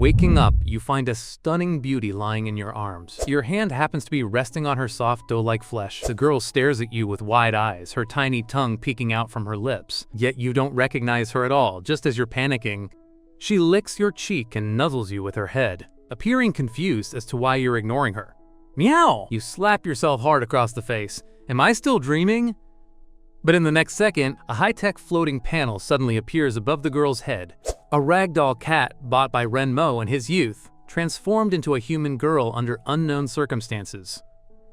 Waking up, you find a stunning beauty lying in your arms. Your hand happens to be resting on her soft dough-like flesh. The girl stares at you with wide eyes, her tiny tongue peeking out from her lips. Yet you don't recognize her at all. Just as you're panicking, she licks your cheek and nuzzles you with her head, appearing confused as to why you're ignoring her. Meow! You slap yourself hard across the face. Am I still dreaming? But in the next second, a high-tech floating panel suddenly appears above the girl's head. A ragdoll cat bought by Renmo in his youth, transformed into a human girl under unknown circumstances.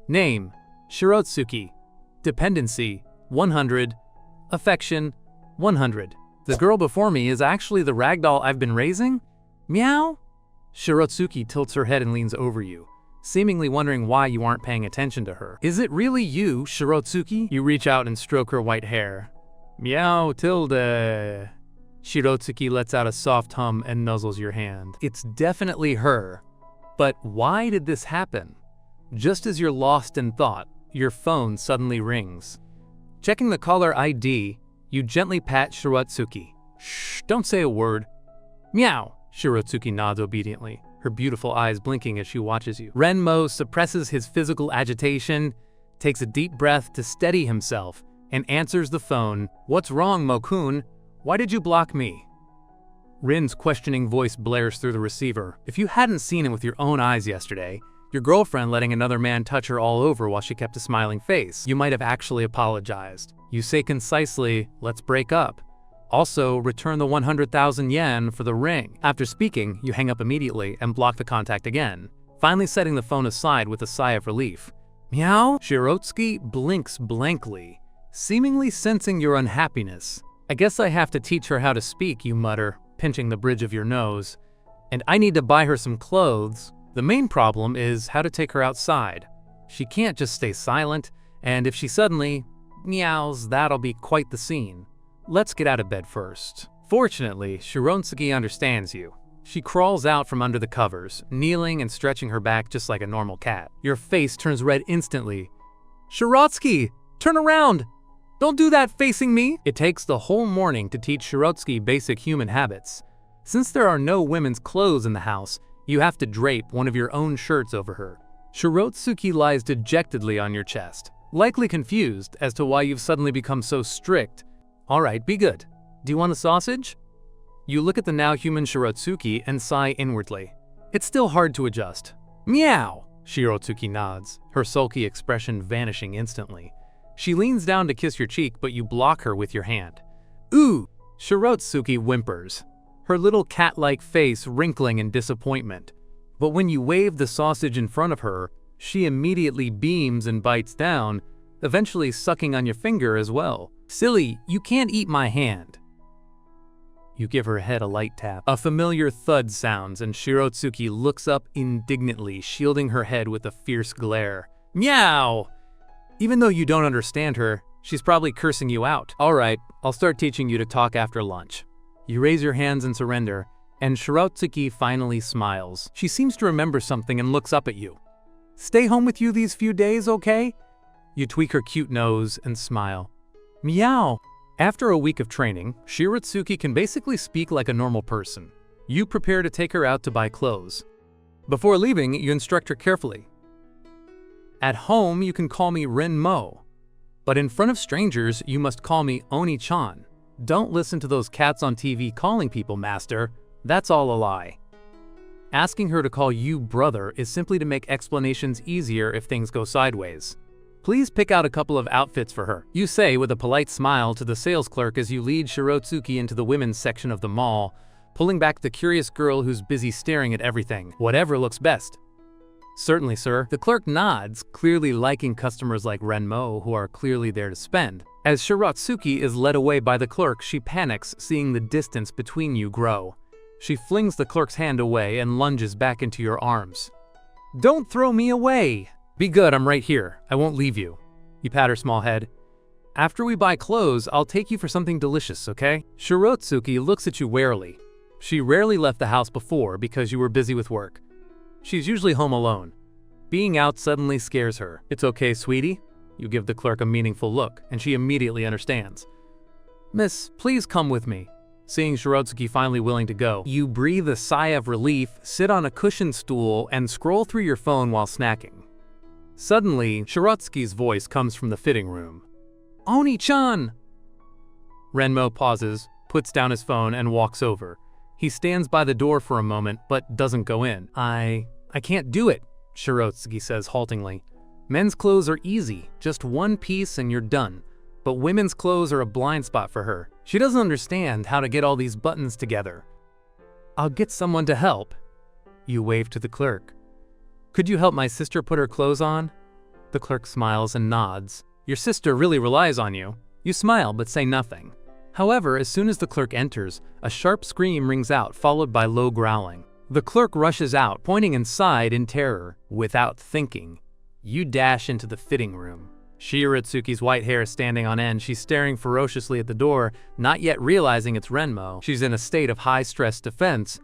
Name: Shirotsuki. Dependency: 100. Affection: 100. The girl before me is actually the ragdoll I've been raising? Meow? Shirotsuki tilts her head and leans over you, seemingly wondering why you aren't paying attention to her. Is it really you, Shirotsuki? You reach out and stroke her white hair. Meow tilde. Shirotsuki lets out a soft hum and nuzzles your hand. It's definitely her. But why did this happen? Just as you're lost in thought, your phone suddenly rings. Checking the caller ID, you gently pat Shirotsuki. Shh, don't say a word. Meow. Shirotsuki nods obediently, her beautiful eyes blinking as she watches you. Renmo suppresses his physical agitation, takes a deep breath to steady himself, and answers the phone. What's wrong, Mo-kun? Why did you block me? Rin's questioning voice blares through the receiver. If you hadn't seen it with your own eyes yesterday, your girlfriend letting another man touch her all over while she kept a smiling face, you might have actually apologized. You say concisely, let's break up. Also, return the 100,000 yen for the ring. After speaking, you hang up immediately and block the contact again, finally setting the phone aside with a sigh of relief. Meow? Shirotsuki blinks blankly, seemingly sensing your unhappiness. I guess I have to teach her how to speak, you mutter, pinching the bridge of your nose. And I need to buy her some clothes. The main problem is how to take her outside. She can't just stay silent, and if she suddenly meows, that'll be quite the scene. Let's get out of bed first. Fortunately, Shirotsuki understands you. She crawls out from under the covers, kneeling and stretching her back just like a normal cat. Your face turns red instantly. Shirotsuki, turn around! Don't do that facing me! It takes the whole morning to teach Shirotsuki basic human habits. Since there are no women's clothes in the house, you have to drape one of your own shirts over her. Shirotsuki lies dejectedly on your chest, likely confused as to why you've suddenly become so strict. Alright, be good. Do you want a sausage? You look at the now human Shirotsuki and sigh inwardly. It's still hard to adjust. Meow! Shirotsuki nods, her sulky expression vanishing instantly. She leans down to kiss your cheek, but you block her with your hand. Ooh! Shirotsuki whimpers, her little cat-like face wrinkling in disappointment. But when you wave the sausage in front of her, she immediately beams and bites down, eventually sucking on your finger as well. Silly, you can't eat my hand. You give her head a light tap. A familiar thud sounds and Shirotsuki looks up indignantly, shielding her head with a fierce glare. Meow! Even though you don't understand her, she's probably cursing you out. Alright, I'll start teaching you to talk after lunch. You raise your hands in surrender, and Shirotsuki finally smiles. She seems to remember something and looks up at you. Stay home with you these few days, okay? You tweak her cute nose and smile. Meow! After a week of training, Shirotsuki can basically speak like a normal person. You prepare to take her out to buy clothes. Before leaving, you instruct her carefully. At home, you can call me Renmo, but in front of strangers, you must call me Oni-chan. Don't listen to those cats on TV calling people master. That's all a lie. Asking her to call you brother is simply to make explanations easier if things go sideways. Please pick out a couple of outfits for her, you say with a polite smile to the sales clerk as you lead Shirotsuki into the women's section of the mall, pulling back the curious girl who's busy staring at everything. Whatever looks best. Certainly, sir. The clerk nods, clearly liking customers like Renmo who are clearly there to spend. As Shirotsuki is led away by the clerk, she panics, seeing the distance between you grow. She flings the clerk's hand away and lunges back into your arms. Don't throw me away! Be good, I'm right here. I won't leave you. You pat her small head. After we buy clothes, I'll take you for something delicious, okay? Shirotsuki looks at you warily. She rarely left the house before because you were busy with work. She's usually home alone. Being out suddenly scares her. It's okay, sweetie. You give the clerk a meaningful look, and she immediately understands. Miss, please come with me. seeing Shirotsuki finally willing to go. You breathe a sigh of relief, sit on a cushioned stool, and scroll through your phone while snacking. Suddenly, Shirotsuki's voice comes from the fitting room. "Oni-chan!" Renmo pauses, puts down his phone, and walks over. He stands by the door for a moment, but doesn't go in. I can't do it," Shirotsuki says haltingly. "Men's clothes are easy, just one piece and you're done. But women's clothes are a blind spot for her. She doesn't understand how to get all these buttons together." "I'll get someone to help." You wave to the clerk. "Could you help my sister put her clothes on?" The clerk smiles and nods. "Your sister really relies on you." You smile but say nothing. However, as soon as the clerk enters, a sharp scream rings out, followed by low growling. The clerk rushes out, pointing inside in terror. Without thinking, you dash into the fitting room. Shirotsuki's white hair is standing on end. She's staring ferociously at the door, not yet realizing it's Renmo. She's in a state of high-stress defense.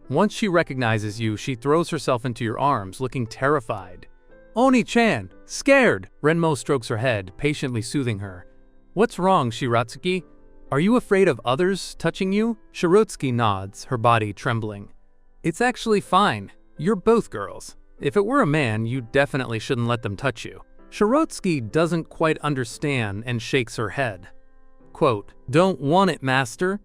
Once she recognizes you, she throws herself into your arms, looking terrified. "Oni-chan! Scared!" Renmo strokes her head, patiently soothing her. "What's wrong, Shirotsuki? Are you afraid of others touching you?" Shirotsuki nods, her body trembling. "It's actually fine. You're both girls. If it were a man, you definitely shouldn't let them touch you." Shirotsuki doesn't quite understand and shakes her head. Quote, "Don't want it, master."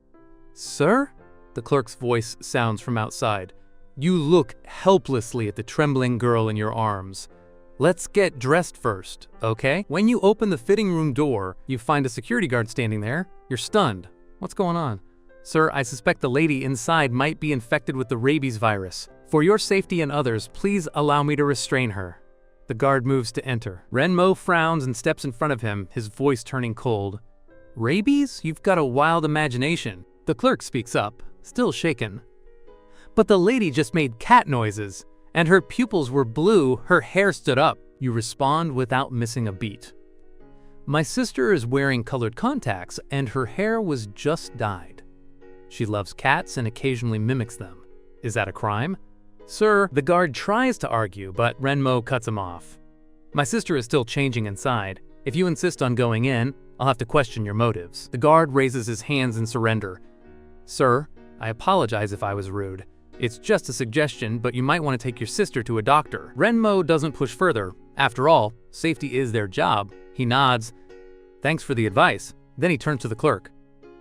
"Sir?" The clerk's voice sounds from outside. You look helplessly at the trembling girl in your arms. "Let's get dressed first, okay?" When you open the fitting room door, you find a security guard standing there. You're stunned. "What's going on?" "Sir, I suspect the lady inside might be infected with the rabies virus. For your safety and others, please allow me to restrain her." The guard moves to enter. Renmo frowns and steps in front of him, his voice turning cold. "Rabies? You've got a wild imagination." The clerk speaks up, still shaken. "But the lady just made cat noises, and her pupils were blue, her hair stood up." You respond without missing a beat. "My sister is wearing colored contacts, and her hair was just dyed. She loves cats and occasionally mimics them. Is that a crime?" "Sir," the guard tries to argue, but Renmo cuts him off. "My sister is still changing inside. If you insist on going in, I'll have to question your motives." The guard raises his hands in surrender. "Sir, I apologize if I was rude. It's just a suggestion, but you might want to take your sister to a doctor." Renmo doesn't push further. After all, safety is their job. He nods. "Thanks for the advice." Then he turns to the clerk.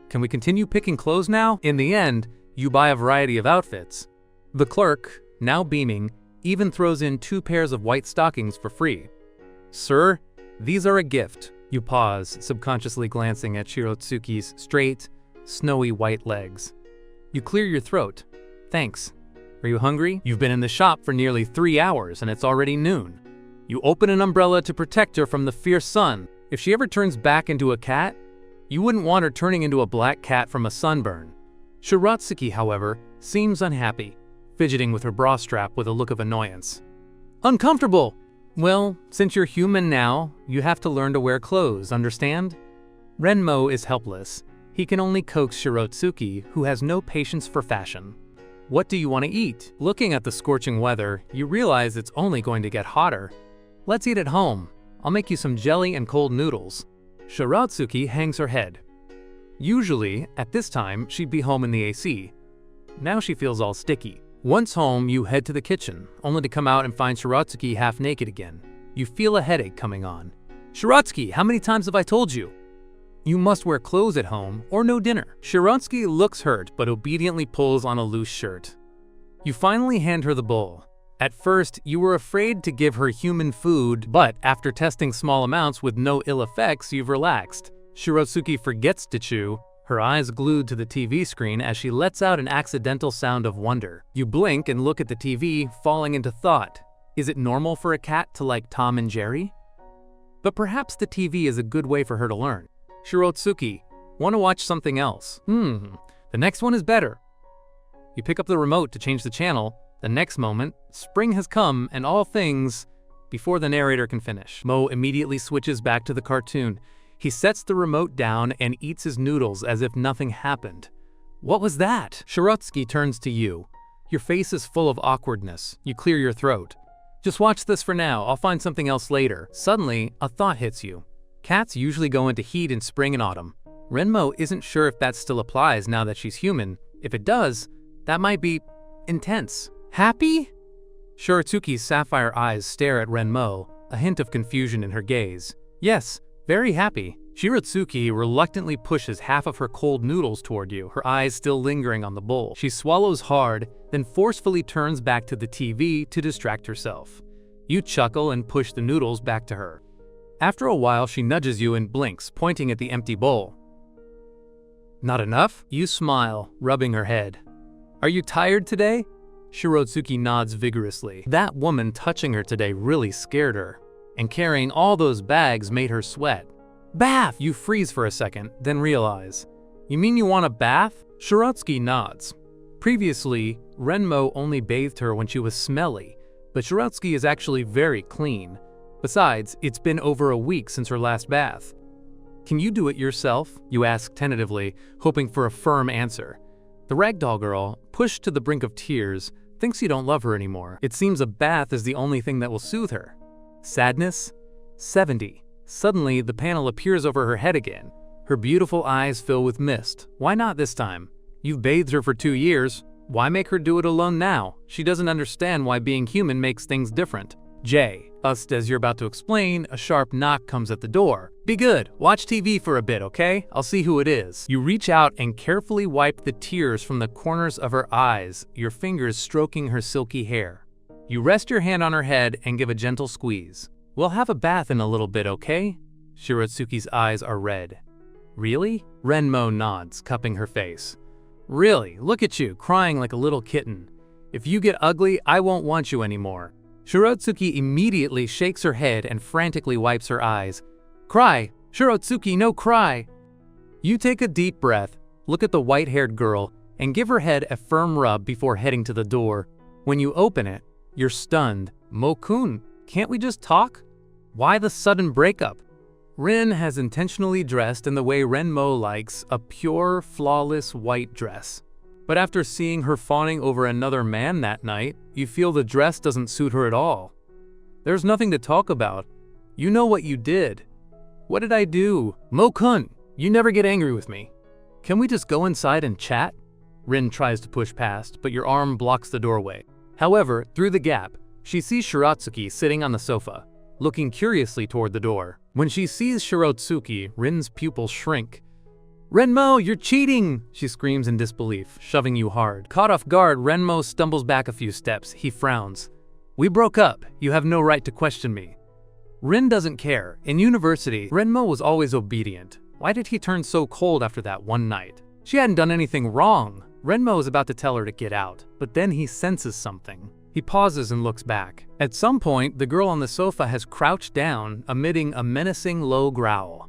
"Can we continue picking clothes now?" In the end, you buy a variety of outfits. The clerk, now beaming, even throws in 2 pairs of white stockings for free. "Sir, these are a gift." You pause, subconsciously glancing at Shirotsuki's straight, snowy white legs. You clear your throat. "Thanks. Are you hungry? You've been in the shop for nearly 3 hours and it's already noon." You open an umbrella to protect her from the fierce sun. If she ever turns back into a cat, you wouldn't want her turning into a black cat from a sunburn. Shirotsuki, however, seems unhappy, fidgeting with her bra strap with a look of annoyance. "Uncomfortable!" "Well, since you're human now, you have to learn to wear clothes, understand?" Renmo is helpless. He can only coax Shirotsuki, who has no patience for fashion. "What do you want to eat?" Looking at the scorching weather, you realize it's only going to get hotter. "Let's eat at home. I'll make you some jelly and cold noodles." Shirotsuki hangs her head. Usually, at this time, she'd be home in the AC. Now she feels all sticky. Once home, you head to the kitchen, only to come out and find Shirotsuki half naked again. You feel a headache coming on. "Shirotsuki, how many times have I told you? You must wear clothes at home or no dinner." Shirotsuki looks hurt but obediently pulls on a loose shirt. You finally hand her the bowl. At first, you were afraid to give her human food, but after testing small amounts with no ill effects, you've relaxed. Shirotsuki forgets to chew, her eyes glued to the TV screen as she lets out an accidental sound of wonder. You blink and look at the TV, falling into thought. Is it normal for a cat to like Tom and Jerry? But perhaps the TV is a good way for her to learn. "Shirotsuki, want to watch something else?" The next one is better." You pick up the remote to change the channel. The next moment, spring has come and all things... Before the narrator can finish, Mo immediately switches back to the cartoon. He sets the remote down and eats his noodles as if nothing happened. "What was that?" Shirotsuki turns to you. Your face is full of awkwardness. You clear your throat. "Just watch this for now. I'll find something else later." Suddenly, a thought hits you. Cats usually go into heat in spring and autumn. Renmo isn't sure if that still applies now that she's human. If it does, that might be intense. Happy? Shiratsuki's sapphire eyes stare at Renmo, a hint of confusion in her gaze. Yes, very happy. Shiratsuki reluctantly pushes half of her cold noodles toward you, her eyes still lingering on the bowl. She swallows hard, then forcefully turns back to the TV to distract herself. You chuckle and push the noodles back to her. After a while, she nudges you and blinks, pointing at the empty bowl. Not enough? You smile, rubbing her head. Are you tired today? Shiratsuki nods vigorously. That woman touching her today really scared her, and carrying all those bags made her sweat. Bath! You freeze for a second, then realize. You mean you want a bath? Shiratsuki nods. Previously, Renmo only bathed her when she was smelly, but Shiratsuki is actually very clean. Besides, it's been over a week since her last bath. Can you do it yourself? You ask tentatively, hoping for a firm answer. The ragdoll girl, pushed to the brink of tears, thinks you don't love her anymore. It seems a bath is the only thing that will soothe her. Sadness? 70. Suddenly, the panel appears over her head again. Her beautiful eyes fill with mist. Why not this time? You've bathed her for 2 years. Why make her do it alone now? She doesn't understand why being human makes things different. Jay. Just as you're about to explain, a sharp knock comes at the door. Be good. Watch TV for a bit, okay? I'll see who it is. You reach out and carefully wipe the tears from the corners of her eyes, your fingers stroking her silky hair. You rest your hand on her head and give a gentle squeeze. We'll have a bath in a little bit, okay? Shiratsuki's eyes are red. Really? Renmo nods, cupping her face. Really? Look at you, crying like a little kitten. If you get ugly, I won't want you anymore. Shiratsuki immediately shakes her head and frantically wipes her eyes. Cry! Shiratsuki, no cry! You take a deep breath, look at the white-haired girl, and give her head a firm rub before heading to the door. When you open it, you're stunned. Mo-kun, can't we just talk? Why the sudden breakup? Rin has intentionally dressed in the way Renmo likes, a pure, flawless white dress. But after seeing her fawning over another man that night, you feel the dress doesn't suit her at all. There's nothing to talk about. You know what you did. What did I do? Mo-kun, you never get angry with me. Can we just go inside and chat? Rin tries to push past, but your arm blocks the doorway. However, through the gap, she sees Shiratsuki sitting on the sofa, looking curiously toward the door. When she sees Shiratsuki, Rin's pupils shrink. Renmo, you're cheating! She screams in disbelief, shoving you hard. Caught off guard, Renmo stumbles back a few steps. He frowns. We broke up. You have no right to question me. Rin doesn't care. In university, Renmo was always obedient. Why did he turn so cold after that one night? She hadn't done anything wrong. Renmo is about to tell her to get out, but then he senses something. He pauses and looks back. At some point, the girl on the sofa has crouched down, emitting a menacing low growl.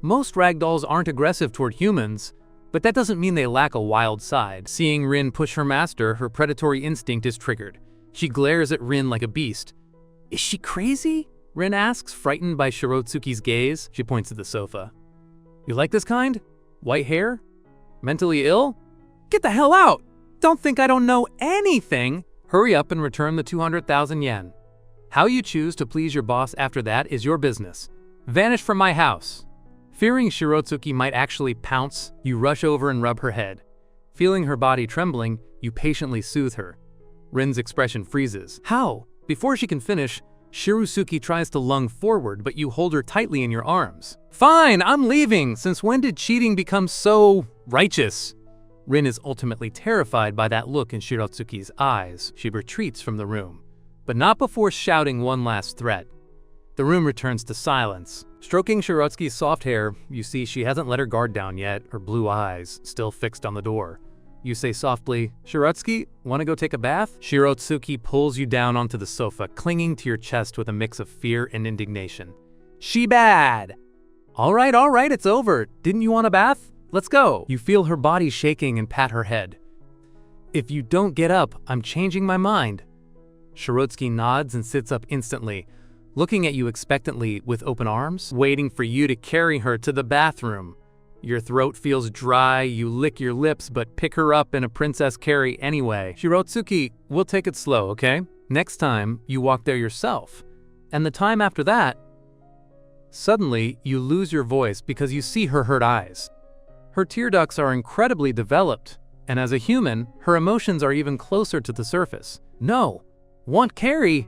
Most ragdolls aren't aggressive toward humans, but that doesn't mean they lack a wild side. Seeing Rin push her master, her predatory instinct is triggered. She glares at Rin like a beast. Is she crazy? Rin asks, frightened by Shiratsuki's gaze. She points to the sofa. You like this kind? White hair? Mentally ill? Get the hell out! Don't think I don't know anything! Hurry up and return the 200,000 yen. How you choose to please your boss after that is your business. Vanish from my house. Fearing Shiratsuki might actually pounce, you rush over and rub her head. Feeling her body trembling, you patiently soothe her. Rin's expression freezes. How? Before she can finish, Shiratsuki tries to lunge forward, but you hold her tightly in your arms. Fine, I'm leaving! Since when did cheating become so righteous? Rin is ultimately terrified by that look in Shiratsuki's eyes. She retreats from the room, but not before shouting one last threat. The room returns to silence. Stroking Shiratsuki's soft hair, you see she hasn't let her guard down yet, her blue eyes still fixed on the door. You say softly, Shiratsuki, want to go take a bath? Shiratsuki pulls you down onto the sofa, clinging to your chest with a mix of fear and indignation. She bad! All right, it's over. Didn't you want a bath? Let's go. You feel her body shaking and pat her head. If you don't get up, I'm changing my mind. Shiratsuki nods and sits up instantly, looking at you expectantly with open arms, waiting for you to carry her to the bathroom. Your throat feels dry, you lick your lips, but pick her up in a princess carry anyway. Shiratsuki, we'll take it slow, okay? Next time, you walk there yourself. And the time after that, suddenly, you lose your voice because you see her hurt eyes. Her tear ducts are incredibly developed, and as a human, her emotions are even closer to the surface. No. Want carry?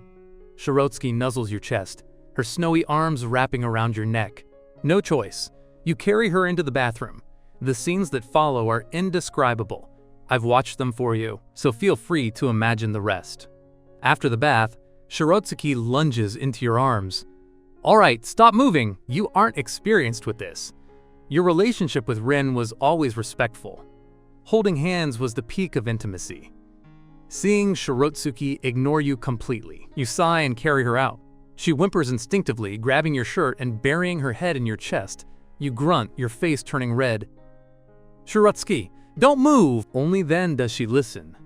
Shirotsuki nuzzles your chest, her snowy arms wrapping around your neck. No choice. You carry her into the bathroom. The scenes that follow are indescribable. I've watched them for you, so feel free to imagine the rest. After the bath, Shirotsuki lunges into your arms. Alright, stop moving. You aren't experienced with this. Your relationship with Rin was always respectful. Holding hands was the peak of intimacy. Seeing Shirotsuki ignore you completely, you sigh and carry her out. She whimpers instinctively, grabbing your shirt and burying her head in your chest. You grunt, your face turning red. Shirotsuki, don't move! Only then does she listen.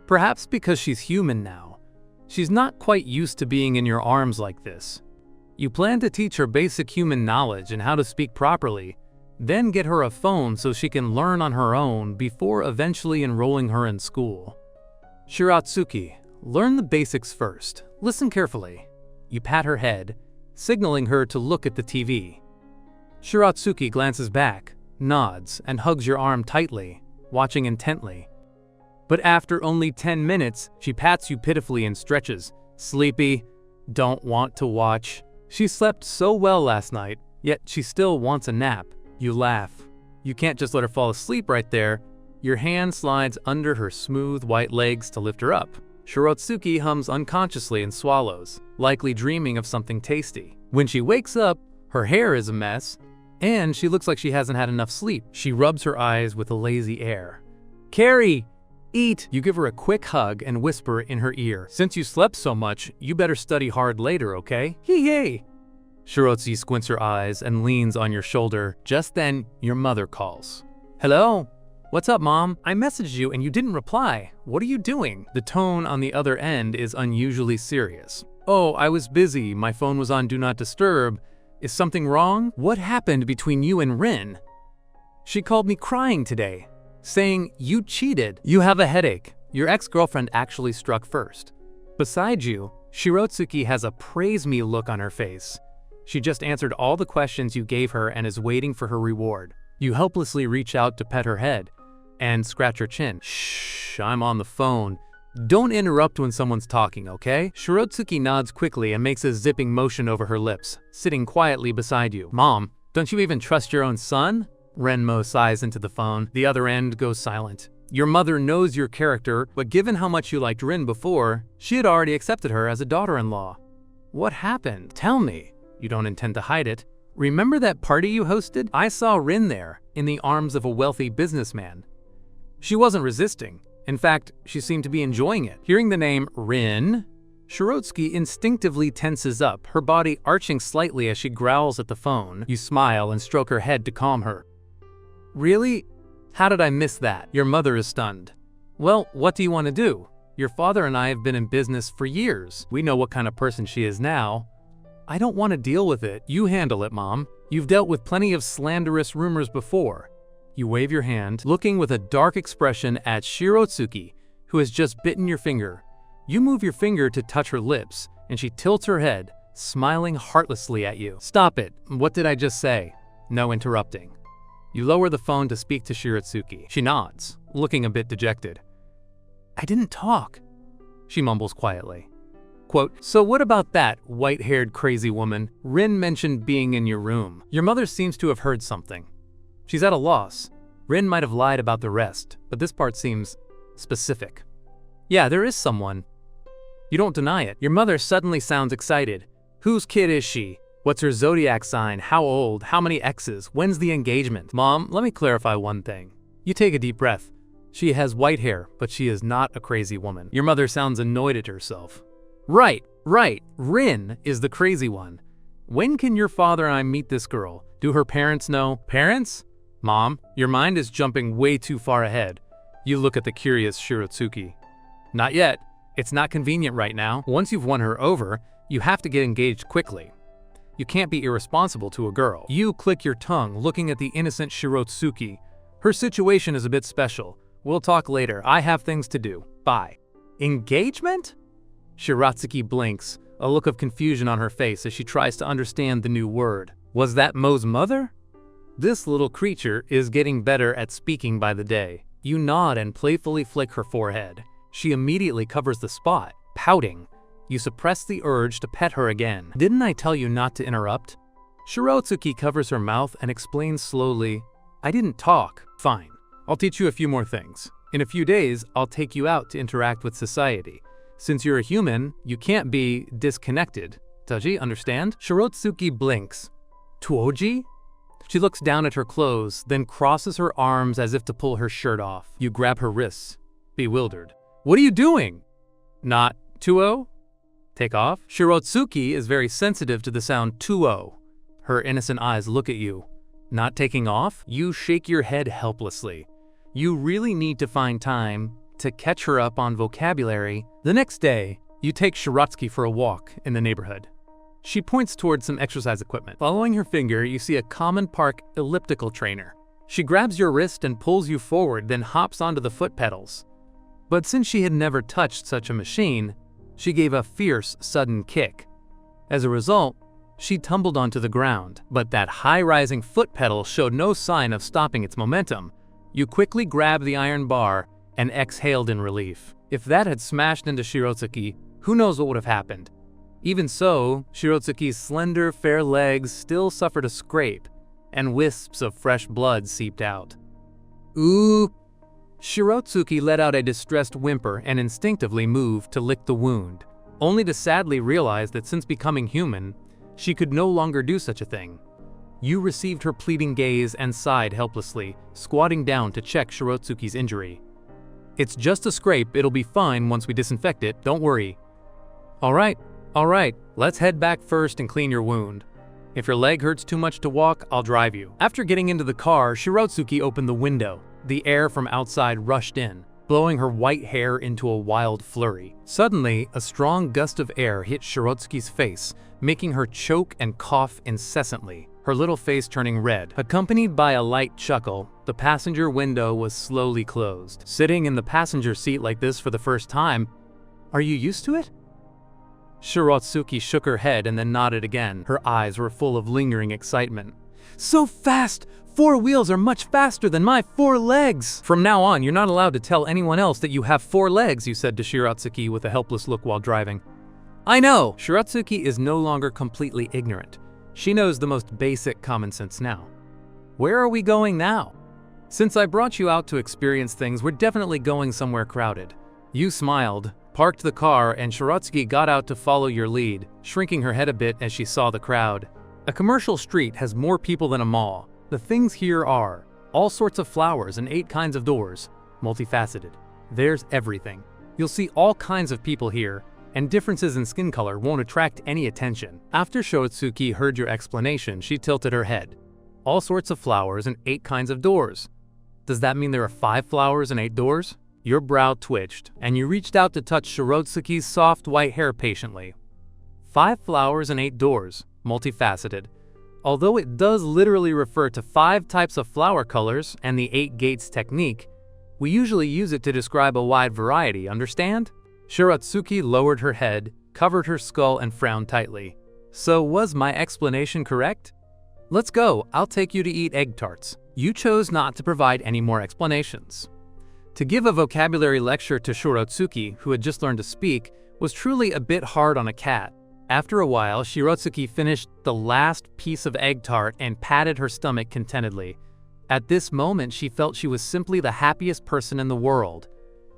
Perhaps because she's human now. She's not quite used to being in your arms like this. You plan to teach her basic human knowledge and how to speak properly, then get her a phone so she can learn on her own before eventually enrolling her in school. Shirotsuki, learn the basics first. Listen carefully. You pat her head, signaling her to look at the TV. Shirotsuki glances back, nods, and hugs your arm tightly, watching intently. But after only 10 minutes, she pats you pitifully and stretches. Sleepy? Don't want to watch. She slept so well last night, yet she still wants a nap. You laugh. You can't just let her fall asleep right there. Your hand slides under her smooth white legs to lift her up. Shirotsuki hums unconsciously and swallows, likely dreaming of something tasty. When she wakes up, her hair is a mess, and she looks like she hasn't had enough sleep. She rubs her eyes with a lazy air. Carrie! Eat! You give her a quick hug and whisper in her ear. Since you slept so much, you better study hard later, okay? Hee-hey! Shirotsuki squints her eyes and leans on your shoulder. Just then, your mother calls. Hello? What's up, Mom? I messaged you and you didn't reply. What are you doing? The tone on the other end is unusually serious. Oh, I was busy. My phone was on Do Not Disturb. Is something wrong? What happened between you and Rin? She called me crying today, saying you cheated. You have a headache. Your ex-girlfriend actually struck first. Beside you, Shirotsuki has a praise me look on her face. She just answered all the questions you gave her and is waiting for her reward. You helplessly reach out to pet her head and scratch her chin. Shh, I'm on the phone. Don't interrupt when someone's talking, okay? Shirotsuki nods quickly and makes a zipping motion over her lips, sitting quietly beside you. Mom, don't you even trust your own son? Renmo sighs into the phone. The other end goes silent. Your mother knows your character, but given how much you liked Rin before, she had already accepted her as a daughter-in-law. What happened? Tell me. You don't intend to hide it. Remember that party you hosted? I saw Rin there, in the arms of a wealthy businessman. She wasn't resisting. In fact, she seemed to be enjoying it. Hearing the name Rin, Shirotsuki instinctively tenses up, her body arching slightly as she growls at the phone. You smile and stroke her head to calm her. Really? How did I miss that? Your mother is stunned. Well, what do you want to do? Your father and I have been in business for years. We know what kind of person she is now. I don't want to deal with it. You handle it, Mom. You've dealt with plenty of slanderous rumors before. You wave your hand, looking with a dark expression at Shirotsuki, who has just bitten your finger. You move your finger to touch her lips, and she tilts her head, smiling heartlessly at you. Stop it. What did I just say? No interrupting. You lower the phone to speak to Shirotsuki. She nods, looking a bit dejected. I didn't talk, she mumbles quietly. Quote, so what about that white-haired crazy woman? Rin mentioned being in your room. Your mother seems to have heard something. She's at a loss. Rin might have lied about the rest, but this part seems specific. Yeah, there is someone. You don't deny it. Your mother suddenly sounds excited. Whose kid is she? What's her zodiac sign? How old? How many exes? When's the engagement? Mom, let me clarify one thing. You take a deep breath. She has white hair, but she is not a crazy woman. Your mother sounds annoyed at herself. Right. Rin is the crazy one. When can your father and I meet this girl? Do her parents know? Parents? Mom, your mind is jumping way too far ahead. You look at the curious Shirotsuki. Not yet. It's not convenient right now. Once you've won her over, you have to get engaged quickly. You can't be irresponsible to a girl. You click your tongue, looking at the innocent Shirotsuki. Her situation is a bit special. We'll talk later. I have things to do. Bye. Engagement? Shirotsuki blinks, a look of confusion on her face as she tries to understand the new word. Was that Mo's mother? This little creature is getting better at speaking by the day. You nod and playfully flick her forehead. She immediately covers the spot, pouting. You suppress the urge to pet her again. Didn't I tell you not to interrupt? Shirotsuki covers her mouth and explains slowly, I didn't talk. Fine. I'll teach you a few more things. In a few days, I'll take you out to interact with society. Since you're a human, you can't be disconnected. Taji, understand? Shirotsuki blinks. Tuoji? She looks down at her clothes, then crosses her arms as if to pull her shirt off. You grab her wrists, bewildered. What are you doing? Not tuo? Take off? Shirotsuki is very sensitive to the sound tuo. Her innocent eyes look at you. Not taking off? You shake your head helplessly. You really need to find time to catch her up on vocabulary. The next day, you take Shirotsuki for a walk in the neighborhood. She points towards some exercise equipment. Following her finger, you see a common park elliptical trainer. She grabs your wrist and pulls you forward, then hops onto the foot pedals. But since she had never touched such a machine, she gave a fierce, sudden kick. As a result, she tumbled onto the ground, but that high-rising foot pedal showed no sign of stopping its momentum. You quickly grabbed the iron bar and exhaled in relief. If that had smashed into Shirotsuki, who knows what would have happened? Even so, Shirotsuki's slender, fair legs still suffered a scrape, and wisps of fresh blood seeped out. Ooh! Shirotsuki let out a distressed whimper and instinctively moved to lick the wound, only to sadly realize that since becoming human, she could no longer do such a thing. You received her pleading gaze and sighed helplessly, squatting down to check Shirotsuki's injury. It's just a scrape, it'll be fine once we disinfect it, don't worry. All right, let's head back first and clean your wound. If your leg hurts too much to walk, I'll drive you. After getting into the car, Shirotsuki opened the window. The air from outside rushed in, blowing her white hair into a wild flurry. Suddenly, a strong gust of air hit Shirotsuki's face, making her choke and cough incessantly, her little face turning red. Accompanied by a light chuckle, the passenger window was slowly closed. Sitting in the passenger seat like this for the first time, are you used to it? Shirotsuki shook her head and then nodded again. Her eyes were full of lingering excitement. So fast! 4 wheels are much faster than my 4 legs! From now on, you're not allowed to tell anyone else that you have 4 legs, you said to Shirotsuki with a helpless look while driving. I know! Shirotsuki is no longer completely ignorant. She knows the most basic common sense now. Where are we going now? Since I brought you out to experience things, we're definitely going somewhere crowded. You smiled, parked the car, and Shirotsuki got out to follow your lead, shrinking her head a bit as she saw the crowd. A commercial street has more people than a mall. The things here are all sorts of flowers and 8 kinds of doors, multifaceted. There's everything. You'll see all kinds of people here, and differences in skin color won't attract any attention. After Shirotsuki heard your explanation, she tilted her head. All sorts of flowers and 8 kinds of doors. Does that mean there are 5 flowers and 8 doors? Your brow twitched, and you reached out to touch Shirotsuki's soft white hair patiently. 5 flowers and 8 doors, multifaceted. Although it does literally refer to 5 types of flower colors and the 8 gates technique, we usually use it to describe a wide variety, understand? Shirotsuki lowered her head, covered her skull, and frowned tightly. So was my explanation correct? Let's go, I'll take you to eat egg tarts. You chose not to provide any more explanations. To give a vocabulary lecture to Shirotsuki, who had just learned to speak, was truly a bit hard on a cat. After a while, Shirotsuki finished the last piece of egg tart and patted her stomach contentedly. At this moment, she felt she was simply the happiest person in the world.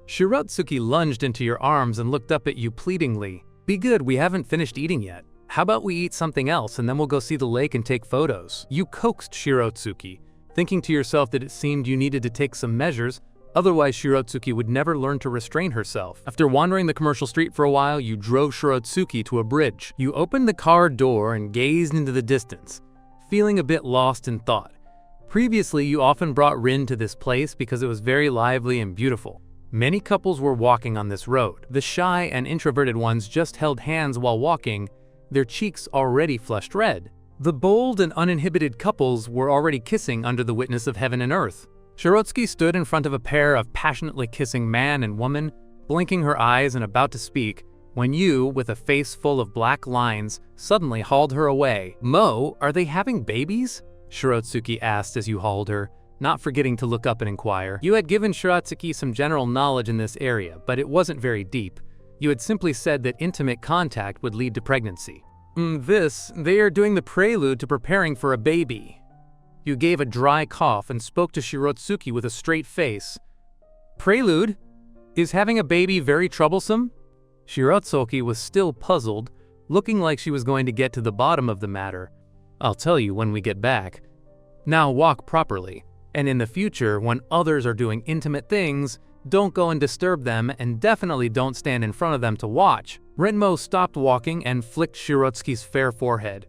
Shirotsuki lunged into your arms and looked up at you pleadingly. Be good, we haven't finished eating yet. How about we eat something else and then we'll go see the lake and take photos? You coaxed Shirotsuki, thinking to yourself that it seemed you needed to take some measures. Otherwise, Shirotsuki would never learn to restrain herself. After wandering the commercial street for a while, you drove Shirotsuki to a bridge. You opened the car door and gazed into the distance, feeling a bit lost in thought. Previously, you often brought Rin to this place because it was very lively and beautiful. Many couples were walking on this road. The shy and introverted ones just held hands while walking, their cheeks already flushed red. The bold and uninhibited couples were already kissing under the witness of heaven and earth. Shirotsuki stood in front of a pair of passionately kissing man and woman, blinking her eyes and about to speak, when you, with a face full of black lines, suddenly hauled her away. Mo, are they having babies? Shirotsuki asked as you hauled her, not forgetting to look up and inquire. You had given Shirotsuki some general knowledge in this area, but it wasn't very deep. You had simply said that intimate contact would lead to pregnancy. They are doing the prelude to preparing for a baby. You gave a dry cough and spoke to Shirotsuki with a straight face. Prelude? Is having a baby very troublesome? Shirotsuki was still puzzled, looking like she was going to get to the bottom of the matter. I'll tell you when we get back. Now walk properly, and in the future, when others are doing intimate things, don't go and disturb them, and definitely don't stand in front of them to watch. Renmo stopped walking and flicked Shirotsuki's fair forehead.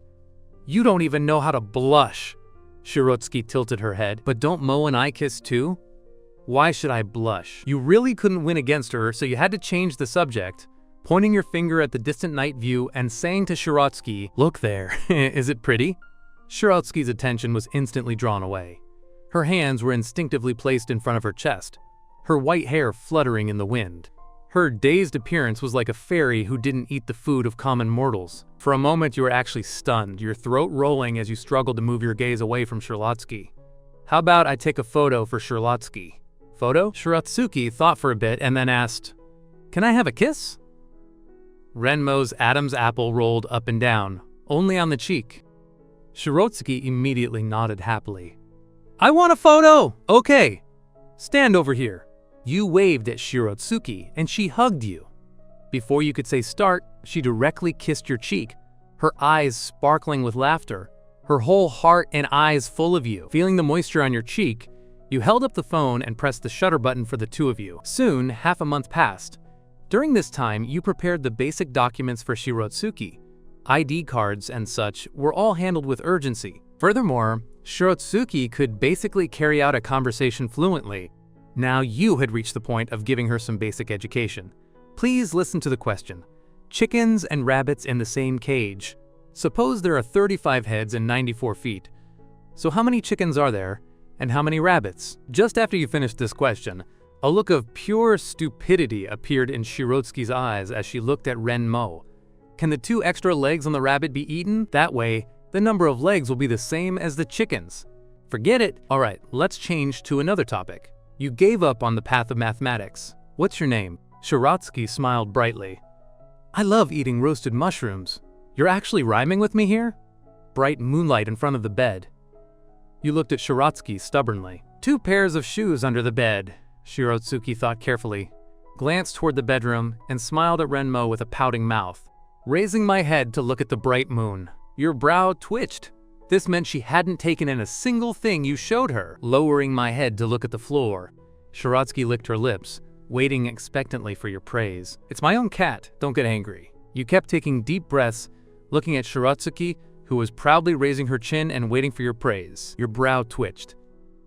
You don't even know how to blush. Shirotsuki tilted her head. But don't Mo and I kiss too? Why should I blush? You really couldn't win against her, so you had to change the subject, pointing your finger at the distant night view and saying to Shirotsuki, look there, is it pretty? Shirotsuki's attention was instantly drawn away. Her hands were instinctively placed in front of her chest, her white hair fluttering in the wind. Her dazed appearance was like a fairy who didn't eat the food of common mortals. For a moment you were actually stunned, your throat rolling as you struggled to move your gaze away from Shirotsuki. How about I take a photo for Shirotsuki? Photo? Shirotsuki thought for a bit and then asked, can I have a kiss? Renmo's Adam's apple rolled up and down, only on the cheek. Shirotsuki immediately nodded happily. I want a photo! Okay, stand over here. You waved at Shirotsuki and she hugged you. Before you could say start, she directly kissed your cheek, her eyes sparkling with laughter, her whole heart and eyes full of you. Feeling the moisture on your cheek, you held up the phone and pressed the shutter button for the two of you. Soon, half a month passed. During this time, you prepared the basic documents for Shirotsuki. ID cards and such were all handled with urgency. Furthermore, Shirotsuki could basically carry out a conversation fluently. Now you had reached the point of giving her some basic education. Please listen to the question. Chickens and rabbits in the same cage. Suppose there are 35 heads and 94 feet. So how many chickens are there, and how many rabbits? Just after you finished this question, a look of pure stupidity appeared in Shirotsuki's eyes as she looked at Renmo. Can the 2 extra legs on the rabbit be eaten? That way, the number of legs will be the same as the chickens. Forget it. All right, let's change to another topic. You gave up on the path of mathematics. What's your name? Shirotsuki smiled brightly. I love eating roasted mushrooms. You're actually rhyming with me here? Bright moonlight in front of the bed. You looked at Shirotsuki stubbornly. 2 pairs of shoes under the bed. Shirotsuki thought carefully, glanced toward the bedroom, and smiled at Renmo with a pouting mouth. Raising my head to look at the bright moon. Your brow twitched. This meant she hadn't taken in a single thing you showed her. Lowering my head to look at the floor. Shirotsuki licked her lips, waiting expectantly for your praise. It's my own cat, don't get angry. You kept taking deep breaths, looking at Shirotsuki, who was proudly raising her chin and waiting for your praise. Your brow twitched.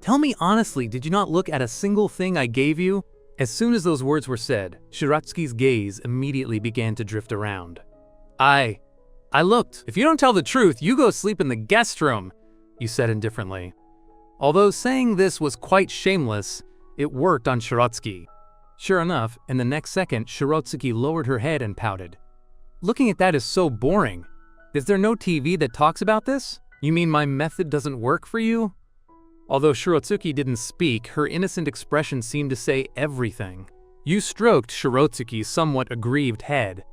Tell me honestly, did you not look at a single thing I gave you? As soon as those words were said, Shirotsuki's gaze immediately began to drift around. I looked. If you don't tell the truth, you go sleep in the guest room, you said indifferently. Although saying this was quite shameless, it worked on Shirotsuki. Sure enough, in the next second, Shirotsuki lowered her head and pouted. Looking at that is so boring. Is there no TV that talks about this? You mean my method doesn't work for you? Although Shirotsuki didn't speak, her innocent expression seemed to say everything. You stroked Shirotsuki's somewhat aggrieved head.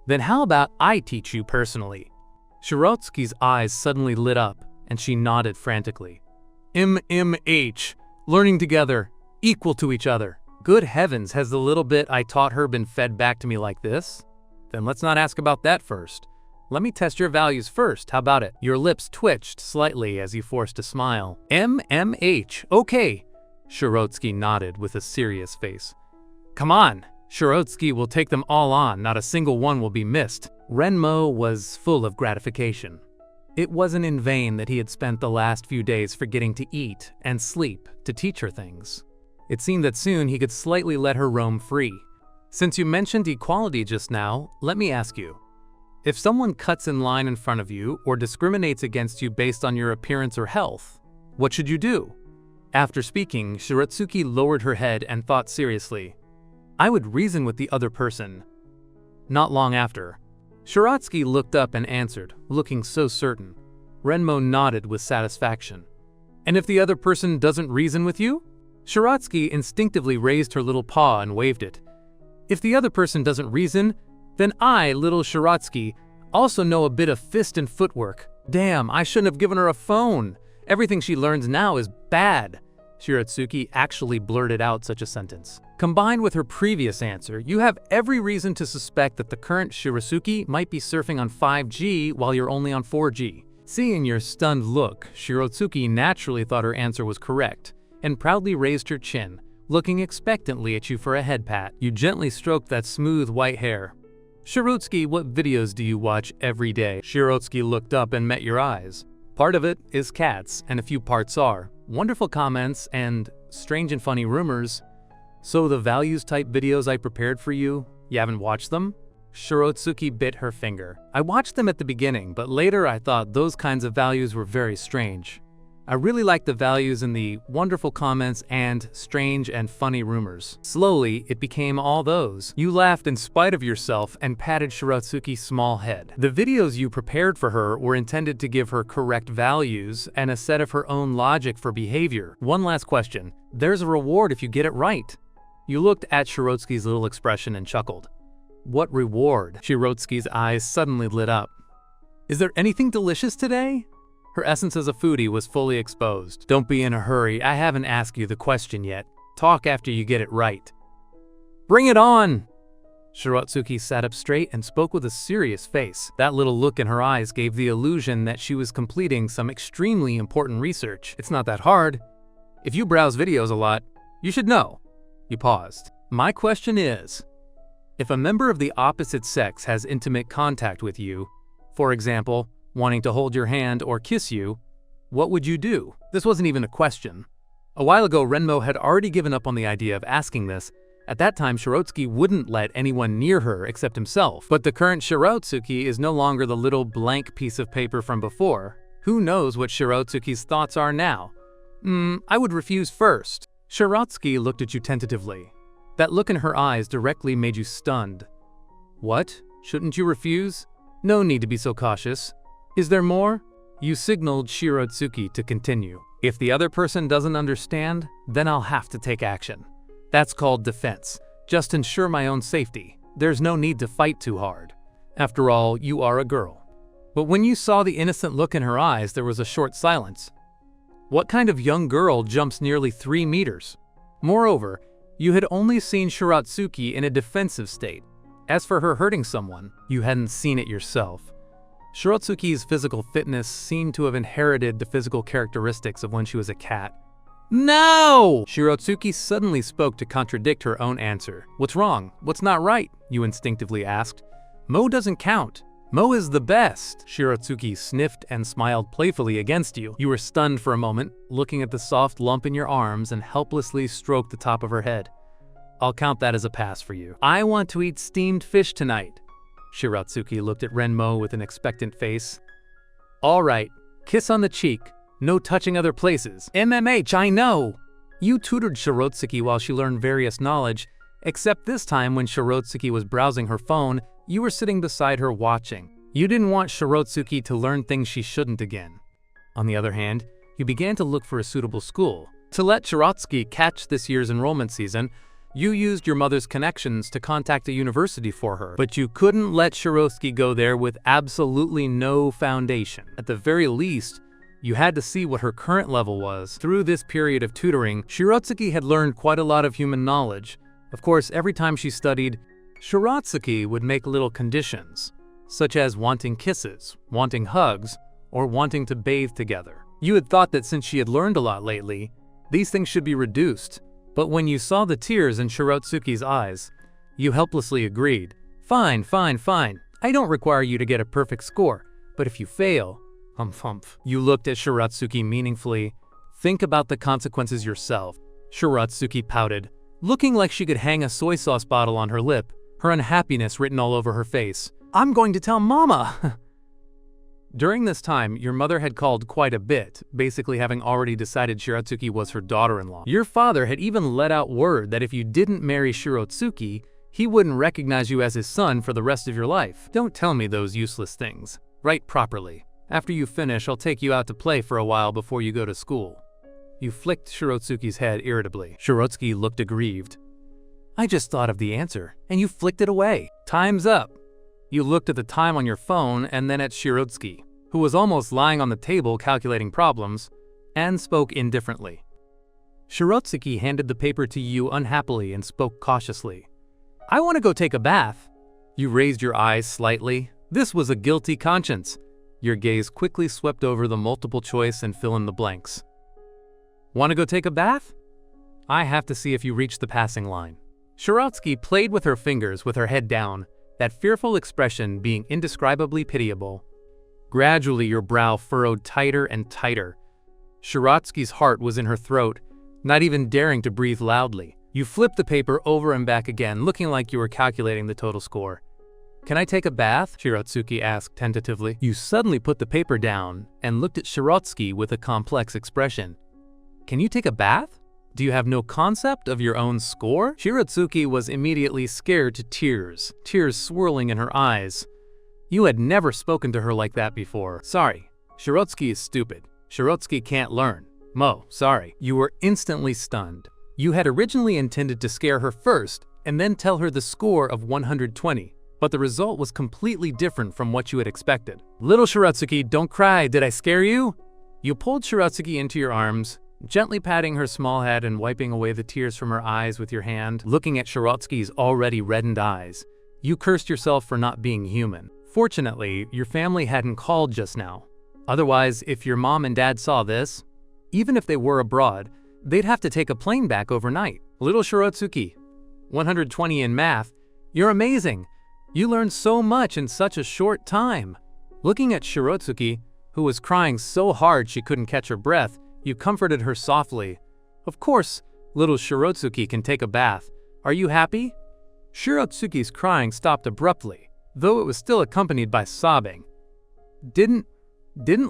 Then how about I teach you personally? Shirotsuki's eyes suddenly lit up, and she nodded frantically. MMH, learning together, equal to each other. Good heavens, has the little bit I taught her been fed back to me like this? Then let's not ask about that first. Let me test your values first, how about it? Your lips twitched slightly as you forced a smile. MMH, okay. Shirotsuki nodded with a serious face. Come on, Shirotsuki will take them all on, not a single one will be missed. Renmo was full of gratification. It wasn't in vain that he had spent the last few days forgetting to eat and sleep to teach her things. It seemed that soon he could slightly let her roam free. Since you mentioned equality just now, let me ask you. If someone cuts in line in front of you or discriminates against you based on your appearance or health, what should you do? After speaking, Shirotsuki lowered her head and thought seriously. I would reason with the other person. Not long after, Shirotsuki looked up and answered, looking so certain. Renmo nodded with satisfaction. And if the other person doesn't reason with you? Shiratsuki instinctively raised her little paw and waved it. If the other person doesn't reason, then I, little Shiratsuki, also know a bit of fist and footwork. Damn, I shouldn't have given her a phone. Everything she learns now is bad. Shiratsuki actually blurted out such a sentence. Combined with her previous answer, you have every reason to suspect that the current Shiratsuki might be surfing on 5G while you're only on 4G. Seeing your stunned look, Shiratsuki naturally thought her answer was correct, and proudly raised her chin, looking expectantly at you for a head pat. You gently stroked that smooth white hair. Shiratsuki, what videos do you watch every day? Shiratsuki looked up and met your eyes. Part of it is cats, and a few parts are wonderful comments and strange and funny rumors. So the values type videos I prepared for you, you haven't watched them? Shiratsuki bit her finger. I watched them at the beginning, but later I thought those kinds of values were very strange. I really liked the values in the wonderful comments and strange and funny rumors. Slowly, it became all those. You laughed in spite of yourself and patted Shiratsuki's small head. The videos you prepared for her were intended to give her correct values and a set of her own logic for behavior. One last question. There's a reward if you get it right. You looked at Shiratsuki's little expression and chuckled. What reward? Shiratsuki's eyes suddenly lit up. Is there anything delicious today? Her essence as a foodie was fully exposed. Don't be in a hurry, I haven't asked you the question yet. Talk after you get it right. Bring it on! Shiratsuki sat up straight and spoke with a serious face. That little look in her eyes gave the illusion that she was completing some extremely important research. It's not that hard. If you browse videos a lot, you should know. You paused. My question is, if a member of the opposite sex has intimate contact with you, for example, wanting to hold your hand or kiss you, what would you do? This wasn't even a question. A while ago, Renmo had already given up on the idea of asking this. At that time, Shiratsuki wouldn't let anyone near her except himself. But the current Shiratsuki is no longer the little blank piece of paper from before. Who knows what Shiratsuki's thoughts are now? I would refuse first. Shiratsuki looked at you tentatively. That look in her eyes directly made you stunned. What? Shouldn't you refuse? No need to be so cautious. Is there more? You signaled Shiratsuki to continue. If the other person doesn't understand, then I'll have to take action. That's called defense. Just ensure my own safety. There's no need to fight too hard. After all, you are a girl. But when you saw the innocent look in her eyes, there was a short silence. What kind of young girl jumps nearly 3 meters? Moreover, you had only seen Shiratsuki in a defensive state. As for her hurting someone, you hadn't seen it yourself. Shiratsuki's physical fitness seemed to have inherited the physical characteristics of when she was a cat. No! Shiratsuki suddenly spoke to contradict her own answer. What's wrong? What's not right? You instinctively asked. Mo doesn't count. Mo is the best. Shiratsuki sniffed and smiled playfully against you. You were stunned for a moment, looking at the soft lump in your arms and helplessly stroked the top of her head. I'll count that as a pass for you. I want to eat steamed fish tonight. Shiratsuki looked at Renmo with an expectant face. All right, kiss on the cheek. No touching other places. MMH, I know! You tutored Shiratsuki while she learned various knowledge, except this time when Shiratsuki was browsing her phone, you were sitting beside her watching. You didn't want Shiratsuki to learn things she shouldn't again. On the other hand, you began to look for a suitable school. To let Shiratsuki catch this year's enrollment season, you used your mother's connections to contact a university for her, but you couldn't let Shiratsuki go there with absolutely no foundation. At the very least, you had to see what her current level was. Through this period of tutoring, Shiratsuki had learned quite a lot of human knowledge. Of course, every time she studied, Shiratsuki would make little conditions, such as wanting kisses, wanting hugs, or wanting to bathe together. You had thought that since she had learned a lot lately, these things should be reduced. But when you saw the tears in Shiratsuki's eyes, you helplessly agreed. Fine, fine, fine. I don't require you to get a perfect score, but if you fail, humph. You looked at Shiratsuki meaningfully. Think about the consequences yourself. Shiratsuki pouted, looking like she could hang a soy sauce bottle on her lip, her unhappiness written all over her face. I'm going to tell Mama! During this time, your mother had called quite a bit, basically having already decided Shiratsuki was her daughter-in-law. Your father had even let out word that if you didn't marry Shiratsuki, he wouldn't recognize you as his son for the rest of your life. Don't tell me those useless things. Write properly. After you finish, I'll take you out to play for a while before you go to school. You flicked Shirotsuki's head irritably. Shirotsuki looked aggrieved. I just thought of the answer, and you flicked it away. Time's up. You looked at the time on your phone and then at Shirotsuki, who was almost lying on the table calculating problems, and spoke indifferently. Shirotsuki handed the paper to you unhappily and spoke cautiously. I want to go take a bath. You raised your eyes slightly. This was a guilty conscience. Your gaze quickly swept over the multiple choice and fill in the blanks. Want to go take a bath? I have to see if you reach the passing line. Shirotsuki played with her fingers with her head down, that fearful expression being indescribably pitiable. Gradually your brow furrowed tighter and tighter. Shirotsuki's heart was in her throat, not even daring to breathe loudly. You flipped the paper over and back again, looking like you were calculating the total score. Can I take a bath? Shirotsuki asked tentatively. You suddenly put the paper down and looked at Shirotsuki with a complex expression. Can you take a bath? Do you have no concept of your own score? Shirotsuki was immediately scared to tears, tears swirling in her eyes. You had never spoken to her like that before. Sorry, Shirotsuki is stupid. Shirotsuki can't learn. Mo, sorry. You were instantly stunned. You had originally intended to scare her first and then tell her the score of 120, but the result was completely different from what you had expected. Little Shirotsuki, don't cry. Did I scare you? You pulled Shirotsuki into your arms, gently patting her small head and wiping away the tears from her eyes with your hand. Looking at Shirotsuki's already reddened eyes, you cursed yourself for not being human. Fortunately, your family hadn't called just now. Otherwise, if your mom and dad saw this, even if they were abroad, they'd have to take a plane back overnight. Little Shirotsuki, 120 in math. You're amazing. You learned so much in such a short time. Looking at Shirotsuki, who was crying so hard she couldn't catch her breath, you comforted her softly. Of course, little Shirotsuki can take a bath. Are you happy? Shirotsuki's crying stopped abruptly, though it was still accompanied by sobbing. Didn't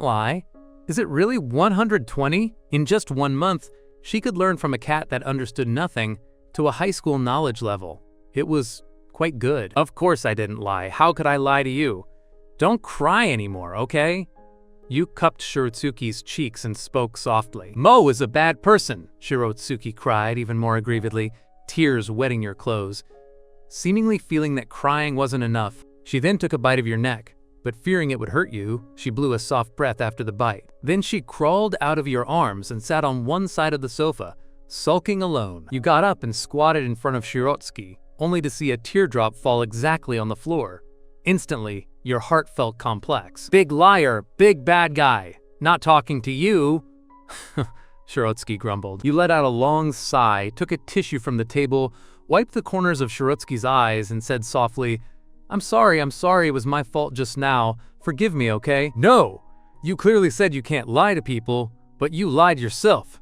lie. Is it really 120? In just 1 month, she could learn from a cat that understood nothing to a high school knowledge level. It was quite good. Of course I didn't lie. How could I lie to you? Don't cry anymore, okay? You cupped Shirotsuki's cheeks and spoke softly. Mo is a bad person, Shirotsuki cried even more aggrievedly, tears wetting your clothes. Seemingly feeling that crying wasn't enough, she then took a bite of your neck. But fearing it would hurt you, she blew a soft breath after the bite. Then she crawled out of your arms and sat on one side of the sofa, sulking alone. You got up and squatted in front of Shirotsuki, only to see a teardrop fall exactly on the floor. Instantly, your heart felt complex. Big liar, big bad guy. Not talking to you. Shirotsuki grumbled. You let out a long sigh, took a tissue from the table, wiped the corners of Shirotsuki's eyes, and said softly, I'm sorry, it was my fault just now. Forgive me, okay? No! You clearly said you can't lie to people, but you lied yourself.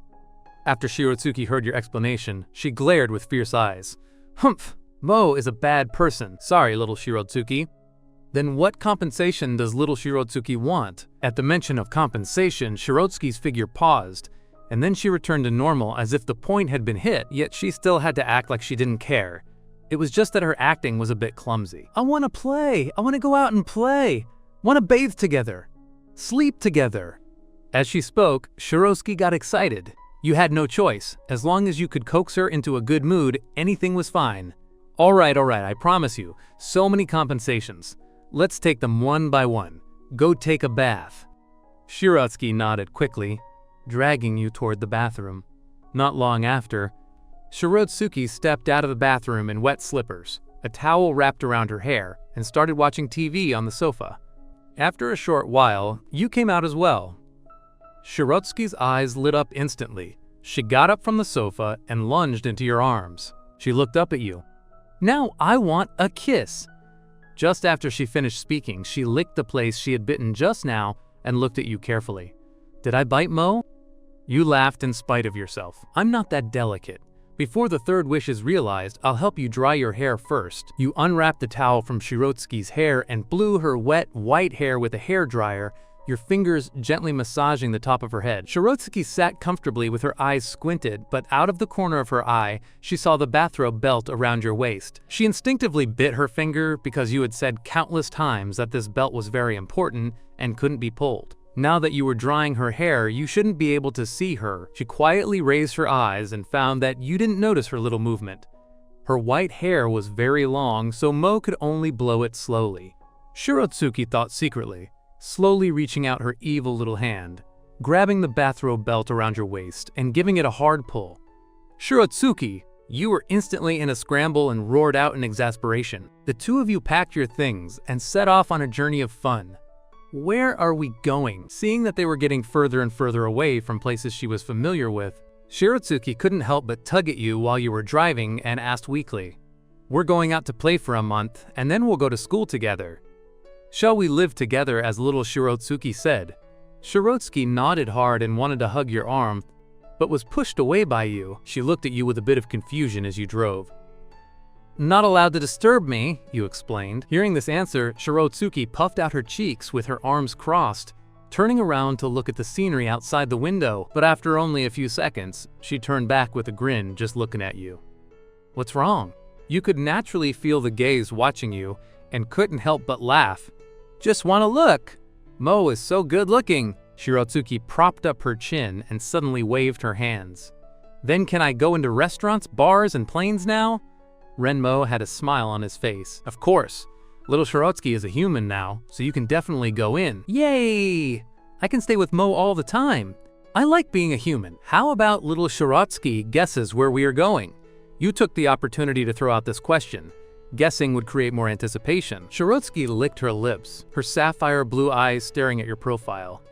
After Shirotsuki heard your explanation, she glared with fierce eyes. Humph! Mo is a bad person. Sorry, little Shirotsuki. Then what compensation does little Shirotsuki want? At the mention of compensation, Shirotsuki's figure paused, and then she returned to normal as if the point had been hit, yet she still had to act like she didn't care. It was just that her acting was a bit clumsy. I want to play. I want to go out and play. Want to bathe together. Sleep together. As she spoke, Shirotsuki got excited. You had no choice. As long as you could coax her into a good mood, anything was fine. All right, I promise you. So many compensations. Let's take them one by one. Go take a bath. Shirotsuki nodded quickly, dragging you toward the bathroom. Not long after, Shirotsuki stepped out of the bathroom in wet slippers, a towel wrapped around her hair, and started watching TV on the sofa. After a short while, you came out as well. Shirotsuki's eyes lit up instantly. She got up from the sofa and lunged into your arms. She looked up at you. Now I want a kiss. Just after she finished speaking, she licked the place she had bitten just now and looked at you carefully. Did I bite, Mo? You laughed in spite of yourself. I'm not that delicate. Before the third wish is realized, I'll help you dry your hair first. You unwrapped the towel from Shirotsuki's hair and blew her wet, white hair with a hairdryer, your fingers gently massaging the top of her head. Shirotsuki sat comfortably with her eyes squinted, but out of the corner of her eye, she saw the bathrobe belt around your waist. She instinctively bit her finger because you had said countless times that this belt was very important and couldn't be pulled. Now that you were drying her hair, you shouldn't be able to see her. She quietly raised her eyes and found that you didn't notice her little movement. Her white hair was very long, so Mo could only blow it slowly. Shirotsuki thought secretly, slowly reaching out her evil little hand, grabbing the bathrobe belt around your waist and giving it a hard pull. Shirotsuki, you were instantly in a scramble and roared out in exasperation. The two of you packed your things and set off on a journey of fun. Where are we going? Seeing that they were getting further and further away from places she was familiar with, Shirotsuki couldn't help but tug at you while you were driving and asked weakly, "We're going out to play for a month, and then we'll go to school together. Shall we live together?" as little Shirotsuki said. Shirotsuki nodded hard and wanted to hug your arm, but was pushed away by you. She looked at you with a bit of confusion as you drove. "Not allowed to disturb me," you explained. Hearing this answer, Shirotsuki puffed out her cheeks with her arms crossed, turning around to look at the scenery outside the window, but after only a few seconds, she turned back with a grin just looking at you. "What's wrong?" You could naturally feel the gaze watching you and couldn't help but laugh. "Just want to look. Mo is so good looking." Shirotsuki propped up her chin and suddenly waved her hands. "Then can I go into restaurants, bars, and planes now?" Renmo had a smile on his face. "Of course. Little Shirotsuki is a human now, so you can definitely go in." "Yay! I can stay with Mo all the time. I like being a human." "How about little Shirotsuki guesses where we are going?" You took the opportunity to throw out this question. Guessing would create more anticipation. Shirotsuki licked her lips, her sapphire blue eyes staring at your profile.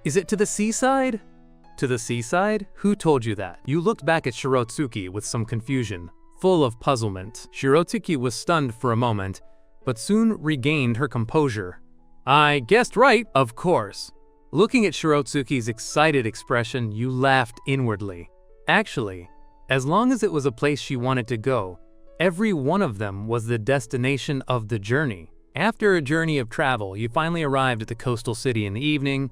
"Is it to the seaside?" "To the seaside? Who told you that?" You looked back at Shirotsuki with some confusion, full of puzzlement. Shirotsuki was stunned for a moment, but soon regained her composure. "I guessed right, of course." Looking at Shirotsuki's excited expression, you laughed inwardly. Actually, as long as it was a place she wanted to go, every one of them was the destination of the journey. After a journey of travel, you finally arrived at the coastal city in the evening.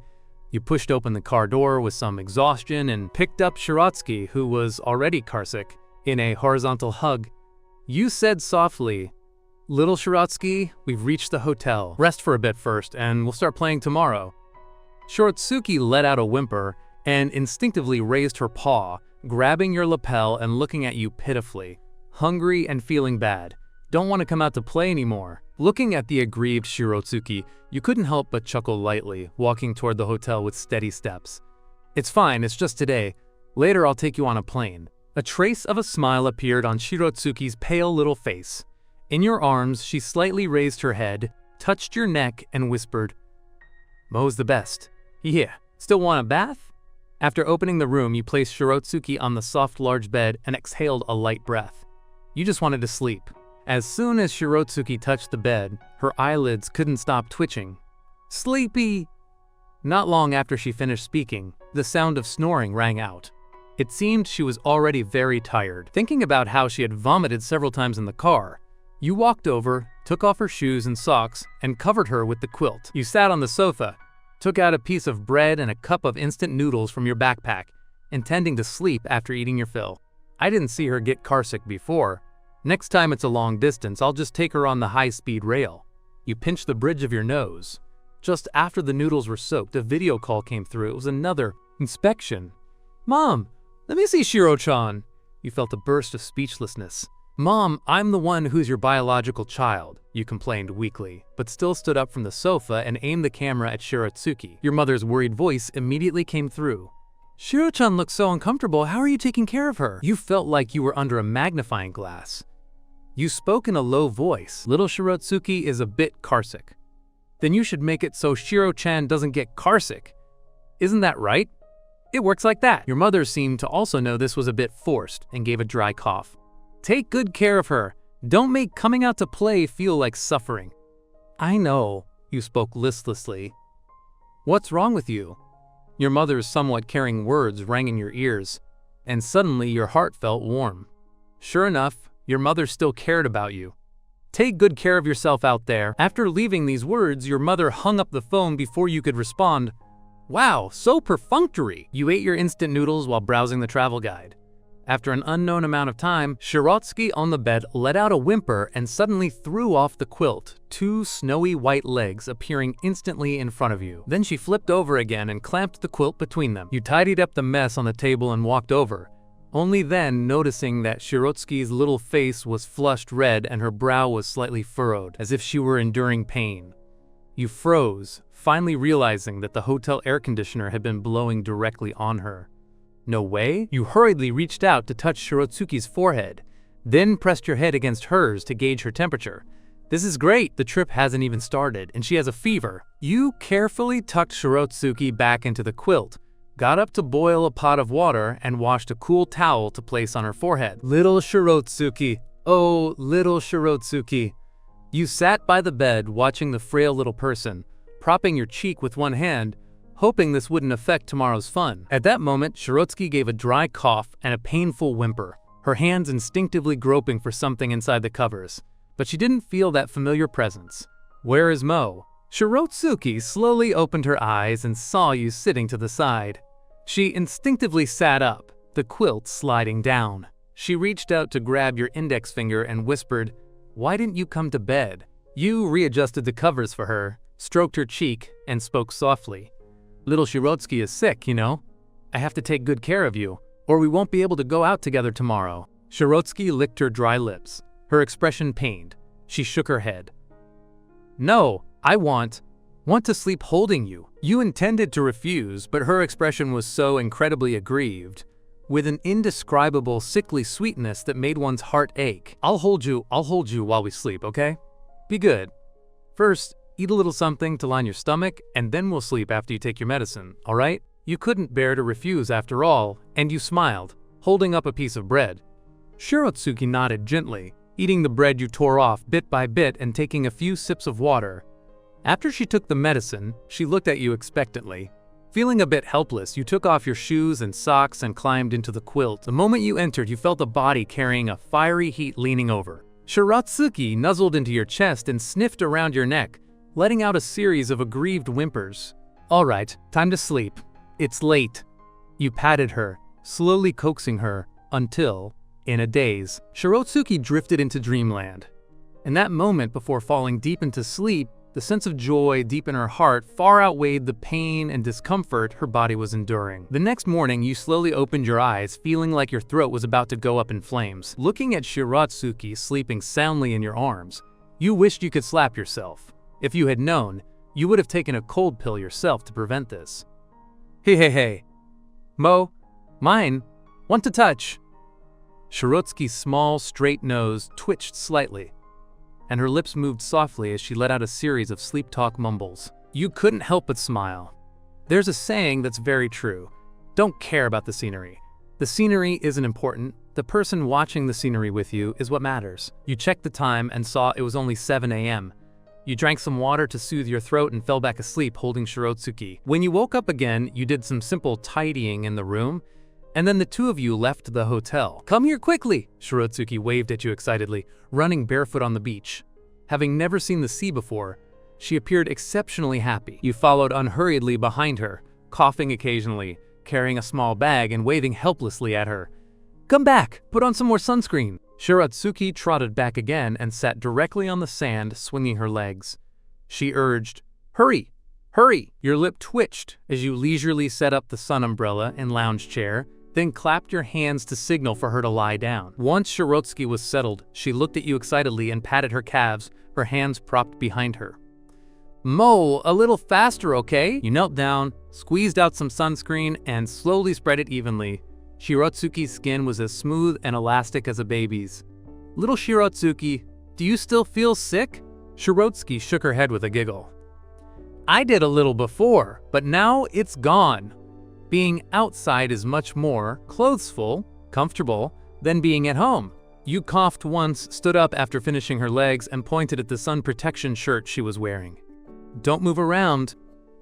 You pushed open the car door with some exhaustion and picked up Shirotsuki, who was already carsick, in a horizontal hug. You said softly, "Little Shirotsuki, we've reached the hotel. Rest for a bit first, and we'll start playing tomorrow." Shirotsuki let out a whimper and instinctively raised her paw, grabbing your lapel and looking at you pitifully. Hungry and feeling bad. Don't want to come out to play anymore. Looking at the aggrieved Shirotsuki, you couldn't help but chuckle lightly, walking toward the hotel with steady steps. "It's fine, it's just today. Later I'll take you on a plane." A trace of a smile appeared on Shirotsuki's pale little face. In your arms, she slightly raised her head, touched your neck, and whispered, "Mo's the best. Yeah, still want a bath?" After opening the room, you placed Shirotsuki on the soft large bed and exhaled a light breath. You just wanted to sleep. As soon as Shirotsuki touched the bed, her eyelids couldn't stop twitching. "Sleepy!" Not long after she finished speaking, the sound of snoring rang out. It seemed she was already very tired. Thinking about how she had vomited several times in the car, you walked over, took off her shoes and socks, and covered her with the quilt. You sat on the sofa, took out a piece of bread and a cup of instant noodles from your backpack, intending to sleep after eating your fill. I didn't see her get carsick before. Next time it's a long distance, I'll just take her on the high-speed rail. You pinched the bridge of your nose. Just after the noodles were soaked, a video call came through. It was another inspection. "Mom, let me see Shiro-chan." You felt a burst of speechlessness. "Mom, I'm the one who's your biological child," you complained weakly, but still stood up from the sofa and aimed the camera at Shirotsuki. Your mother's worried voice immediately came through. "Shiro-chan looks so uncomfortable. How are you taking care of her?" You felt like you were under a magnifying glass. You spoke in a low voice. "Little Shirotsuki is a bit carsick." "Then you should make it so Shiro-chan doesn't get carsick. Isn't that right? It works like that." Your mother seemed to also know this was a bit forced and gave a dry cough. "Take good care of her. Don't make coming out to play feel like suffering." "I know," you spoke listlessly. "What's wrong with you?" Your mother's somewhat caring words rang in your ears, and suddenly your heart felt warm. Sure enough, your mother still cared about you. Take good care of yourself out there." After leaving these words, your mother hung up the phone before you could respond. Wow, so perfunctory! You ate your instant noodles while browsing the travel guide. After an unknown amount of time, Shirotsky on the bed let out a whimper and suddenly threw off the quilt, two snowy white legs appearing instantly in front of you. Then she flipped over again and clamped the quilt between them. You tidied up the mess on the table and walked over, only then noticing that Shirotsky's little face was flushed red and her brow was slightly furrowed, as if she were enduring pain. You froze, finally realizing that the hotel air conditioner had been blowing directly on her. No way? You hurriedly reached out to touch Shirotsuki's forehead, then pressed your head against hers to gauge her temperature. This is great, the trip hasn't even started, and she has a fever. You carefully tucked Shirotsuki back into the quilt, got up to boil a pot of water, and washed a cool towel to place on her forehead. Little Shirotsuki, oh, little Shirotsuki. You sat by the bed watching the frail little person, propping your cheek with one hand, hoping this wouldn't affect tomorrow's fun. At that moment, Shirotsky gave a dry cough and a painful whimper, her hands instinctively groping for something inside the covers. But she didn't feel that familiar presence. Where is Mo? Shirotsuki slowly opened her eyes and saw you sitting to the side. She instinctively sat up, the quilt sliding down. She reached out to grab your index finger and whispered, "Why didn't you come to bed?" You readjusted the covers for her, stroked her cheek, and spoke softly. "Little Shirotsky is sick, you know. I have to take good care of you, or we won't be able to go out together tomorrow." Shirotsky licked her dry lips, her expression pained. She shook her head. "No, I want to sleep holding you." You intended to refuse, but her expression was so incredibly aggrieved, with an indescribable sickly sweetness that made one's heart ache. I'll hold you while we sleep, okay? Be good. First, eat a little something to line your stomach, and then we'll sleep after you take your medicine, all right?" You couldn't bear to refuse after all, and you smiled, holding up a piece of bread. Shirotsuki nodded gently, eating the bread you tore off bit by bit and taking a few sips of water. After she took the medicine, she looked at you expectantly. Feeling a bit helpless, you took off your shoes and socks and climbed into the quilt. The moment you entered, you felt a body carrying a fiery heat leaning over. Shirotsuki nuzzled into your chest and sniffed around your neck, letting out a series of aggrieved whimpers. "All right, time to sleep. It's late." You patted her, slowly coaxing her, until, in a daze, Shirotsuki drifted into dreamland. In that moment before falling deep into sleep, the sense of joy deep in her heart far outweighed the pain and discomfort her body was enduring. The next morning, you slowly opened your eyes, feeling like your throat was about to go up in flames. Looking at Shirotsuki sleeping soundly in your arms, you wished you could slap yourself. If you had known, you would have taken a cold pill yourself to prevent this. Hey. Mo, mine, want to touch?" Shirotsuki's small, straight nose twitched slightly, and her lips moved softly as she let out a series of sleep talk mumbles. You couldn't help but smile. There's a saying that's very true. Don't care about the scenery. The scenery isn't important. The person watching the scenery with you is what matters. You checked the time and saw it was only 7 a.m. You drank some water to soothe your throat and fell back asleep holding Shirotsuki. When you woke up again, you did some simple tidying in the room, and then the two of you left the hotel. "Come here quickly!" Shirotsuki waved at you excitedly, running barefoot on the beach. Having never seen the sea before, she appeared exceptionally happy. You followed unhurriedly behind her, coughing occasionally, carrying a small bag and waving helplessly at her. "Come back! Put on some more sunscreen!" Shirotsuki trotted back again and sat directly on the sand, swinging her legs. She urged, "Hurry! Hurry!" Your lip twitched as you leisurely set up the sun umbrella and lounge chair, then clapped your hands to signal for her to lie down. Once Shirotsuki was settled, she looked at you excitedly and patted her calves, her hands propped behind her. "Mo, a little faster, okay?" You knelt down, squeezed out some sunscreen, and slowly spread it evenly. Shirotsuki's skin was as smooth and elastic as a baby's. "Little Shirotsuki, do you still feel sick?" Shirotsuki shook her head with a giggle. "I did a little before, but now it's gone. Being outside is much more clothesful, comfortable, than being at home." You coughed once, stood up after finishing her legs, and pointed at the sun protection shirt she was wearing. "Don't move around."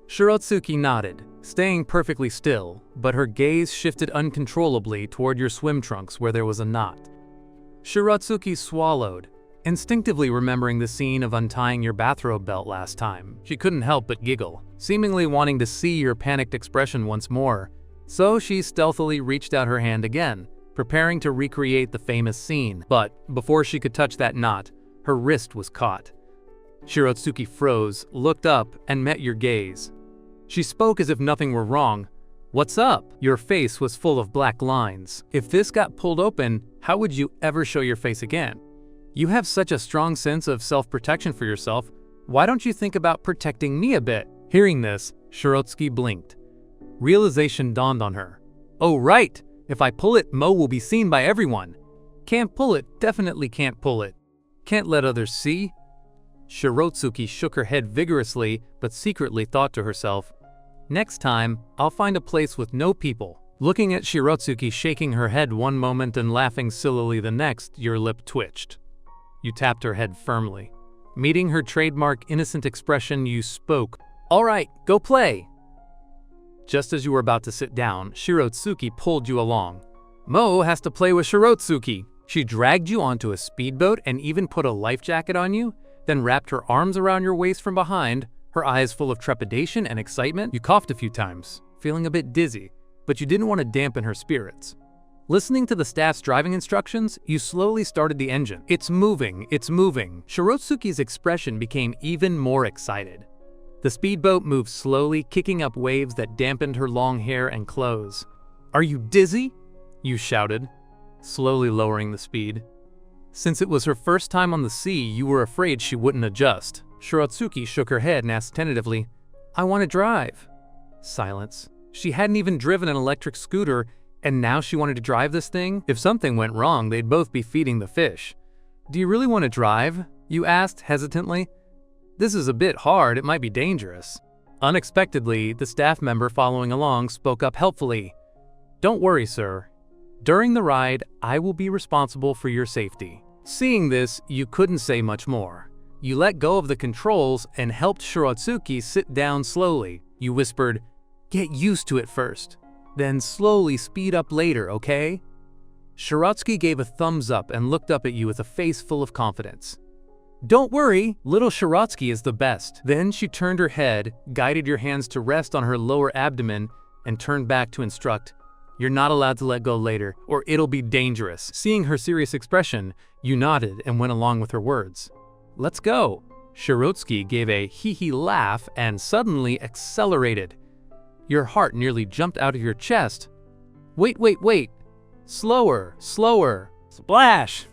Shirotsuki nodded, staying perfectly still, but her gaze shifted uncontrollably toward your swim trunks where there was a knot. Shirotsuki swallowed, Instinctively remembering the scene of untying your bathrobe belt last time, she couldn't help but giggle, seemingly wanting to see your panicked expression once more. So she stealthily reached out her hand again, preparing to recreate the famous scene. But before she could touch that knot, her wrist was caught. Shirotsuki froze, looked up, and met your gaze. She spoke as if nothing were wrong. "What's up?" Your face was full of black lines. If this got pulled open, how would you ever show your face again? You have such a strong sense of self-protection for yourself. Why don't you think about protecting me a bit? Hearing this, Shirotsuki blinked. Realization dawned on her. Oh right, if I pull it, Mo will be seen by everyone. Can't pull it, definitely can't pull it. Can't let others see? Shirotsuki shook her head vigorously, but secretly thought to herself, next time, I'll find a place with no people. Looking at Shirotsuki shaking her head one moment and laughing sillily the next, your lip twitched. You tapped her head firmly. Meeting her trademark innocent expression, you spoke, "All right, go play." Just as you were about to sit down, Shirotsuki pulled you along. Mo has to play with Shirotsuki. She dragged you onto a speedboat and even put a life jacket on you, then wrapped her arms around your waist from behind, her eyes full of trepidation and excitement. You coughed a few times, feeling a bit dizzy, but you didn't want to dampen her spirits. Listening to the staff's driving instructions, you slowly started the engine. It's moving, it's moving. Shirotsuki's expression became even more excited. The speedboat moved slowly, kicking up waves that dampened her long hair and clothes. "Are you dizzy?" you shouted, slowly lowering the speed. Since it was her first time on the sea, you were afraid she wouldn't adjust. Shirotsuki shook her head and asked tentatively, "I want to drive." Silence. She hadn't even driven an electric scooter, and now she wanted to drive this thing? If something went wrong, they'd both be feeding the fish. "Do you really want to drive?" you asked hesitantly. "This is a bit hard, it might be dangerous." Unexpectedly, the staff member following along spoke up helpfully. "Don't worry, sir. During the ride, I will be responsible for your safety." Seeing this, you couldn't say much more. You let go of the controls and helped Shirotsuki sit down slowly. You whispered, "Get used to it first, then slowly speed up later, okay?" Shirotsuki gave a thumbs up and looked up at you with a face full of confidence. "Don't worry, little Shirotsuki is the best." Then she turned her head, guided your hands to rest on her lower abdomen, and turned back to instruct, "You're not allowed to let go later, or it'll be dangerous." Seeing her serious expression, you nodded and went along with her words. "Let's go." Shirotsuki gave a hee-hee laugh and suddenly accelerated. Your heart nearly jumped out of your chest. "Wait, wait, wait! Slower, slower! Splash!"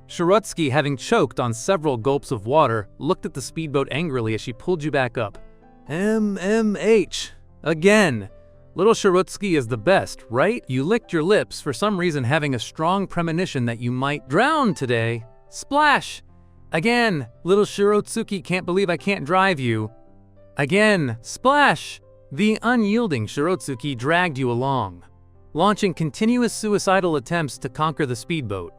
Shirotsuki, having choked on several gulps of water, looked at the speedboat angrily as she pulled you back up. MMH. Again. Little Shirotsuki is the best, right? You licked your lips, for some reason having a strong premonition that you might drown today. Splash! Again. Little Shirotsuki, can't believe I can't drive you. Again. Splash! The unyielding Shirotsuki dragged you along, launching continuous suicidal attempts to conquer the speedboat.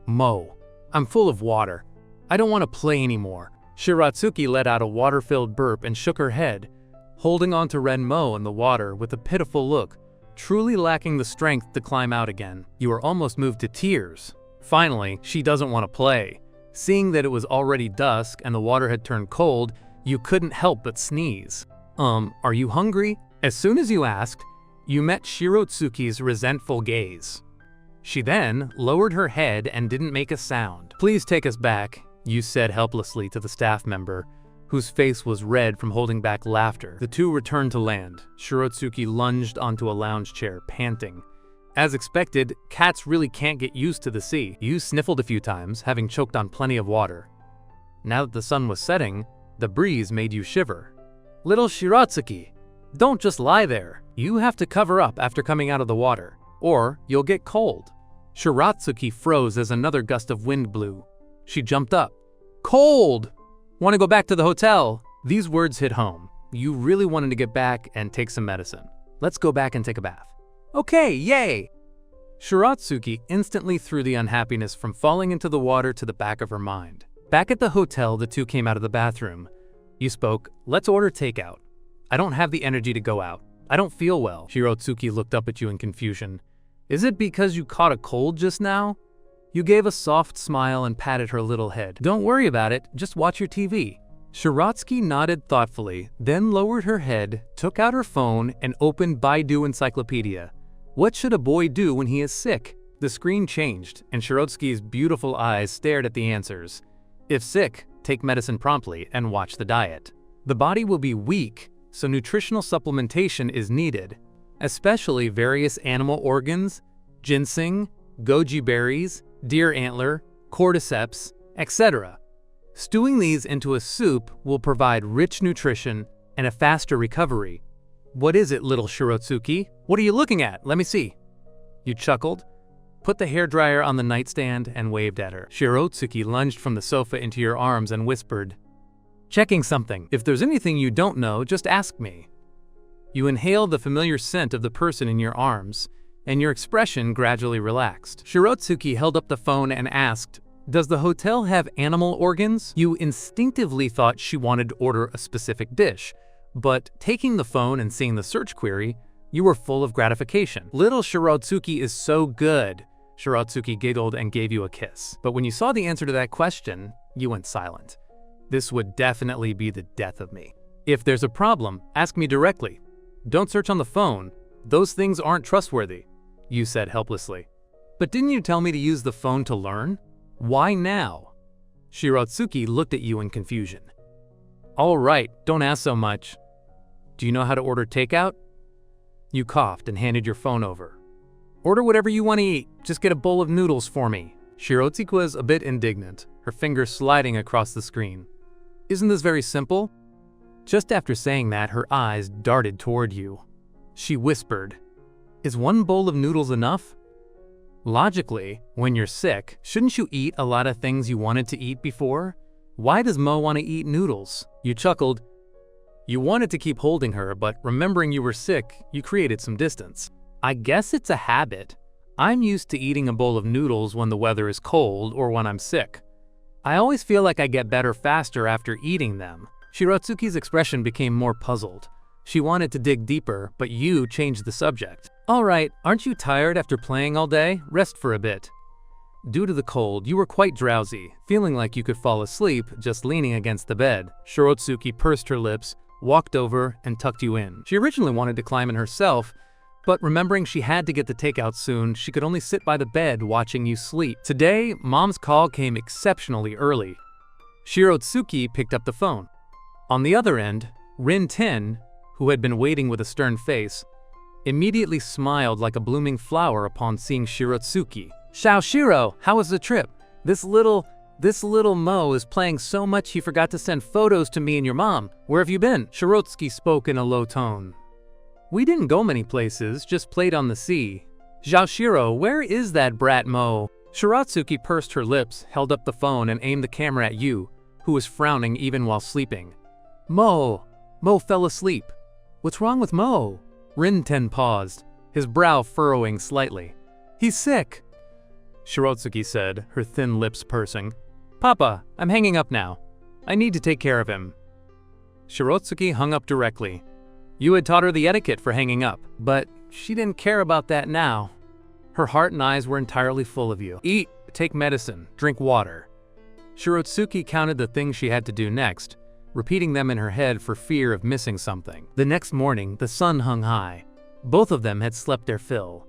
Mo, I'm full of water. I don't want to play anymore. Shirotsuki let out a water-filled burp and shook her head, holding on to Mo in the water with a pitiful look, truly lacking the strength to climb out again. You were almost moved to tears. Finally, she doesn't want to play. Seeing that it was already dusk and the water had turned cold, you couldn't help but sneeze. Are you hungry?" As soon as you asked, you met Shirotsuki's resentful gaze. She then lowered her head and didn't make a sound. "Please take us back," you said helplessly to the staff member, whose face was red from holding back laughter. The two returned to land. Shirotsuki lunged onto a lounge chair, panting. As expected, cats really can't get used to the sea. You sniffled a few times, having choked on plenty of water. Now that the sun was setting, the breeze made you shiver. "Little Shirotsuki, don't just lie there. You have to cover up after coming out of the water, or you'll get cold." Shirotsuki froze as another gust of wind blew. She jumped up. "Cold! Want to go back to the hotel?" These words hit home. You really wanted to get back and take some medicine. "Let's go back and take a bath." "Okay, yay!" Shirotsuki instantly threw the unhappiness from falling into the water to the back of her mind. Back at the hotel, the two came out of the bathroom. You spoke, "Let's order takeout. I don't have the energy to go out. I don't feel well." Shirotsuki looked up at you in confusion. "Is it because you caught a cold just now?" You gave a soft smile and patted her little head. Don't worry about it, just watch your TV. Shiratsky nodded thoughtfully, then lowered her head, took out her phone, and opened Baidu Encyclopedia. What should a boy do when he is sick? The screen changed, and Shiratsky's beautiful eyes stared at the answers. If sick, take medicine promptly and watch the diet. The body will be weak, so nutritional supplementation is needed, especially various animal organs, ginseng, goji berries, deer antler, cordyceps, etc. Stewing these into a soup will provide rich nutrition and a faster recovery. What is it, little Shirotsuki? What are you looking at? Let me see. You chuckled, put the hairdryer on the nightstand, and waved at her. Shirotsuki lunged from the sofa into your arms and whispered, "Checking something. If there's anything you don't know, just ask me." You inhaled the familiar scent of the person in your arms, and your expression gradually relaxed. Shirotsuki held up the phone and asked, "Does the hotel have animal organs?" You instinctively thought she wanted to order a specific dish, but taking the phone and seeing the search query, you were full of gratification. Little Shirotsuki is so good. Shirotsuki giggled and gave you a kiss. But when you saw the answer to that question, you went silent. This would definitely be the death of me. If there's a problem, ask me directly. Don't search on the phone. Those things aren't trustworthy, you said helplessly. But didn't you tell me to use the phone to learn? Why now? Shirotsuki looked at you in confusion. All right, don't ask so much. Do you know how to order takeout? You coughed and handed your phone over. Order whatever you want to eat. Just get a bowl of noodles for me. Shirotsuki was a bit indignant, her fingers sliding across the screen. Isn't this very simple? Just after saying that, her eyes darted toward you. She whispered, "Is one bowl of noodles enough?" Logically, when you're sick, shouldn't you eat a lot of things you wanted to eat before? Why does Mo want to eat noodles? You chuckled. You wanted to keep holding her, but remembering you were sick, you created some distance. I guess it's a habit. I'm used to eating a bowl of noodles when the weather is cold or when I'm sick. I always feel like I get better faster after eating them. Shirotsuki's expression became more puzzled. She wanted to dig deeper, but you changed the subject. All right, aren't you tired after playing all day? Rest for a bit. Due to the cold, you were quite drowsy, feeling like you could fall asleep just leaning against the bed. Shirotsuki pursed her lips, walked over, and tucked you in. She originally wanted to climb in herself, but remembering she had to get the takeout soon, she could only sit by the bed watching you sleep. Today, Mom's call came exceptionally early. Shirotsuki picked up the phone. On the other end, Rin-ten, who had been waiting with a stern face, immediately smiled like a blooming flower upon seeing Shirotsuki. "Xiao Shiro, how was the trip? This little Mo is playing so much he forgot to send photos to me and your mom. Where have you been?" Shirotsuki spoke in a low tone. "We didn't go many places, just played on the sea." "Xiao Shiro, where is that brat Mo?" Shirotsuki pursed her lips, held up the phone, and aimed the camera at you, who was frowning even while sleeping. Mo fell asleep. What's wrong with Mo? Rin-ten paused, his brow furrowing slightly. He's sick, Shirotsuki said, her thin lips pursing. Papa, I'm hanging up now. I need to take care of him. Shirotsuki hung up directly. You had taught her the etiquette for hanging up, but she didn't care about that now. Her heart and eyes were entirely full of you. Eat, take medicine, drink water. Shirotsuki counted the things she had to do next, repeating them in her head for fear of missing something. The next morning, the sun hung high. Both of them had slept their fill.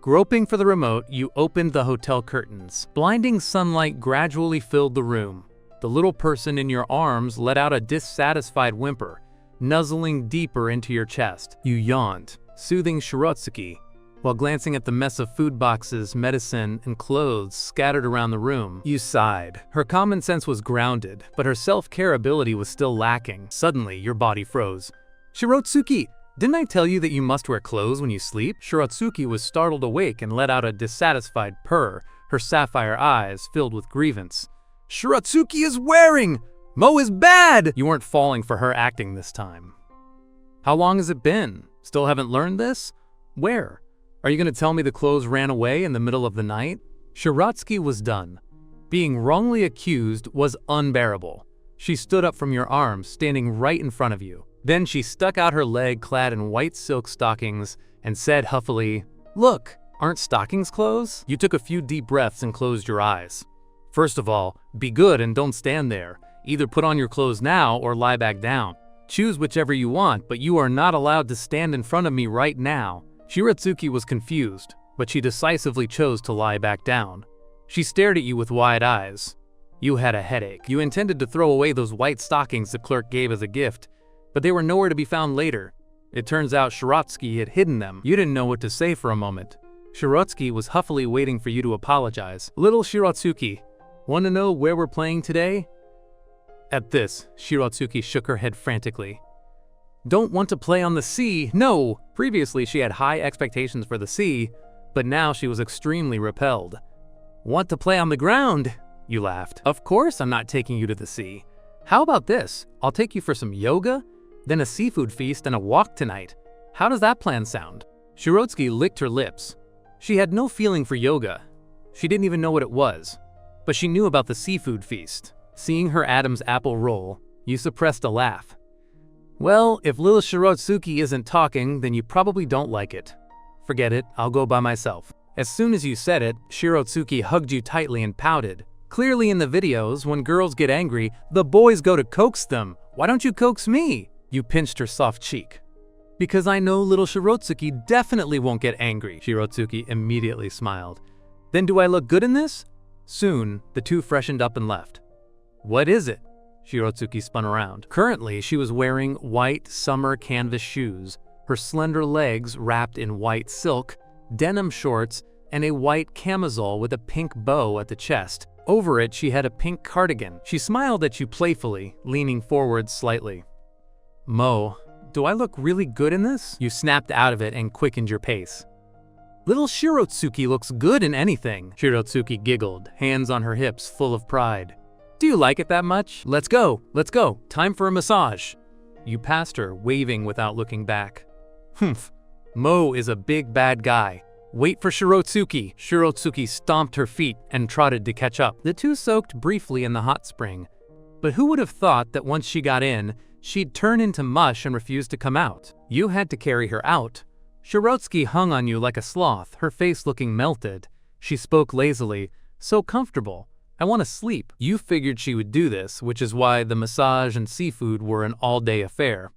Groping for the remote, you opened the hotel curtains. Blinding sunlight gradually filled the room. The little person in your arms let out a dissatisfied whimper, nuzzling deeper into your chest. You yawned, soothing Shirotsuki, while glancing at the mess of food boxes, medicine, and clothes scattered around the room. You sighed. Her common sense was grounded, but her self-care ability was still lacking. Suddenly, your body froze. Shirotsuki, didn't I tell you that you must wear clothes when you sleep? Shirotsuki was startled awake and let out a dissatisfied purr, her sapphire eyes filled with grievance. Shirotsuki is wearing! Mo is bad! You weren't falling for her acting this time. How long has it been? Still haven't learned this? Where? Are you going to tell me the clothes ran away in the middle of the night? Shirotsuki was done. Being wrongly accused was unbearable. She stood up from your arms, standing right in front of you. Then she stuck out her leg clad in white silk stockings and said huffily, Look, Aren't stockings clothes? You took a few deep breaths and closed your eyes. First of all, be good and don't stand there. Either put on your clothes now or lie back down. Choose whichever you want, but you are not allowed to stand in front of me right now. Shirotsuki was confused, but she decisively chose to lie back down. She stared at you with wide eyes. You had a headache. You intended to throw away those white stockings the clerk gave as a gift, but they were nowhere to be found later. It turns out Shirotsuki had hidden them. You didn't know what to say for a moment. Shirotsuki was huffily waiting for you to apologize. Little Shirotsuki, want to know where we're playing today? At this, Shirotsuki shook her head frantically. Don't want to play on the sea, no! Previously she had high expectations for the sea, but now she was extremely repelled. Want to play on the ground? You laughed. Of course I'm not taking you to the sea. How about this? I'll take you for some yoga, then a seafood feast and a walk tonight. How does that plan sound? Shirotsuki licked her lips. She had no feeling for yoga. She didn't even know what it was. But she knew about the seafood feast. Seeing her Adam's apple roll, you suppressed a laugh. Well, if little Shirotsuki isn't talking, then you probably don't like it. Forget it, I'll go by myself. As soon as you said it, Shirotsuki hugged you tightly and pouted. Clearly in the videos, when girls get angry, the boys go to coax them. Why don't you coax me? You pinched her soft cheek. Because I know little Shirotsuki definitely won't get angry. Shirotsuki immediately smiled. Then do I look good in this? Soon, the two freshened up and left. What is it? Shirotsuki spun around. Currently, she was wearing white summer canvas shoes, her slender legs wrapped in white silk, denim shorts, and a white camisole with a pink bow at the chest. Over it, she had a pink cardigan. She smiled at you playfully, leaning forward slightly. Mo, do I look really good in this? You snapped out of it and quickened your pace. Little Shirotsuki looks good in anything. Shirotsuki giggled, hands on her hips full of pride. Do you like it that much? Let's go, time for a massage. You passed her, waving without looking back. Humph, Mo is a big bad guy. Wait for Shirotsuki. Shirotsuki stomped her feet and trotted to catch up. The two soaked briefly in the hot spring. But who would have thought that once she got in, she'd turn into mush and refuse to come out? You had to carry her out. Shirotsuki hung on you like a sloth, her face looking melted. She spoke lazily, so comfortable. I want to sleep. You figured she would do this, which is why the massage and seafood were an all-day affair.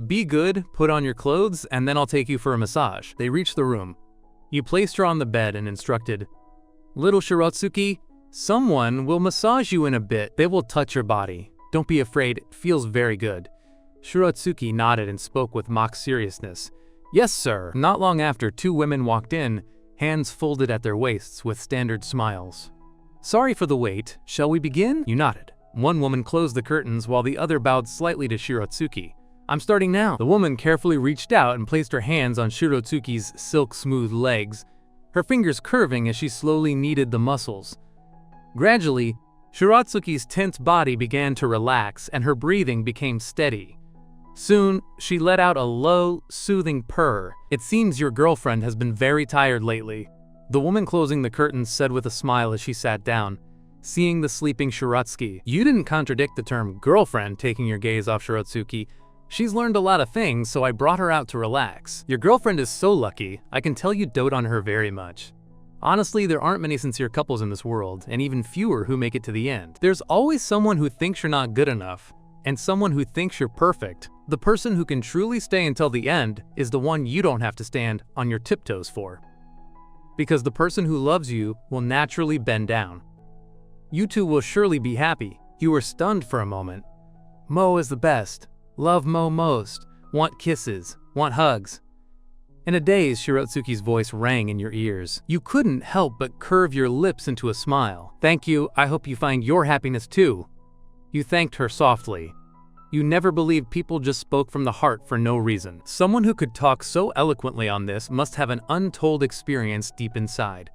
Be good, put on your clothes, and then I'll take you for a massage. They reached the room. You placed her on the bed and instructed, Little Shirotsuki, someone will massage you in a bit. They will touch your body. Don't be afraid, it feels very good. Shirotsuki nodded and spoke with mock seriousness. Yes, sir. Not long after, two women walked in, hands folded at their waists with standard smiles. Sorry for the wait. Shall we begin? You nodded. One woman closed the curtains while the other bowed slightly to Shirotsuki. I'm starting now. The woman carefully reached out and placed her hands on Shirotsuki's silk-smooth legs, her fingers curving as she slowly kneaded the muscles. Gradually, Shirotsuki's tense body began to relax and her breathing became steady. Soon, she let out a low, soothing purr. It seems your girlfriend has been very tired lately. The woman closing the curtains said with a smile as she sat down, seeing the sleeping Shirotsuki. You didn't contradict the term girlfriend, taking your gaze off Shirotsuki. She's learned a lot of things, so I brought her out to relax. Your girlfriend is so lucky, I can tell you dote on her very much. Honestly, there aren't many sincere couples in this world, and even fewer who make it to the end. There's always someone who thinks you're not good enough, and someone who thinks you're perfect. The person who can truly stay until the end is the one you don't have to stand on your tiptoes for. Because the person who loves you will naturally bend down. You two will surely be happy. You were stunned for a moment. Mo is the best. Love Mo most. Want kisses. Want hugs. In a daze, Shirotsuki's voice rang in your ears. You couldn't help but curve your lips into a smile. Thank you, I hope you find your happiness too. You thanked her softly. You never believed people just spoke from the heart for no reason. Someone who could talk so eloquently on this must have an untold experience deep inside.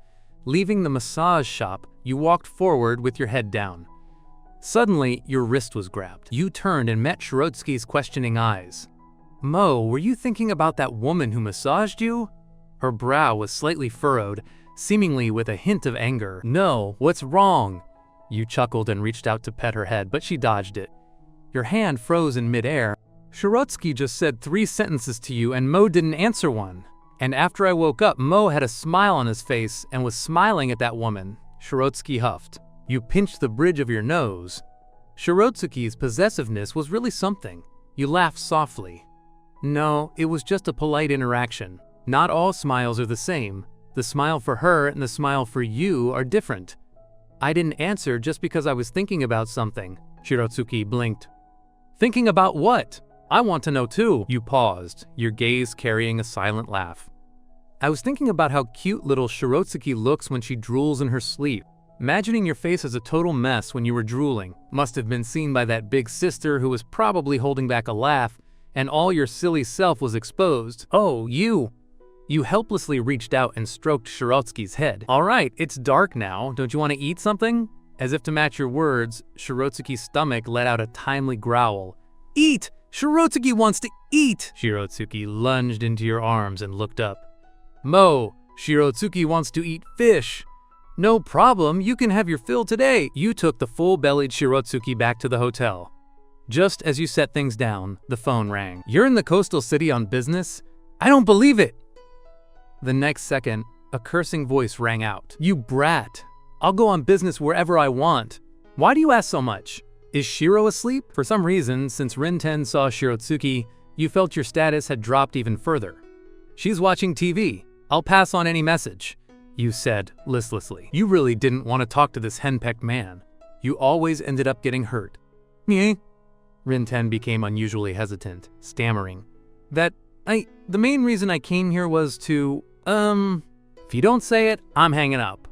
Leaving the massage shop, you walked forward with your head down. Suddenly, your wrist was grabbed. You turned and met Shirotsuki's questioning eyes. Mo, were you thinking about that woman who massaged you? Her brow was slightly furrowed, seemingly with a hint of anger. No, what's wrong? You chuckled and reached out to pet her head, but she dodged it. Your hand froze in midair. Shirotsuki just said 3 sentences to you and Mo didn't answer one. And after I woke up, Mo had a smile on his face and was smiling at that woman. Shirotsuki huffed. You pinched the bridge of your nose. Shirotsuki's possessiveness was really something. You laughed softly. No, it was just a polite interaction. Not all smiles are the same. The smile for her and the smile for you are different. I didn't answer just because I was thinking about something. Shirotsuki blinked. Thinking about what? I want to know too. You paused, your gaze carrying a silent laugh. I was thinking about how cute little Shirotsuki looks when she drools in her sleep. Imagining your face as a total mess when you were drooling must have been seen by that big sister who was probably holding back a laugh, and all your silly self was exposed. Oh, you! You helplessly reached out and stroked Shirotsuki's head. All right, it's dark now. Don't you want to eat something? As if to match your words, Shirotsuki's stomach let out a timely growl. Eat! Shirotsuki wants to eat! Shirotsuki lunged into your arms and looked up. Mo, Shirotsuki wants to eat fish. No problem, you can have your fill today. You took the full-bellied Shirotsuki back to the hotel. Just as you set things down, the phone rang. You're in the coastal city on business? I don't believe it! The next second, a cursing voice rang out. You brat! I'll go on business wherever I want. Why do you ask so much? Is Shiro asleep? For some reason, since Rinten saw Shirotsuki, you felt your status had dropped even further. She's watching TV. I'll pass on any message, you said listlessly. You really didn't want to talk to this henpecked man. You always ended up getting hurt. Meh. Rinten became unusually hesitant, stammering. The main reason I came here was to, if you don't say it, I'm hanging up.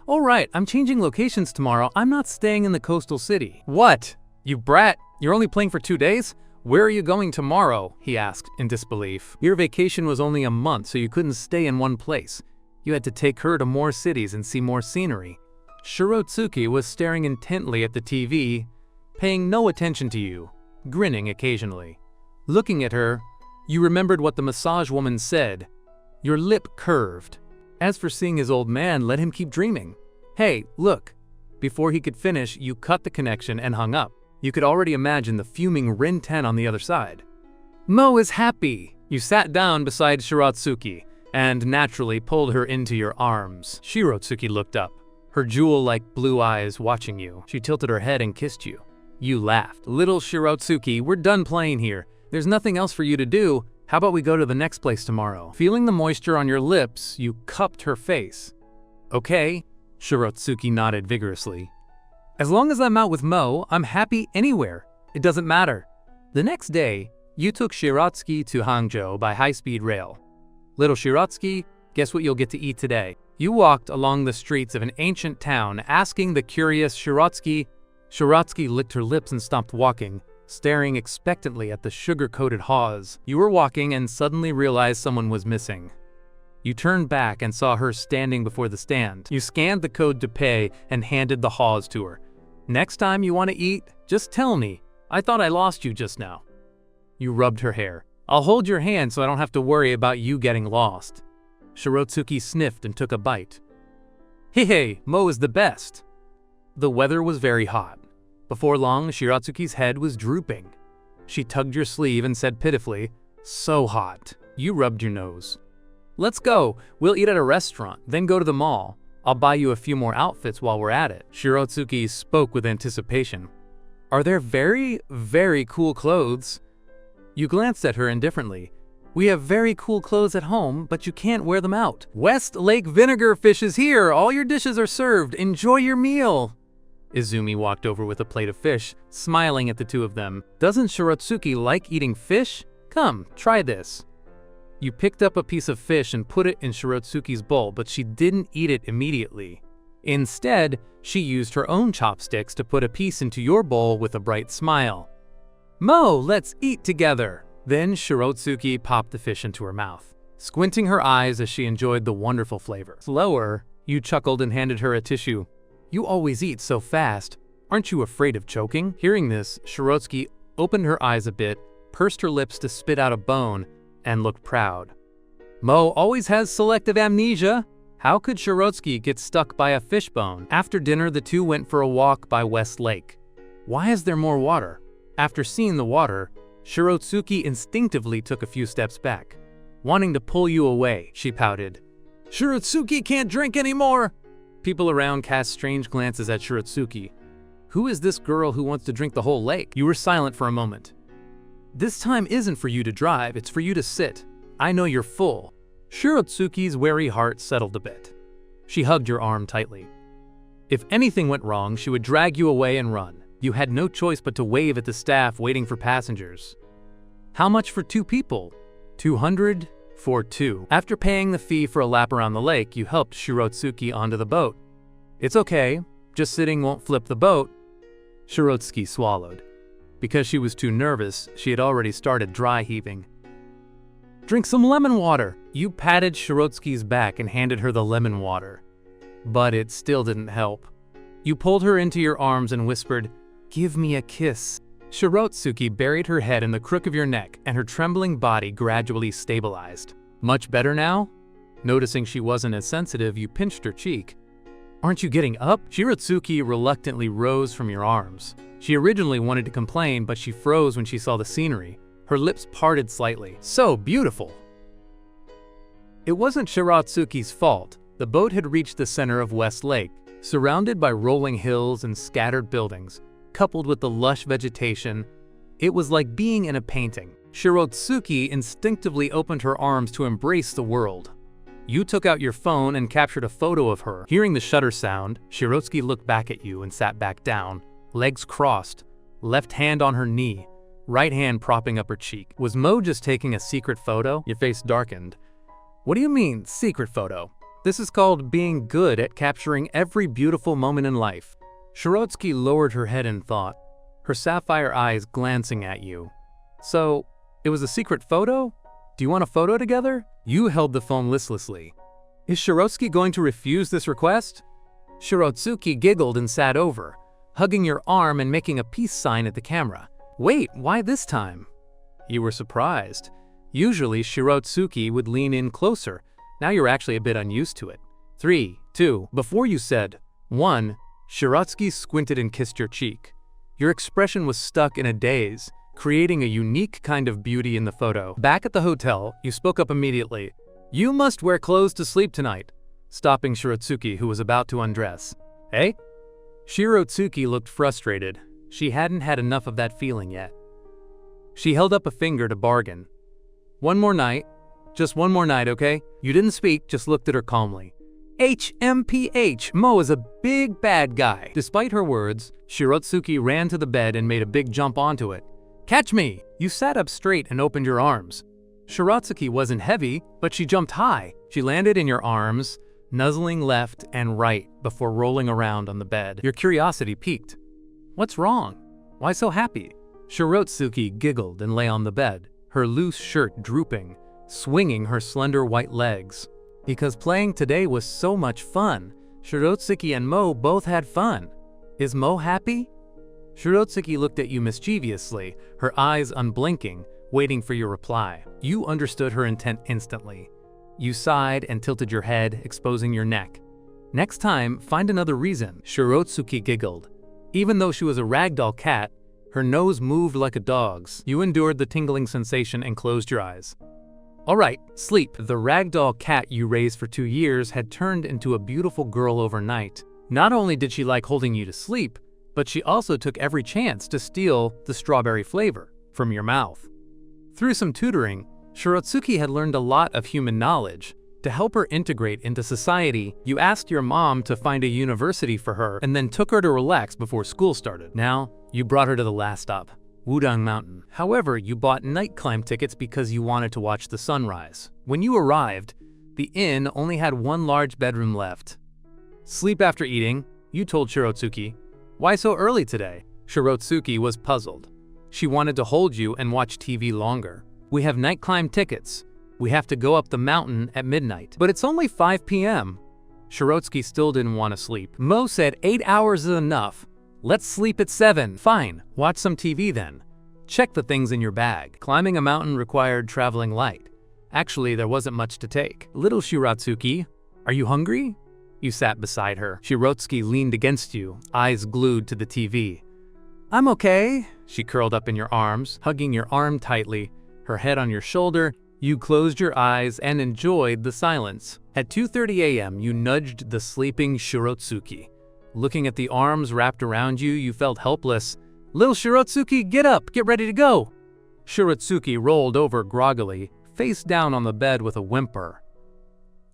All right, I'm changing locations tomorrow. I'm not staying in the coastal city. What? You brat, you're only playing for 2 days? Where are you going tomorrow? He asked in disbelief. Your vacation was only a month, so you couldn't stay in one place. You had to take her to more cities and see more scenery. Shirotsuki was staring intently at the TV, paying no attention to you, grinning occasionally. Looking at her, you remembered what the massage woman said. Your lip curved. As for seeing his old man, let him keep dreaming. Hey, look. Before he could finish, you cut the connection and hung up. You could already imagine the fuming Rinten on the other side. Mo is happy. You sat down beside Shirotsuki and naturally pulled her into your arms. Shirotsuki looked up, her jewel-like blue eyes watching you. She tilted her head and kissed you. You laughed. Little Shirotsuki, we're done playing here. There's nothing else for you to do. How about we go to the next place tomorrow? Feeling the moisture on your lips, you cupped her face. Okay, Shirotsuki nodded vigorously. As long as I'm out with Mo, I'm happy anywhere. It doesn't matter. The next day, you took Shirotsuki to Hangzhou by high-speed rail. Little Shirotsuki, guess what you'll get to eat today? You walked along the streets of an ancient town, asking the curious Shirotsuki. Shirotsuki licked her lips and stopped walking, staring expectantly at the sugar-coated haws. You were walking and suddenly realized someone was missing. You turned back and saw her standing before the stand. You scanned the code to pay and handed the haws to her. Next time you want to eat, just tell me. I thought I lost you just now. You rubbed her hair. I'll hold your hand so I don't have to worry about you getting lost. Shirotsuki sniffed and took a bite. Hey, Mo is the best. The weather was very hot. Before long, Shirotsuki's head was drooping. She tugged your sleeve and said pitifully, so hot. You rubbed your nose. Let's go. We'll eat at a restaurant, then go to the mall. I'll buy you a few more outfits while we're at it. Shirotsuki spoke with anticipation. Are there very, very cool clothes? You glanced at her indifferently. We have very cool clothes at home, but you can't wear them out. West Lake Vinegar Fish is here. All your dishes are served. Enjoy your meal. Izumi walked over with a plate of fish, smiling at the two of them. Doesn't Shirotsuki like eating fish? Come, try this. You picked up a piece of fish and put it in Shirotsuki's bowl, but she didn't eat it immediately. Instead, she used her own chopsticks to put a piece into your bowl with a bright smile. Mo, let's eat together. Then Shirotsuki popped the fish into her mouth, squinting her eyes as she enjoyed the wonderful flavor. Slower, you chuckled and handed her a tissue. You always eat so fast. Aren't you afraid of choking? Hearing this, Shirotsuki opened her eyes a bit, pursed her lips to spit out a bone, and looked proud. Mo always has selective amnesia. How could Shirotsuki get stuck by a fishbone? After dinner, the two went for a walk by West Lake. Why is there more water? After seeing the water, Shirotsuki instinctively took a few steps back. wanting to pull you away. She pouted. Shirotsuki can't drink anymore! People around cast strange glances at Shirotsuki. Who is this girl who wants to drink the whole lake? You were silent for a moment. This time isn't for you to drive, it's for you to sit. I know you're full. Shirotsuki's wary heart settled a bit. She hugged your arm tightly. If anything went wrong, she would drag you away and run. You had no choice but to wave at the staff waiting for passengers. How much for 2 people? 200 for 2. After paying the fee for a lap around the lake, you helped Shirotsuki onto the boat. It's okay, just sitting won't flip the boat. Shirotsuki swallowed. Because she was too nervous, she had already started dry heaving. Drink some lemon water! You patted Shirotsuki's back and handed her the lemon water. But it still didn't help. You pulled her into your arms and whispered, "Give me a kiss." Shirotsuki buried her head in the crook of your neck and her trembling body gradually stabilized. Much better now? Noticing she wasn't as sensitive, you pinched her cheek. Aren't you getting up? Shirotsuki reluctantly rose from your arms. She originally wanted to complain, but she froze when she saw the scenery. Her lips parted slightly. So beautiful! It wasn't Shirotsuki's fault. The boat had reached the center of West Lake, surrounded by rolling hills and scattered buildings. Coupled with the lush vegetation, it was like being in a painting. Shirotsuki instinctively opened her arms to embrace the world. You took out your phone and captured a photo of her. Hearing the shutter sound, Shirotsuki looked back at you and sat back down, legs crossed, left hand on her knee, right hand propping up her cheek. Was Mo just taking a secret photo? Your face darkened. What do you mean, secret photo? This is called being good at capturing every beautiful moment in life. Shirotsuki lowered her head in thought, her sapphire eyes glancing at you. So, it was a secret photo? Do you want a photo together? You held the phone listlessly. Is Shirotsuki going to refuse this request? Shirotsuki giggled and sat over, hugging your arm and making a peace sign at the camera. Wait, why this time? You were surprised. Usually, Shirotsuki would lean in closer. Now you're actually a bit unused to it. 3, 2, before you said 1, Shirotsuki squinted and kissed your cheek. Your expression was stuck in a daze, creating a unique kind of beauty in the photo. Back at the hotel, you spoke up immediately. You must wear clothes to sleep tonight, stopping Shirotsuki, who was about to undress. Eh? Shirotsuki looked frustrated. She hadn't had enough of that feeling yet. She held up a finger to bargain. One more night. Just one more night, okay? You didn't speak, just looked at her calmly. HMPH, Mo is a big bad guy. Despite her words, Shirotsuki ran to the bed and made a big jump onto it. Catch me! You sat up straight and opened your arms. Shirotsuki wasn't heavy, but she jumped high. She landed in your arms, nuzzling left and right before rolling around on the bed. Your curiosity piqued. What's wrong? Why so happy? Shirotsuki giggled and lay on the bed, her loose shirt drooping, swinging her slender white legs. Because playing today was so much fun. Shirotsuki and Mo both had fun. Is Mo happy? Shirotsuki looked at you mischievously, her eyes unblinking, waiting for your reply. You understood her intent instantly. You sighed and tilted your head, exposing your neck. Next time, find another reason. Shirotsuki giggled. Even though she was a ragdoll cat, her nose moved like a dog's. You endured the tingling sensation and closed your eyes. All right, sleep. The ragdoll cat you raised for 2 years had turned into a beautiful girl overnight. Not only did she like holding you to sleep, but she also took every chance to steal the strawberry flavor from your mouth. Through some tutoring, Shirotsuki had learned a lot of human knowledge. To help her integrate into society, you asked your mom to find a university for her and then took her to relax before school started. Now, you brought her to the last stop, Wudang Mountain. However, you bought night climb tickets because you wanted to watch the sunrise. When you arrived, the inn only had one large bedroom left. Sleep after eating, you told Shirotsuki. Why so early today? Shirotsuki was puzzled. She wanted to hold you and watch TV longer. We have night climb tickets. We have to go up the mountain at midnight. But it's only 5 p.m. Shirotsuki still didn't want to sleep. Mo said 8 hours is enough. Let's sleep at 7. Fine, watch some TV then. Check the things in your bag. Climbing a mountain required traveling light. Actually, there wasn't much to take. Little Shirotsuki, are you hungry? You sat beside her. Shirotsuki leaned against you, eyes glued to the TV. I'm okay. She curled up in your arms, hugging your arm tightly, her head on your shoulder. You closed your eyes and enjoyed the silence. At 2:30 a.m., you nudged the sleeping Shirotsuki. Looking at the arms wrapped around you, you felt helpless. "Little Shirotsuki, get up! Get ready to go!" Shirotsuki rolled over groggily, face down on the bed with a whimper.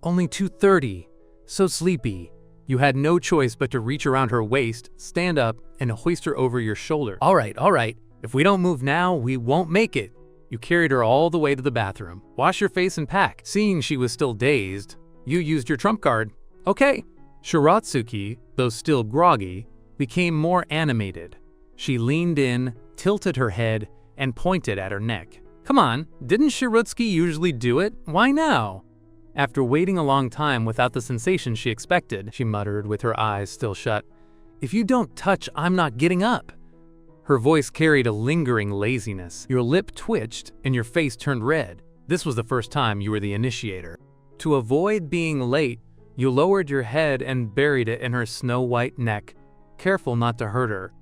"Only 2:30. So sleepy." You had no choice but to reach around her waist, stand up, and hoist her over your shoulder. All right. If we don't move now, we won't make it." You carried her all the way to the bathroom. "Wash your face and pack." Seeing she was still dazed, you used your trump card. "Okay." Shirotsuki, though still groggy, became more animated. She leaned in, tilted her head, and pointed at her neck. "Come on, didn't Shirotsuki usually do it? Why now?" After waiting a long time without the sensation she expected, she muttered with her eyes still shut, "If you don't touch, I'm not getting up." Her voice carried a lingering laziness. Your lip twitched and your face turned red. This was the first time you were the initiator. To avoid being late, you lowered your head and buried it in her snow-white neck, careful not to hurt her.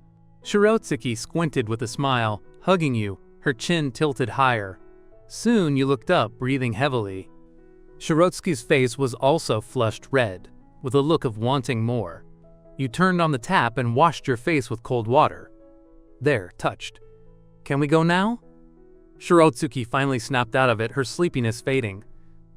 Shirotsuki squinted with a smile, hugging you, her chin tilted higher. Soon you looked up, breathing heavily. Shirotsuki's face was also flushed red, with a look of wanting more. You turned on the tap and washed your face with cold water. There, touched. "Can we go now?" Shirotsuki finally snapped out of it, her sleepiness fading.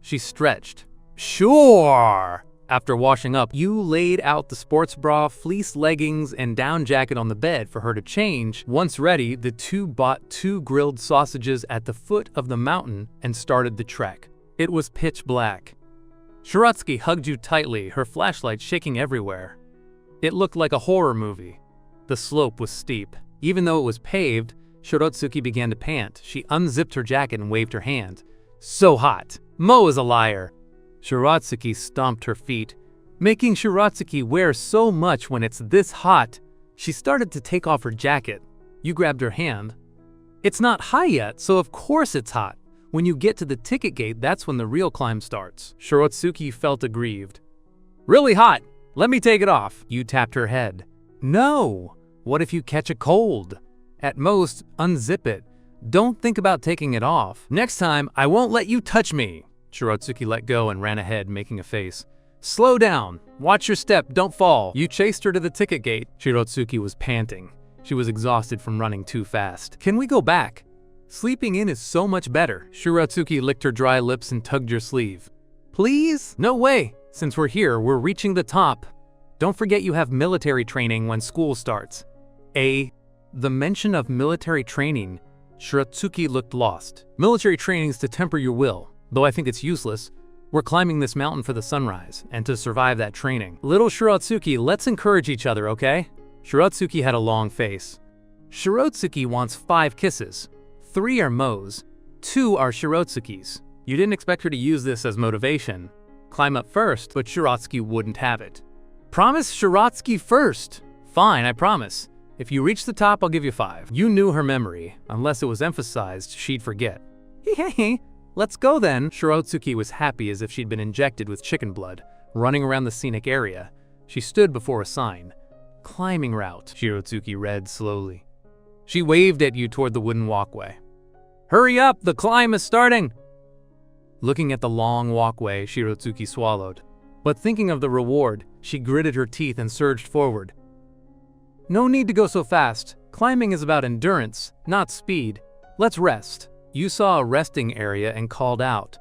She stretched. "Sure!" After washing up, you laid out the sports bra, fleece leggings, and down jacket on the bed for her to change. Once ready, the two bought 2 grilled sausages at the foot of the mountain and started the trek. It was pitch black. Shirotsuki hugged you tightly, her flashlight shaking everywhere. It looked like a horror movie. The slope was steep. Even though it was paved, Shirotsuki began to pant. She unzipped her jacket and waved her hand. "So hot! Mo is a liar!" Shirotsuki stomped her feet. Making Shirotsuki wear so much when it's this hot. She started to take off her jacket. You grabbed her hand. "It's not high yet, so of course it's hot. When you get to the ticket gate, that's when the real climb starts." Shirotsuki felt aggrieved. "Really hot. Let me take it off." You tapped her head. "No. What if you catch a cold? At most, unzip it. Don't think about taking it off. Next time, I won't let you touch me." Shirotsuki let go and ran ahead, making a face. "Slow down. Watch your step. Don't fall." You chased her to the ticket gate. Shirotsuki was panting. She was exhausted from running too fast. "Can we go back? Sleeping in is so much better." Shirotsuki licked her dry lips and tugged your sleeve. "Please? No way. Since we're here, we're reaching the top. Don't forget you have military training when school starts." The mention of military training. Shirotsuki looked lost. "Military training's to temper your will, though I think it's useless. We're climbing this mountain for the sunrise, and to survive that training. Little Shirotsuki, let's encourage each other, okay?" Shirotsuki had a long face. "Shirotsuki wants 5 kisses. 3 are Mo's, 2 are Shirotsuki's." You didn't expect her to use this as motivation. Climb up first, but Shirotsuki wouldn't have it. "Promise Shirotsuki first." "Fine, I promise. If you reach the top, I'll give you 5. You knew her memory. Unless it was emphasized, she'd forget. "Hey, let's go then." Shirotsuki was happy as if she'd been injected with chicken blood, running around the scenic area. She stood before a sign. "Climbing route," Shirotsuki read slowly. She waved at you toward the wooden walkway. "Hurry up, the climb is starting!" Looking at the long walkway, Shirotsuki swallowed. But thinking of the reward, she gritted her teeth and surged forward. "No need to go so fast. Climbing is about endurance, not speed. Let's rest." You saw a resting area and called out.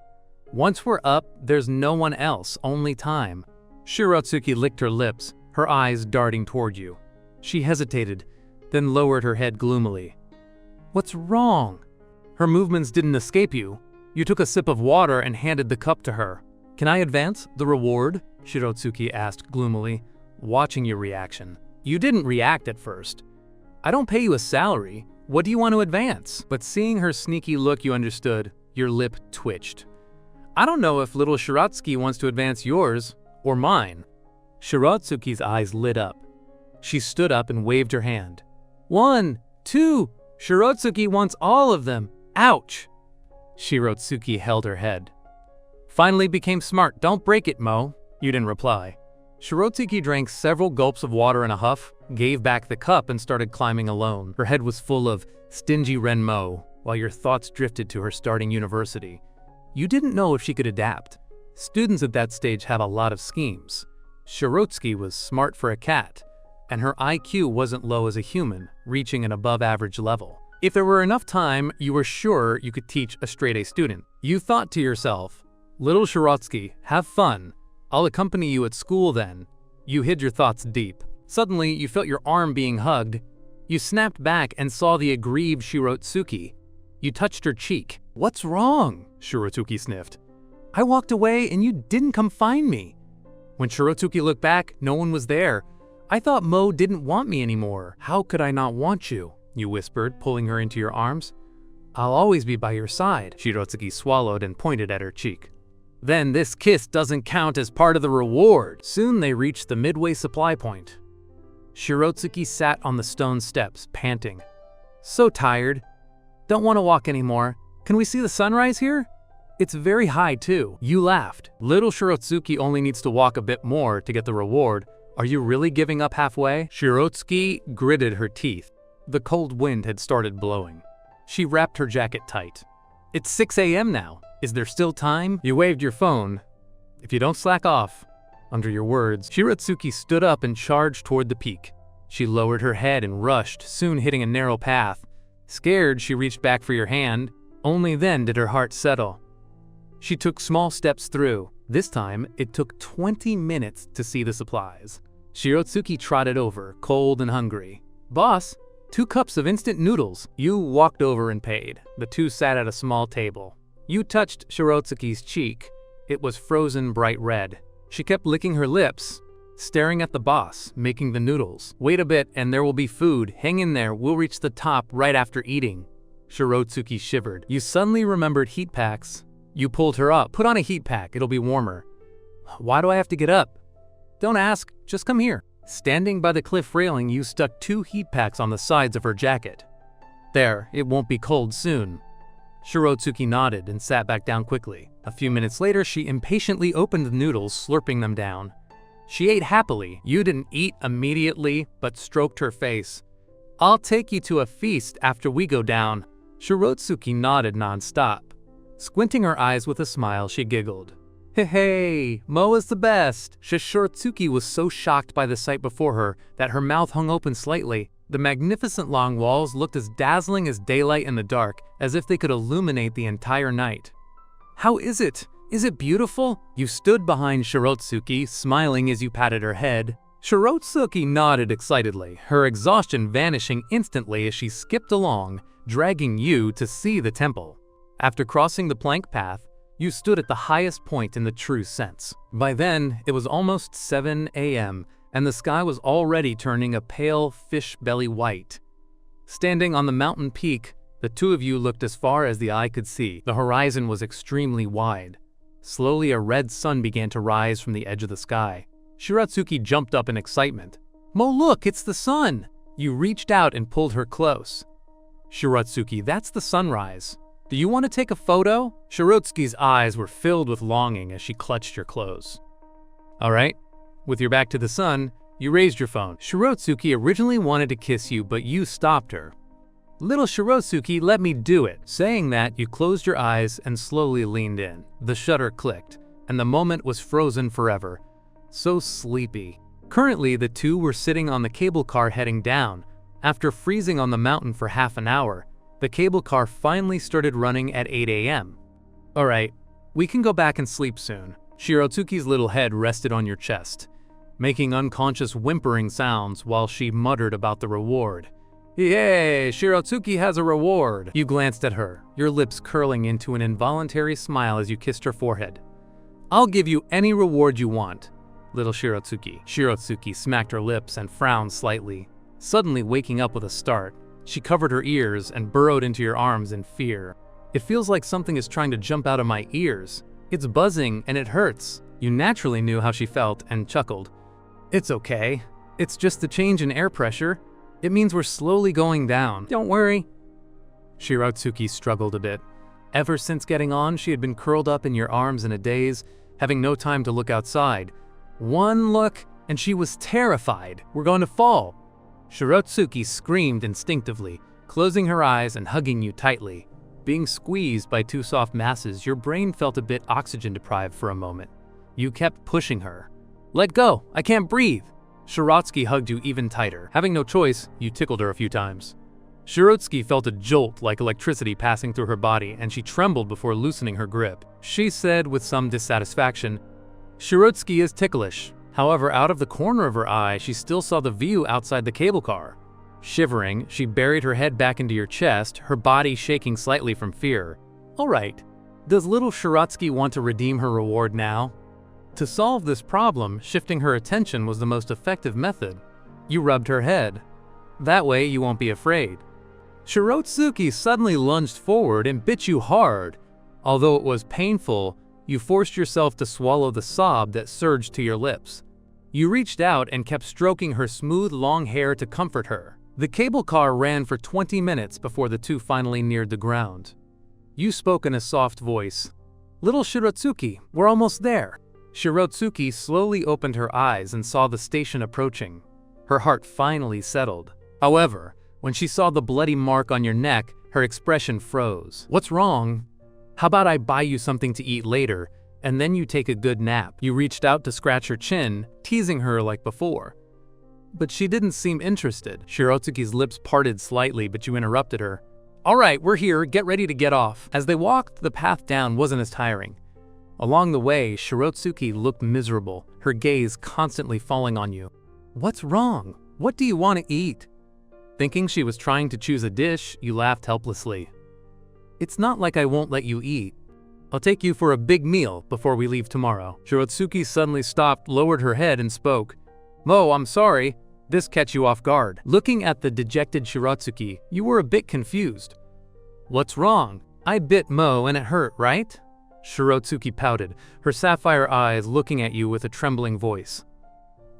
"Once we're up, there's no one else, only time." Shirotsuki licked her lips, her eyes darting toward you. She hesitated, then lowered her head gloomily. "What's wrong?" Her movements didn't escape you. You took a sip of water and handed the cup to her. "Can I advance the reward?" Shirotsuki asked gloomily, watching your reaction. You didn't react at first. "I don't pay you a salary. What do you want to advance?" But seeing her sneaky look, you understood. Your lip twitched. "I don't know if little Shirotsuki wants to advance yours or mine." Shirotsuki's eyes lit up. She stood up and waved her hand. 1, 2, Shirotsuki wants all of them. Ouch! Shirotsuki held her head. "Finally became smart. Don't break it, Mo." You didn't reply. Shirotsuki drank several gulps of water in a huff, gave back the cup, and started climbing alone. Her head was full of stingy Renmo, while your thoughts drifted to her starting university. You didn't know if she could adapt. Students at that stage have a lot of schemes. Shirotsuki was smart for a cat, and her IQ wasn't low as a human, reaching an above-average level. If there were enough time, you were sure you could teach a straight-A student. You thought to yourself, "Little Shirotsuki, have fun. I'll accompany you at school then." You hid your thoughts deep. Suddenly, you felt your arm being hugged. You snapped back and saw the aggrieved Shirotsuki. You touched her cheek. "What's wrong?" Shirotsuki sniffed. "I walked away and you didn't come find me." When Shirotsuki looked back, no one was there. "I thought Mo didn't want me anymore." "How could I not want you?" you whispered, pulling her into your arms. "I'll always be by your side." Shirotsuki swallowed and pointed at her cheek. "Then this kiss doesn't count as part of the reward." Soon they reached the midway supply point. Shirotsuki sat on the stone steps, panting. "So tired. Don't want to walk anymore. Can we see the sunrise here? It's very high too." You laughed. "Little Shirotsuki only needs to walk a bit more to get the reward. Are you really giving up halfway?" Shirotsuki gritted her teeth. The cold wind had started blowing. She wrapped her jacket tight. "It's 6 a.m. now. Is there still time?" You waved your phone. "If you don't slack off." Under your words, Shirotsuki stood up and charged toward the peak. She lowered her head and rushed, soon hitting a narrow path. Scared, she reached back for your hand. Only then did her heart settle. She took small steps through. This time, it took 20 minutes to see the supplies. Shirotsuki trotted over, cold and hungry. "Boss, 2 cups of instant noodles." You walked over and paid. The two sat at a small table. You touched Shirotsuki's cheek. It was frozen bright red. She kept licking her lips, staring at the boss, making the noodles. "Wait a bit and there will be food. Hang in there, we'll reach the top right after eating." Shirotsuki shivered. You suddenly remembered heat packs. You pulled her up. "Put on a heat pack, it'll be warmer." "Why do I have to get up?" "Don't ask, just come here." Standing by the cliff railing, you stuck 2 heat packs on the sides of her jacket. "There, it won't be cold soon." Shirotsuki nodded and sat back down quickly. A few minutes later, she impatiently opened the noodles, slurping them down. She ate happily. You didn't eat immediately, but stroked her face. "I'll take you to a feast after we go down." Shirotsuki nodded nonstop. Squinting her eyes with a smile, she giggled. "Hey, Mo is the best." Shirotsuki was so shocked by the sight before her that her mouth hung open slightly. The magnificent long walls looked as dazzling as daylight in the dark, as if they could illuminate the entire night. "How is it? Is it beautiful?" You stood behind Shirotsuki, smiling as you patted her head. Shirotsuki nodded excitedly, her exhaustion vanishing instantly as she skipped along, dragging you to see the temple. After crossing the plank path, you stood at the highest point in the true sense. By then, it was almost 7 a.m., and the sky was already turning a pale fish belly white. Standing on the mountain peak, the two of you looked as far as the eye could see. The horizon was extremely wide. Slowly, a red sun began to rise from the edge of the sky. Shirotsuki jumped up in excitement. "Mo, look, it's the sun!" You reached out and pulled her close. "Shirotsuki, that's the sunrise. Do you want to take a photo?" Shirotsuki's eyes were filled with longing as she clutched your clothes. "All right." With your back to the sun, you raised your phone. Shirotsuki originally wanted to kiss you, but you stopped her. "Little Shirotsuki, let me do it." Saying that, you closed your eyes and slowly leaned in. The shutter clicked, and the moment was frozen forever. So sleepy. Currently, the two were sitting on the cable car heading down. After freezing on the mountain for half an hour, the cable car finally started running at 8 a.m. "All right, we can go back and sleep soon." Shirotsuki's little head rested on your chest, making unconscious whimpering sounds while she muttered about the reward. "Yay, Shirotsuki has a reward." You glanced at her, your lips curling into an involuntary smile as you kissed her forehead. "I'll give you any reward you want, little Shirotsuki." Shirotsuki smacked her lips and frowned slightly, suddenly waking up with a start. She covered her ears and burrowed into your arms in fear. "It feels like something is trying to jump out of my ears. It's buzzing and it hurts." You naturally knew how she felt and chuckled. "It's okay. It's just the change in air pressure. It means we're slowly going down. Don't worry." Shirotsuki struggled a bit. Ever since getting on, she had been curled up in your arms in a daze, having no time to look outside. One look, and she was terrified. "We're going to fall." Shirotsuki screamed instinctively, closing her eyes and hugging you tightly. Being squeezed by two soft masses, your brain felt a bit oxygen-deprived for a moment. You kept pushing her. "Let go! I can't breathe!" Shirotsky hugged you even tighter. Having no choice, you tickled her a few times. Shirotsky felt a jolt like electricity passing through her body, and she trembled before loosening her grip. She said with some dissatisfaction, "Shirotsky is ticklish." However, out of the corner of her eye, she still saw the view outside the cable car. Shivering, she buried her head back into your chest, her body shaking slightly from fear. "All right, does little Shirotsky want to redeem her reward now?" To solve this problem, shifting her attention was the most effective method. You rubbed her head. That way you won't be afraid. Shirotsuki suddenly lunged forward and bit you hard. Although it was painful, you forced yourself to swallow the sob that surged to your lips. You reached out and kept stroking her smooth, long hair to comfort her. The cable car ran for 20 minutes before the two finally neared the ground. You spoke in a soft voice. "Little Shirotsuki, we're almost there." Shirotsuki slowly opened her eyes and saw the station approaching. Her heart finally settled. However, when she saw the bloody mark on your neck, her expression froze. "What's wrong? How about I buy you something to eat later, and then you take a good nap?" You reached out to scratch her chin, teasing her like before. But she didn't seem interested. Shirotsuki's lips parted slightly, but you interrupted her. "All right, we're here, get ready to get off." As they walked, the path down wasn't as tiring. Along the way, Shirotsuki looked miserable, her gaze constantly falling on you. "What's wrong? What do you want to eat?" Thinking she was trying to choose a dish, you laughed helplessly. "It's not like I won't let you eat. I'll take you for a big meal before we leave tomorrow." Shirotsuki suddenly stopped, lowered her head, and spoke. "Mo, I'm sorry. This catch you off guard." Looking at the dejected Shirotsuki, you were a bit confused. "What's wrong? I bit Mo and it hurt, right?" Shirotsuki pouted, her sapphire eyes looking at you with a trembling voice.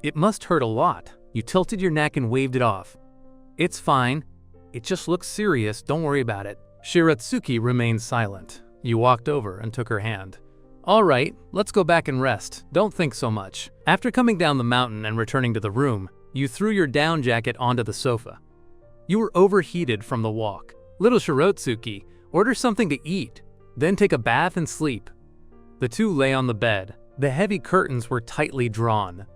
"It must hurt a lot." You tilted your neck and waved it off. "It's fine. It just looks serious, don't worry about it." Shirotsuki remained silent. You walked over and took her hand. "All right, let's go back and rest. Don't think so much." After coming down the mountain and returning to the room, you threw your down jacket onto the sofa. You were overheated from the walk. "Little Shirotsuki, order something to eat, then take a bath and sleep." The two lay on the bed. The heavy curtains were tightly drawn,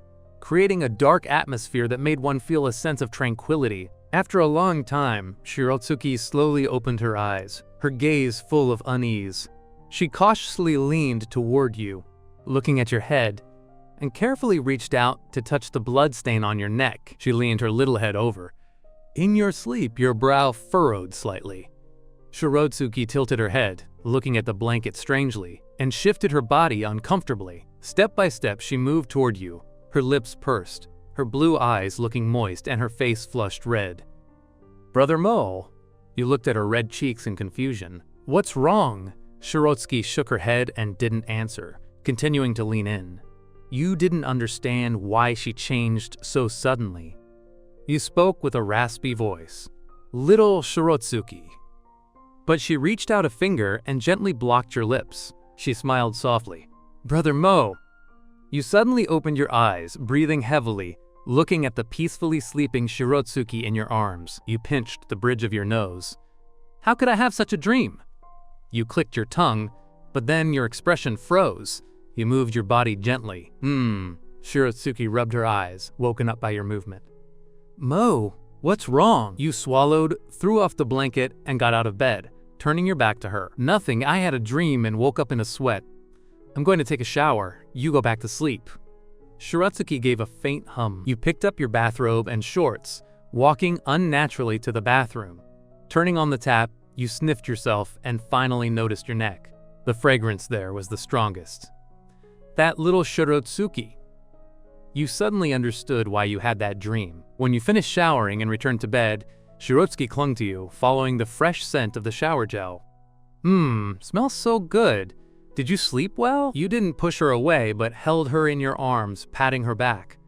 creating a dark atmosphere that made one feel a sense of tranquility. After a long time, Shirotsuki slowly opened her eyes, her gaze full of unease. She cautiously leaned toward you, looking at your head, and carefully reached out to touch the bloodstain on your neck. She leaned her little head over. In your sleep, your brow furrowed slightly. Shirotsuki tilted her head, looking at the blanket strangely, and shifted her body uncomfortably. Step by step, she moved toward you, her lips pursed, her blue eyes looking moist and her face flushed red. "Brother Mo." You looked at her red cheeks in confusion. "What's wrong?" Shirotsuki shook her head and didn't answer, continuing to lean in. You didn't understand why she changed so suddenly. You spoke with a raspy voice. "Little Shirotsuki." But she reached out a finger and gently blocked your lips. She smiled softly. "Brother Mo." You suddenly opened your eyes, breathing heavily, looking at the peacefully sleeping Shirotsuki in your arms. You pinched the bridge of your nose. "How could I have such a dream?" You clicked your tongue, but then your expression froze. You moved your body gently. Shirotsuki rubbed her eyes, woken up by your movement. "Mo, what's wrong?" You swallowed, threw off the blanket, and got out of bed, turning your back to her. "Nothing, I had a dream and woke up in a sweat. I'm going to take a shower. You go back to sleep." Shirotsuki gave a faint hum. You picked up your bathrobe and shorts, walking unnaturally to the bathroom. Turning on the tap, you sniffed yourself and finally noticed your neck. The fragrance there was the strongest. That little Shirotsuki. You suddenly understood why you had that dream. When you finished showering and returned to bed, Shirotsuki clung to you, following the fresh scent of the shower gel. Smells so good. Did you sleep well?" You didn't push her away, but held her in your arms, patting her back.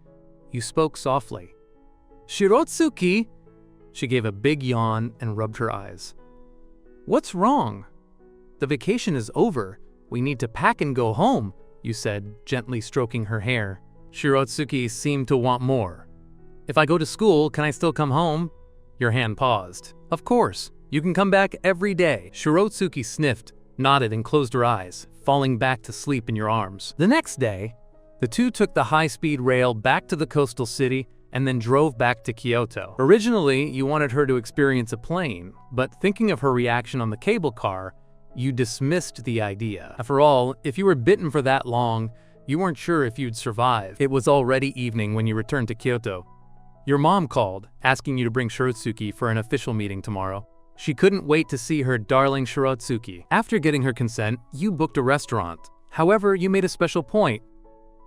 You spoke softly. "Shirotsuki!" She gave a big yawn and rubbed her eyes. "What's wrong?" "The vacation is over. We need to pack and go home," you said, gently stroking her hair. Shirotsuki seemed to want more. "If I go to school, can I still come home?" Your hand paused. "Of course. You can come back every day. Shirotsuki sniffed, nodded, and closed her eyes, falling back to sleep in your arms. The next day, the two took the high-speed rail back to the coastal city and then drove back to Kyoto. Originally, you wanted her to experience a plane, but thinking of her reaction on the cable car, you dismissed the idea. After all, if you were bitten for that long, you weren't sure if you'd survive. It was already evening when you returned to Kyoto. Your mom called, asking you to bring Shirotsuki for an official meeting tomorrow. She couldn't wait to see her darling Shirotsuki. After getting her consent, you booked a restaurant. However, you made a special point.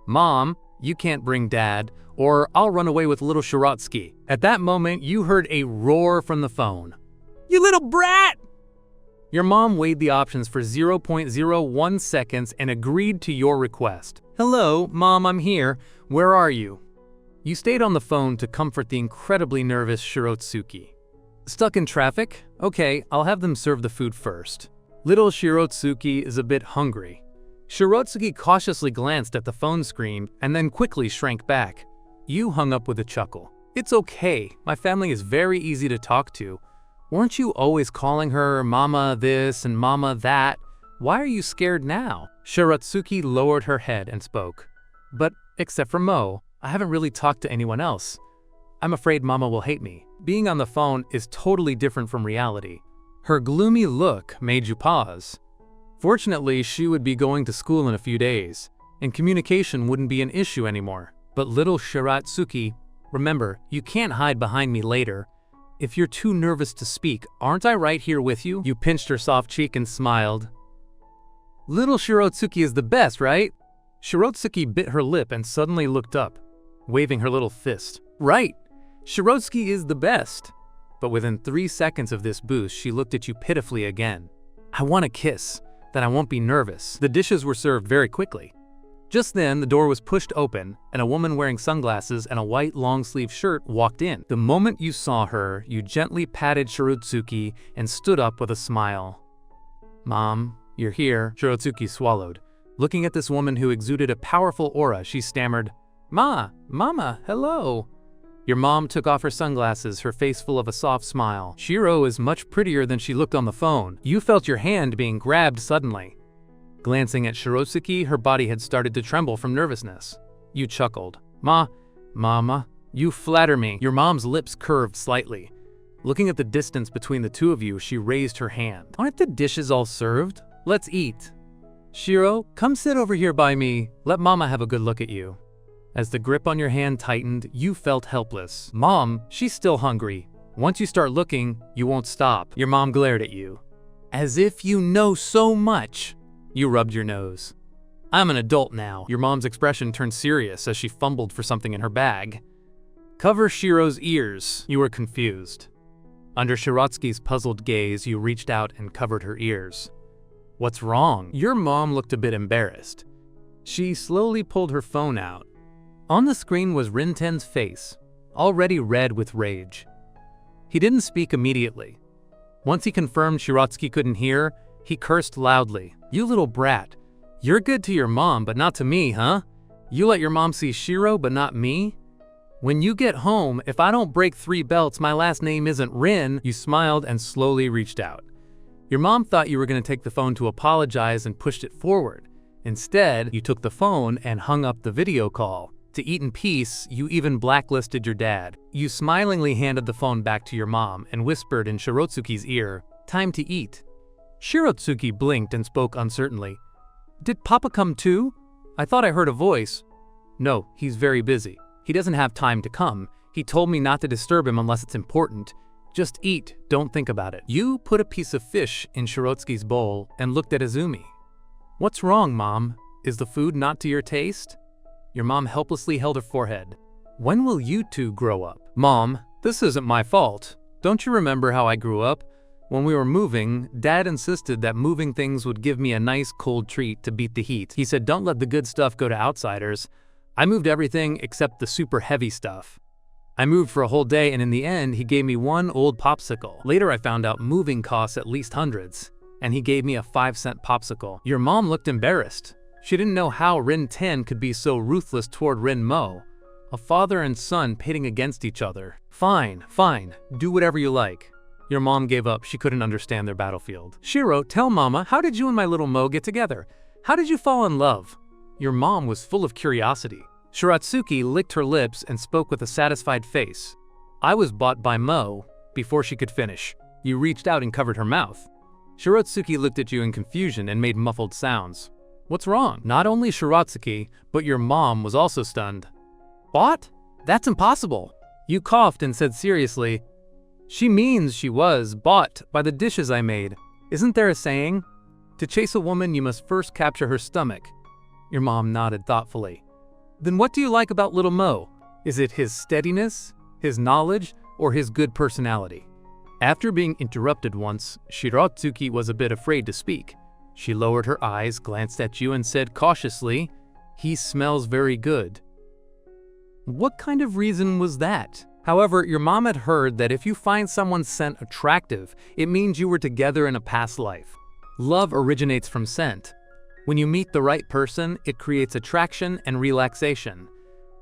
Mom, you can't bring Dad, or I'll run away with little Shirotsuki. At that moment, you heard a roar from the phone. You little brat! Your mom weighed the options for 0.01 seconds and agreed to your request. Hello, Mom, I'm here. Where are you? You stayed on the phone to comfort the incredibly nervous Shirotsuki. Stuck in traffic? Okay, I'll have them serve the food first. Little Shirotsuki is a bit hungry. Shirotsuki cautiously glanced at the phone screen and then quickly shrank back. You hung up with a chuckle. It's okay, my family is very easy to talk to. Weren't you always calling her Mama this and Mama that? Why are you scared now? Shirotsuki lowered her head and spoke. But except for Mo, I haven't really talked to anyone else. I'm afraid Mama will hate me. Being on the phone is totally different from reality. Her gloomy look made you pause. Fortunately, she would be going to school in a few days, and communication wouldn't be an issue anymore. But little Shirotsuki, remember, you can't hide behind me later. If you're too nervous to speak, aren't I right here with you? You pinched her soft cheek and smiled. Little Shirotsuki is the best, right? Shirotsuki bit her lip and suddenly looked up, waving her little fist. Right, Shirotsuki is the best. But within 3 seconds of this boost, she looked at you pitifully again. I want a kiss. Then I won't be nervous. The dishes were served very quickly. Just then, the door was pushed open, and a woman wearing sunglasses and a white long-sleeve shirt walked in. The moment you saw her, you gently patted Shirotsuki and stood up with a smile. Mom, you're here. Shirotsuki swallowed. Looking at this woman who exuded a powerful aura, she stammered, Mama, hello. Your mom took off her sunglasses, her face full of a soft smile. Shiro is much prettier than she looked on the phone. You felt your hand being grabbed suddenly. Glancing at Shirotsuki, her body had started to tremble from nervousness. You chuckled. Mama, you flatter me. Your mom's lips curved slightly. Looking at the distance between the two of you, she raised her hand. Aren't the dishes all served? Let's eat. Shiro, come sit over here by me. Let Mama have a good look at you. As the grip on your hand tightened, you felt helpless. Mom, she's still hungry. Once you start looking, you won't stop. Your mom glared at you. As if you know so much. You rubbed your nose. I'm an adult now. Your mom's expression turned serious as she fumbled for something in her bag. Cover Shiro's ears. You were confused. Under Shirotsuki's puzzled gaze, you reached out and covered her ears. What's wrong? Your mom looked a bit embarrassed. She slowly pulled her phone out. On the screen was Rin-ten's face, already red with rage. He didn't speak immediately. Once he confirmed Shirotsuki couldn't hear, he cursed loudly. You little brat. You're good to your mom, but not to me, huh? You let your mom see Shiro, but not me? When you get home, if I don't break 3 belts, my last name isn't Rin. You smiled and slowly reached out. Your mom thought you were going to take the phone to apologize and pushed it forward. Instead, you took the phone and hung up the video call. To eat in peace, you even blacklisted your dad. You smilingly handed the phone back to your mom and whispered in Shirotsuki's ear, "Time to eat." Shirotsuki blinked and spoke uncertainly. Did Papa come too? I thought I heard a voice. No, he's very busy. He doesn't have time to come. He told me not to disturb him unless it's important. Just eat, don't think about it. You put a piece of fish in Shirotsuki's bowl and looked at Izumi. What's wrong, Mom? Is the food not to your taste? Your mom helplessly held her forehead. When will you two grow up? Mom, this isn't my fault. Don't you remember how I grew up? When we were moving, Dad insisted that moving things would give me a nice cold treat to beat the heat. He said don't let the good stuff go to outsiders. I moved everything except the super heavy stuff. I moved for a whole day and in the end he gave me one old popsicle. Later I found out moving costs at least hundreds, and he gave me a 5-cent popsicle. Your mom looked embarrassed. She didn't know how Rin-ten could be so ruthless toward Rin-mo, a father and son pitting against each other. Fine, do whatever you like. Your mom gave up. She couldn't understand their battlefield. Shiro, tell mama, how did you and my little Mo get together? How did you fall in love? Your mom was full of curiosity. Shiratsuki licked her lips and spoke with a satisfied face. I was bought by Mo. Before she could finish, you reached out and covered her mouth. Shiratsuki looked at you in confusion and made muffled sounds. What's wrong? Not only Shiratsuki, but your mom was also stunned. What? That's impossible. You coughed and said seriously, she means she was bought by the dishes I made. Isn't there a saying? To chase a woman, you must first capture her stomach. Your mom nodded thoughtfully. Then what do you like about little Mo? Is it his steadiness, his knowledge, or his good personality? After being interrupted once, Shiratsuki was a bit afraid to speak. She lowered her eyes, glanced at you, and said cautiously, he smells very good. What kind of reason was that? However, your mom had heard that if you find someone's scent attractive, it means you were together in a past life. Love originates from scent. When you meet the right person, it creates attraction and relaxation.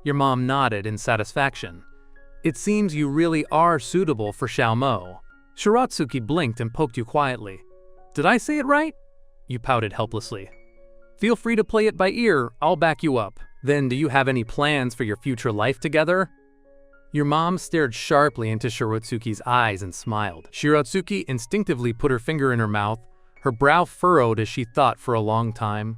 Your mom nodded in satisfaction. It seems you really are suitable for Xiaomo. Shiratsuki blinked and poked you quietly. Did I say it right? You pouted helplessly. Feel free to play it by ear, I'll back you up. Then do you have any plans for your future life together? Your mom stared sharply into Shiratsuki's eyes and smiled. Shiratsuki instinctively put her finger in her mouth, her brow furrowed as she thought for a long time.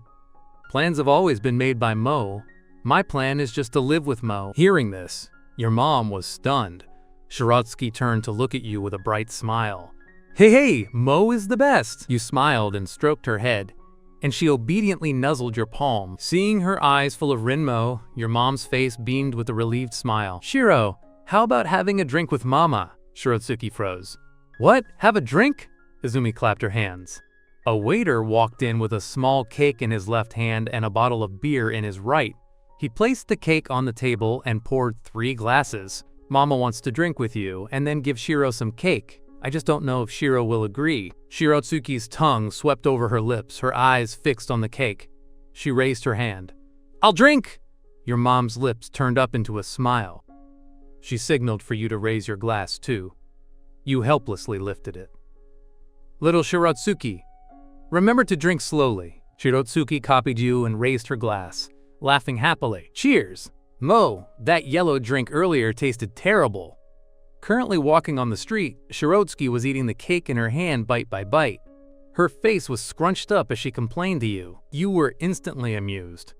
Plans have always been made by Mo. My plan is just to live with Mo. Hearing this, your mom was stunned. Shiratsuki turned to look at you with a bright smile. Hey, Mo is the best! You smiled and stroked her head, and she obediently nuzzled your palm. Seeing her eyes full of Rinmo, your mom's face beamed with a relieved smile. Shiro, how about having a drink with Mama? Shiratsuki froze. What? Have a drink? Izumi clapped her hands. A waiter walked in with a small cake in his left hand and a bottle of beer in his right. He placed the cake on the table and poured 3 glasses. Mama wants to drink with you and then give Shiro some cake. I just don't know if Shiro will agree. Shiratsuki's tongue swept over her lips, her eyes fixed on the cake. She raised her hand. I'll drink! Your mom's lips turned up into a smile. She signaled for you to raise your glass too. You helplessly lifted it. Little Shiratsuki, remember to drink slowly. Shiratsuki copied you and raised her glass, laughing happily. Cheers! Mo, that yellow drink earlier tasted terrible. Currently walking on the street, Shiratsuki was eating the cake in her hand bite by bite. Her face was scrunched up as she complained to you. You were instantly amused.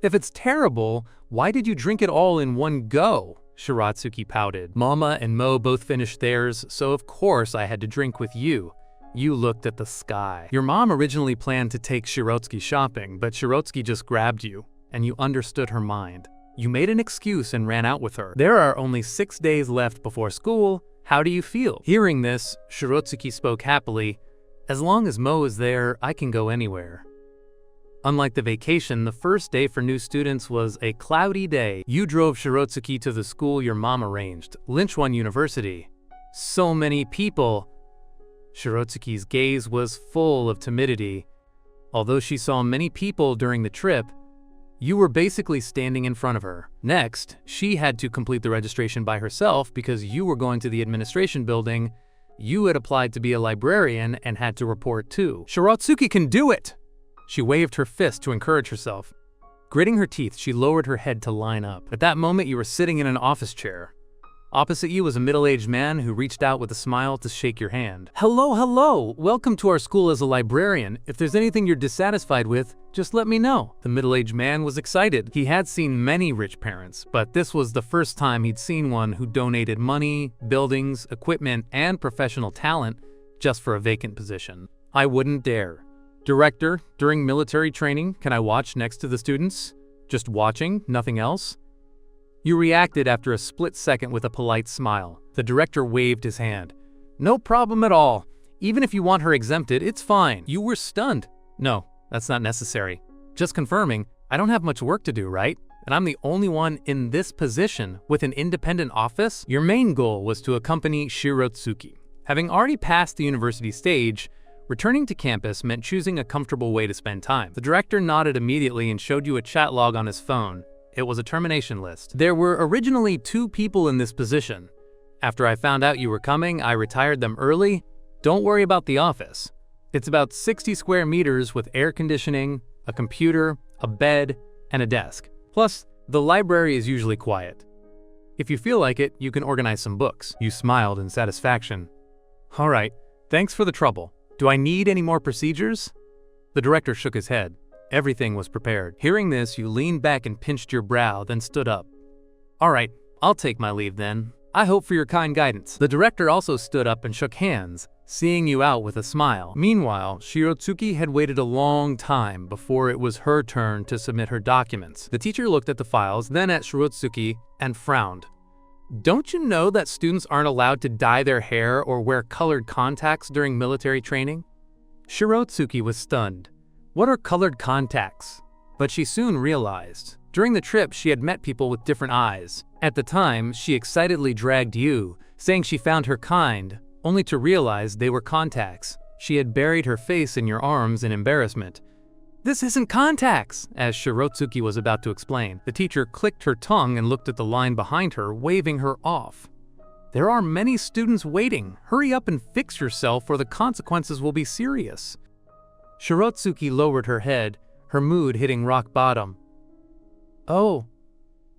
If it's terrible, why did you drink it all in one go? Shiratsuki pouted. Mama and Mo both finished theirs, so of course I had to drink with you. You looked at the sky. Your mom originally planned to take Shiratsuki shopping, but Shiratsuki just grabbed you, and you understood her mind. You made an excuse and ran out with her. There are only 6 days left before school. How do you feel? Hearing this, Shiratsuki spoke happily. As long as Mo is there, I can go anywhere. Unlike the vacation, the first day for new students was a cloudy day. You drove Shiratsuki to the school your mom arranged, Linchuan University. So many people. Shiratsuki's gaze was full of timidity. Although she saw many people during the trip, you were basically standing in front of her. Next, she had to complete the registration by herself because you were going to the administration building. You had applied to be a librarian and had to report too. Shiratsuki can do it! She waved her fist to encourage herself. Gritting her teeth, she lowered her head to line up. At that moment, you were sitting in an office chair. Opposite you was a middle-aged man who reached out with a smile to shake your hand. Hello, welcome to our school as a librarian. If there's anything you're dissatisfied with, just let me know. The middle-aged man was excited. He had seen many rich parents, but this was the first time he'd seen one who donated money, buildings, equipment, and professional talent just for a vacant position. I wouldn't dare. Director, during military training, can I watch next to the students? Just watching, nothing else? You reacted after a split second with a polite smile. The director waved his hand. No problem at all. Even if you want her exempted, it's fine. You were stunned. No, that's not necessary. Just confirming, I don't have much work to do, right? And I'm the only one in this position with an independent office? Your main goal was to accompany Shiratsuki. Having already passed the university stage, returning to campus meant choosing a comfortable way to spend time. The director nodded immediately and showed you a chat log on his phone. It was a termination list. There were originally 2 people in this position. After I found out you were coming, I retired them early. Don't worry about the office. It's about 60 square meters with air conditioning, a computer, a bed, and a desk. Plus, the library is usually quiet. If you feel like it, you can organize some books." You smiled in satisfaction. "All right, thanks for the trouble. Do I need any more procedures?" The director shook his head. Everything was prepared. Hearing this, you leaned back and pinched your brow, then stood up. "All right, I'll take my leave then. I hope for your kind guidance." The director also stood up and shook hands, seeing you out with a smile. Meanwhile, Shirotsuki had waited a long time before it was her turn to submit her documents. The teacher looked at the files, then at Shirotsuki, and frowned. "Don't you know that students aren't allowed to dye their hair or wear colored contacts during military training?" Shirotsuki was stunned. What are colored contacts? But she soon realized. During the trip, she had met people with different eyes. At the time, she excitedly dragged you, saying she found her kind, only to realize they were contacts. She had buried her face in your arms in embarrassment. "This isn't contacts," as Shirotsuki was about to explain. The teacher clicked her tongue and looked at the line behind her, waving her off. "There are many students waiting. Hurry up and fix yourself or the consequences will be serious." Shirotsuki lowered her head, her mood hitting rock bottom. Oh,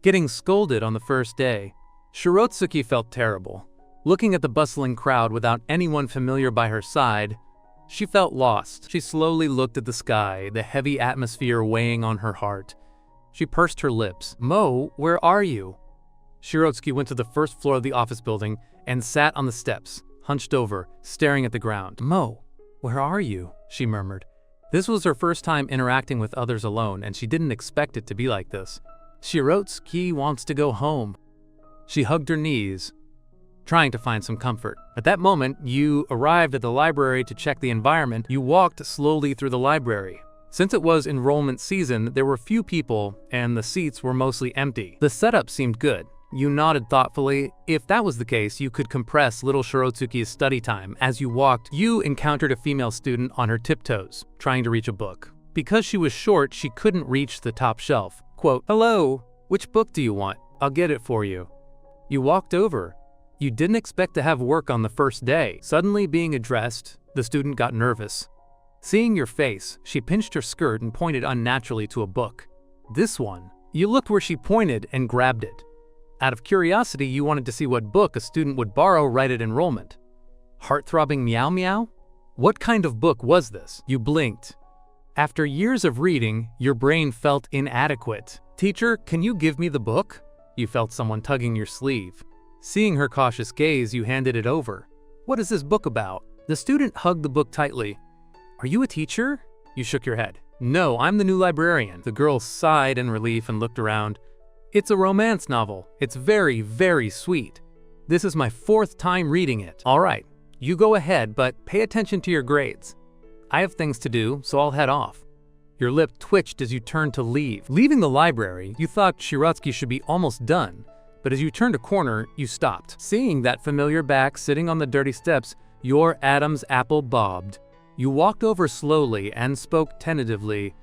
getting scolded on the first day. Shirotsuki felt terrible. Looking at the bustling crowd without anyone familiar by her side, she felt lost. She slowly looked at the sky, the heavy atmosphere weighing on her heart. She pursed her lips. "Mo, where are you?" Shirotsuki went to the first floor of the office building and sat on the steps, hunched over, staring at the ground. "Mo, where are you?" she murmured. This was her first time interacting with others alone, and she didn't expect it to be like this. "Shirotsuki wants to go home." She hugged her knees, trying to find some comfort. At that moment, you arrived at the library to check the environment. You walked slowly through the library. Since it was enrollment season, there were few people, and the seats were mostly empty. The setup seemed good. You nodded thoughtfully. If that was the case, you could compress little Shirotsuki's study time. As you walked, you encountered a female student on her tiptoes, trying to reach a book. Because she was short, she couldn't reach the top shelf. Quote, "Hello, which book do you want? I'll get it for you." You walked over. You didn't expect to have work on the first day. Suddenly being addressed, the student got nervous. Seeing your face, she pinched her skirt and pointed unnaturally to a book. "This one." You looked where she pointed and grabbed it. Out of curiosity, you wanted to see what book a student would borrow right at enrollment. Heart-throbbing Meow Meow? What kind of book was this? You blinked. After years of reading, your brain felt inadequate. "Teacher, can you give me the book?" You felt someone tugging your sleeve. Seeing her cautious gaze, you handed it over. "What is this book about?" The student hugged the book tightly. "Are you a teacher?" You shook your head. "No, I'm the new librarian." The girl sighed in relief and looked around. "It's a romance novel. It's very, very sweet. This is my 4th time reading it." "All right, you go ahead, but pay attention to your grades. I have things to do, so I'll head off." Your lip twitched as you turned to leave. Leaving the library, you thought Shirotsuki should be almost done, but as you turned a corner, you stopped. Seeing that familiar back sitting on the dirty steps, your Adam's apple bobbed. You walked over slowly and spoke tentatively.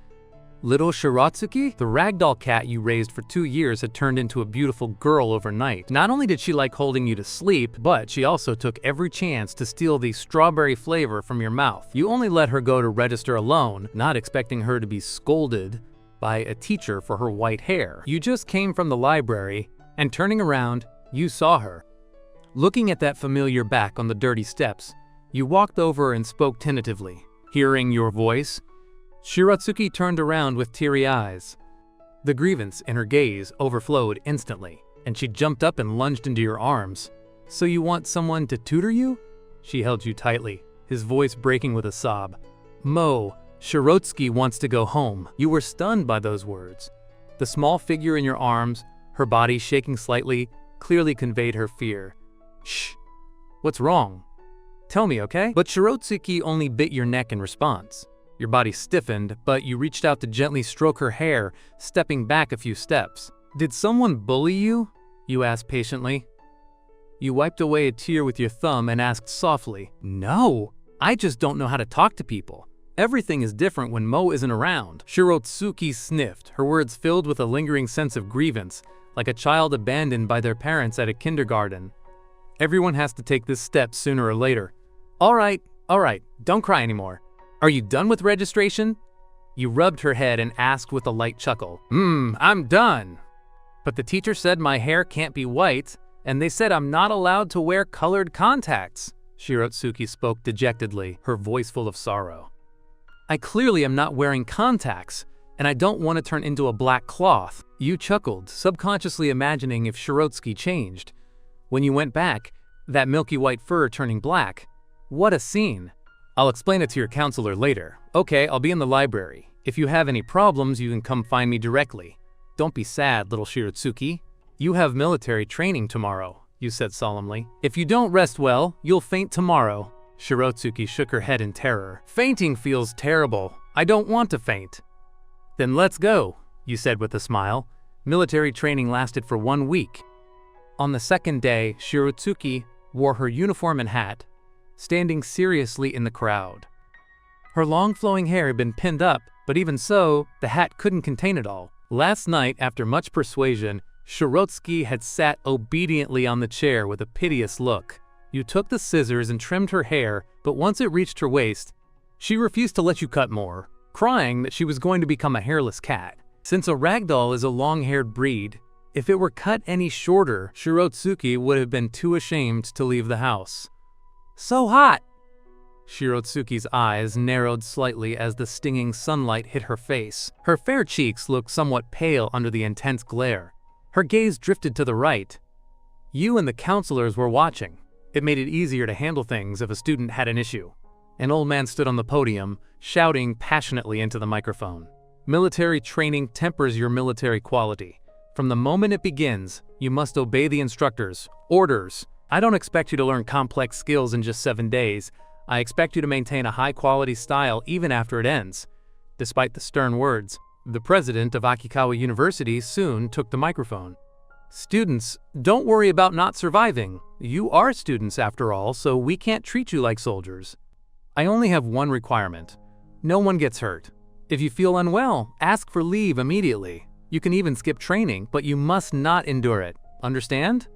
"Little Shirotsuki?" The ragdoll cat you raised for 2 years had turned into a beautiful girl overnight. Not only did she like holding you to sleep, but she also took every chance to steal the strawberry flavor from your mouth. You only let her go to register alone, not expecting her to be scolded by a teacher for her white hair. You just came from the library, and turning around, you saw her. Looking at that familiar back on the dirty steps, you walked over and spoke tentatively. Hearing your voice, Shirotsuki turned around with teary eyes. The grievance in her gaze overflowed instantly, and she jumped up and lunged into your arms. "So you want someone to tutor you?" She held you tightly, his voice breaking with a sob. "Mo, Shirotsuki wants to go home." You were stunned by those words. The small figure in your arms, her body shaking slightly, clearly conveyed her fear. "Shh. What's wrong? Tell me, okay?" But Shirotsuki only bit your neck in response. Your body stiffened, but you reached out to gently stroke her hair, stepping back a few steps. "Did someone bully you?" you asked patiently. You wiped away a tear with your thumb and asked softly, "No, I just don't know how to talk to people. Everything is different when Mo isn't around." Shirotsuki sniffed, her words filled with a lingering sense of grievance, like a child abandoned by their parents at a kindergarten. Everyone has to take this step sooner or later. All right, don't cry anymore. Are you done with registration? You rubbed her head and asked with a light chuckle. I'm done. But the teacher said my hair can't be white, and they said I'm not allowed to wear colored contacts. Shirotsuki spoke dejectedly, her voice full of sorrow. I clearly am not wearing contacts, and I don't want to turn into a black cloth. You chuckled, subconsciously imagining if Shirotsuki changed. When you went back, that milky white fur turning black. What a scene. I'll explain it to your counselor later. Okay, I'll be in the library. If you have any problems, you can come find me directly. Don't be sad, little Shirotsuki. You have military training tomorrow, you said solemnly. If you don't rest well, you'll faint tomorrow. Shirotsuki shook her head in terror. Fainting feels terrible. I don't want to faint. Then let's go, you said with a smile. Military training lasted for 1 week. On the second day, Shirotsuki wore her uniform and hat, standing seriously in the crowd. Her long flowing hair had been pinned up, but even so, the hat couldn't contain it all. Last night, after much persuasion, Shirotsuki had sat obediently on the chair with a piteous look. You took the scissors and trimmed her hair, but once it reached her waist, she refused to let you cut more, crying that she was going to become a hairless cat. Since a ragdoll is a long-haired breed, if it were cut any shorter, Shirotsuki would have been too ashamed to leave the house. So hot! Shirotsuki's eyes narrowed slightly as the stinging sunlight hit her face. Her fair cheeks looked somewhat pale under the intense glare. Her gaze drifted to the right. You and the counselors were watching. It made it easier to handle things if a student had an issue. An old man stood on the podium, shouting passionately into the microphone. Military training tempers your military quality. From the moment it begins, you must obey the instructor's orders. I don't expect you to learn complex skills in just 7 days. I expect you to maintain a high-quality style even after it ends. Despite the stern words, the president of Akikawa University soon took the microphone. Students, don't worry about not surviving. You are students after all, so we can't treat you like soldiers. I only have one requirement. No one gets hurt. If you feel unwell, ask for leave immediately. You can even skip training, but you must not endure it. Understand?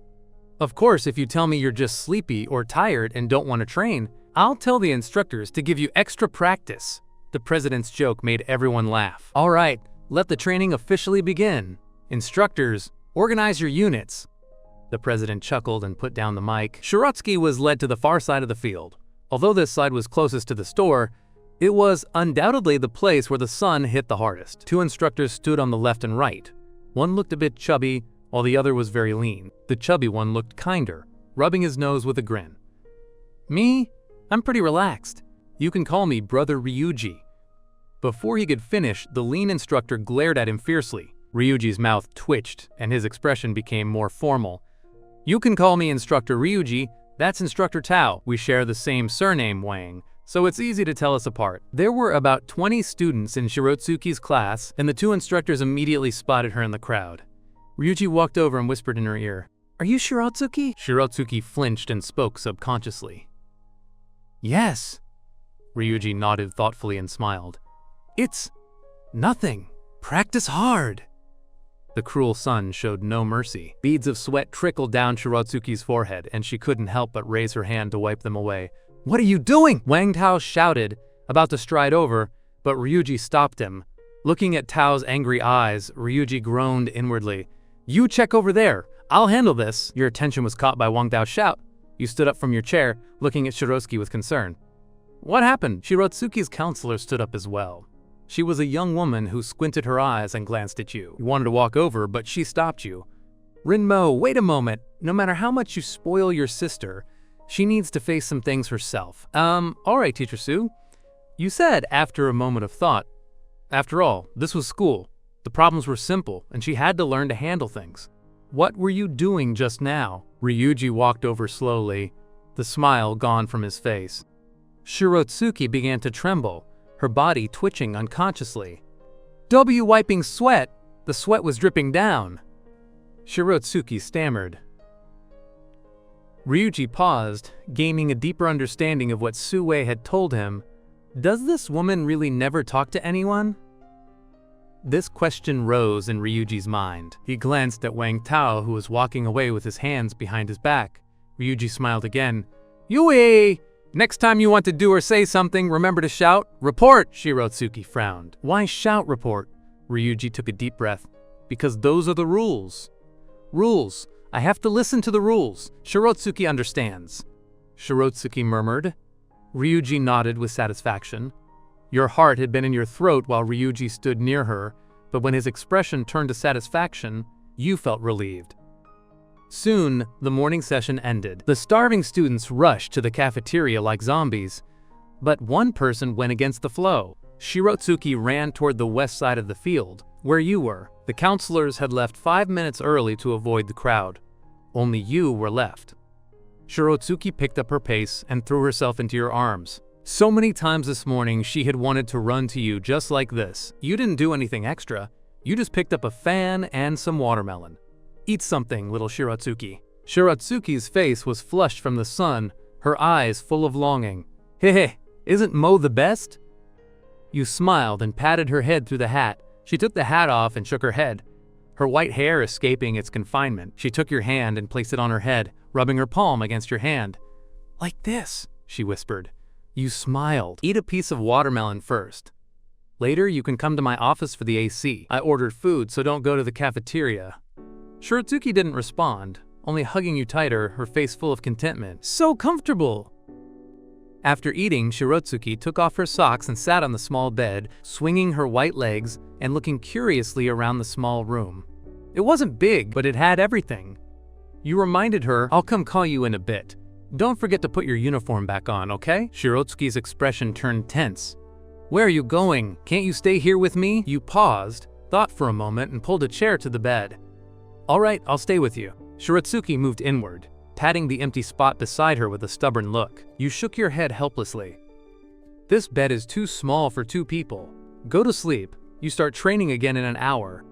Of course, if you tell me you're just sleepy or tired and don't want to train, I'll tell the instructors to give you extra practice. The president's joke made everyone laugh. All right, let the training officially begin. Instructors, organize your units. The president chuckled and put down the mic. Shirotsuki was led to the far side of the field. Although this side was closest to the store, it was undoubtedly the place where the sun hit the hardest. 2 instructors stood on the left and right. One looked a bit chubby, while the other was very lean. The chubby one looked kinder, rubbing his nose with a grin. Me? I'm pretty relaxed. You can call me Brother Ryuji. Before he could finish, the lean instructor glared at him fiercely. Ryuji's mouth twitched, and his expression became more formal. You can call me Instructor Ryuji. That's Instructor Tao. We share the same surname, Wang, so it's easy to tell us apart. There were about 20 students in Shirotsuki's class, and the 2 instructors immediately spotted her in the crowd. Ryuji walked over and whispered in her ear, "Are you Shirotsuki?" Shirotsuki flinched and spoke subconsciously. Yes. Ryuji nodded thoughtfully and smiled. It's nothing. Practice hard. The cruel sun showed no mercy. Beads of sweat trickled down Shirotsuki's forehead, and she couldn't help but raise her hand to wipe them away. What are you doing? Wang Tao shouted, about to stride over, but Ryuji stopped him. Looking at Tao's angry eyes, Ryuji groaned inwardly. You check over there. I'll handle this. Your attention was caught by Wang Tao's shout. You stood up from your chair, looking at Shirotsuki with concern. What happened? Shirotsuki's counselor stood up as well. She was a young woman who squinted her eyes and glanced at you. You wanted to walk over, but she stopped you. Rinmo, wait a moment. No matter how much you spoil your sister, she needs to face some things herself. All right, Teacher Sue. You said after a moment of thought. After all, this was school. The problems were simple, and she had to learn to handle things. What were you doing just now? Ryuji walked over slowly, the smile gone from his face. Shirotsuki began to tremble, her body twitching unconsciously. Wiping sweat. The sweat was dripping down. Shirotsuki stammered. Ryuji paused, gaining a deeper understanding of what Sue had told him. Does this woman really never talk to anyone? This question rose in Ryuji's mind. He glanced at Wang Tao, who was walking away with his hands behind his back. Ryuji smiled again. Yui! Next time you want to do or say something, remember to shout, "Report!" Shirotsuki frowned. Why shout report? Ryuji took a deep breath. Because those are the rules. Rules. I have to listen to the rules. Shirotsuki understands. Shirotsuki murmured. Ryuji nodded with satisfaction. Your heart had been in your throat while Ryuji stood near her, but when his expression turned to satisfaction, you felt relieved. Soon, the morning session ended. The starving students rushed to the cafeteria like zombies, but one person went against the flow. Shirotsuki ran toward the west side of the field, where you were. The counselors had left 5 minutes early to avoid the crowd. Only you were left. Shirotsuki picked up her pace and threw herself into your arms. So many times this morning she had wanted to run to you just like this. You didn't do anything extra. You just picked up a fan and some watermelon. Eat something, little Shirotsuki. Shirotsuki's face was flushed from the sun, her eyes full of longing. Hehe, isn't Mo the best? You smiled and patted her head through the hat. She took the hat off and shook her head, her white hair escaping its confinement. She took your hand and placed it on her head, rubbing her palm against your hand. Like this, she whispered. You smiled. Eat a piece of watermelon first. Later, you can come to my office for the AC. I ordered food, so don't go to the cafeteria. Shirotsuki didn't respond, only hugging you tighter, her face full of contentment. So comfortable! After eating, Shirotsuki took off her socks and sat on the small bed, swinging her white legs and looking curiously around the small room. It wasn't big, but it had everything. You reminded her, I'll come call you in a bit. Don't forget to put your uniform back on, okay? Shirotsuki's expression turned tense. Where are you going? Can't you stay here with me? You paused, thought for a moment, and pulled a chair to the bed. All right, I'll stay with you. Shirotsuki moved inward, patting the empty spot beside her with a stubborn look. You shook your head helplessly. This bed is too small for 2 people. Go to sleep. You start training again in an hour.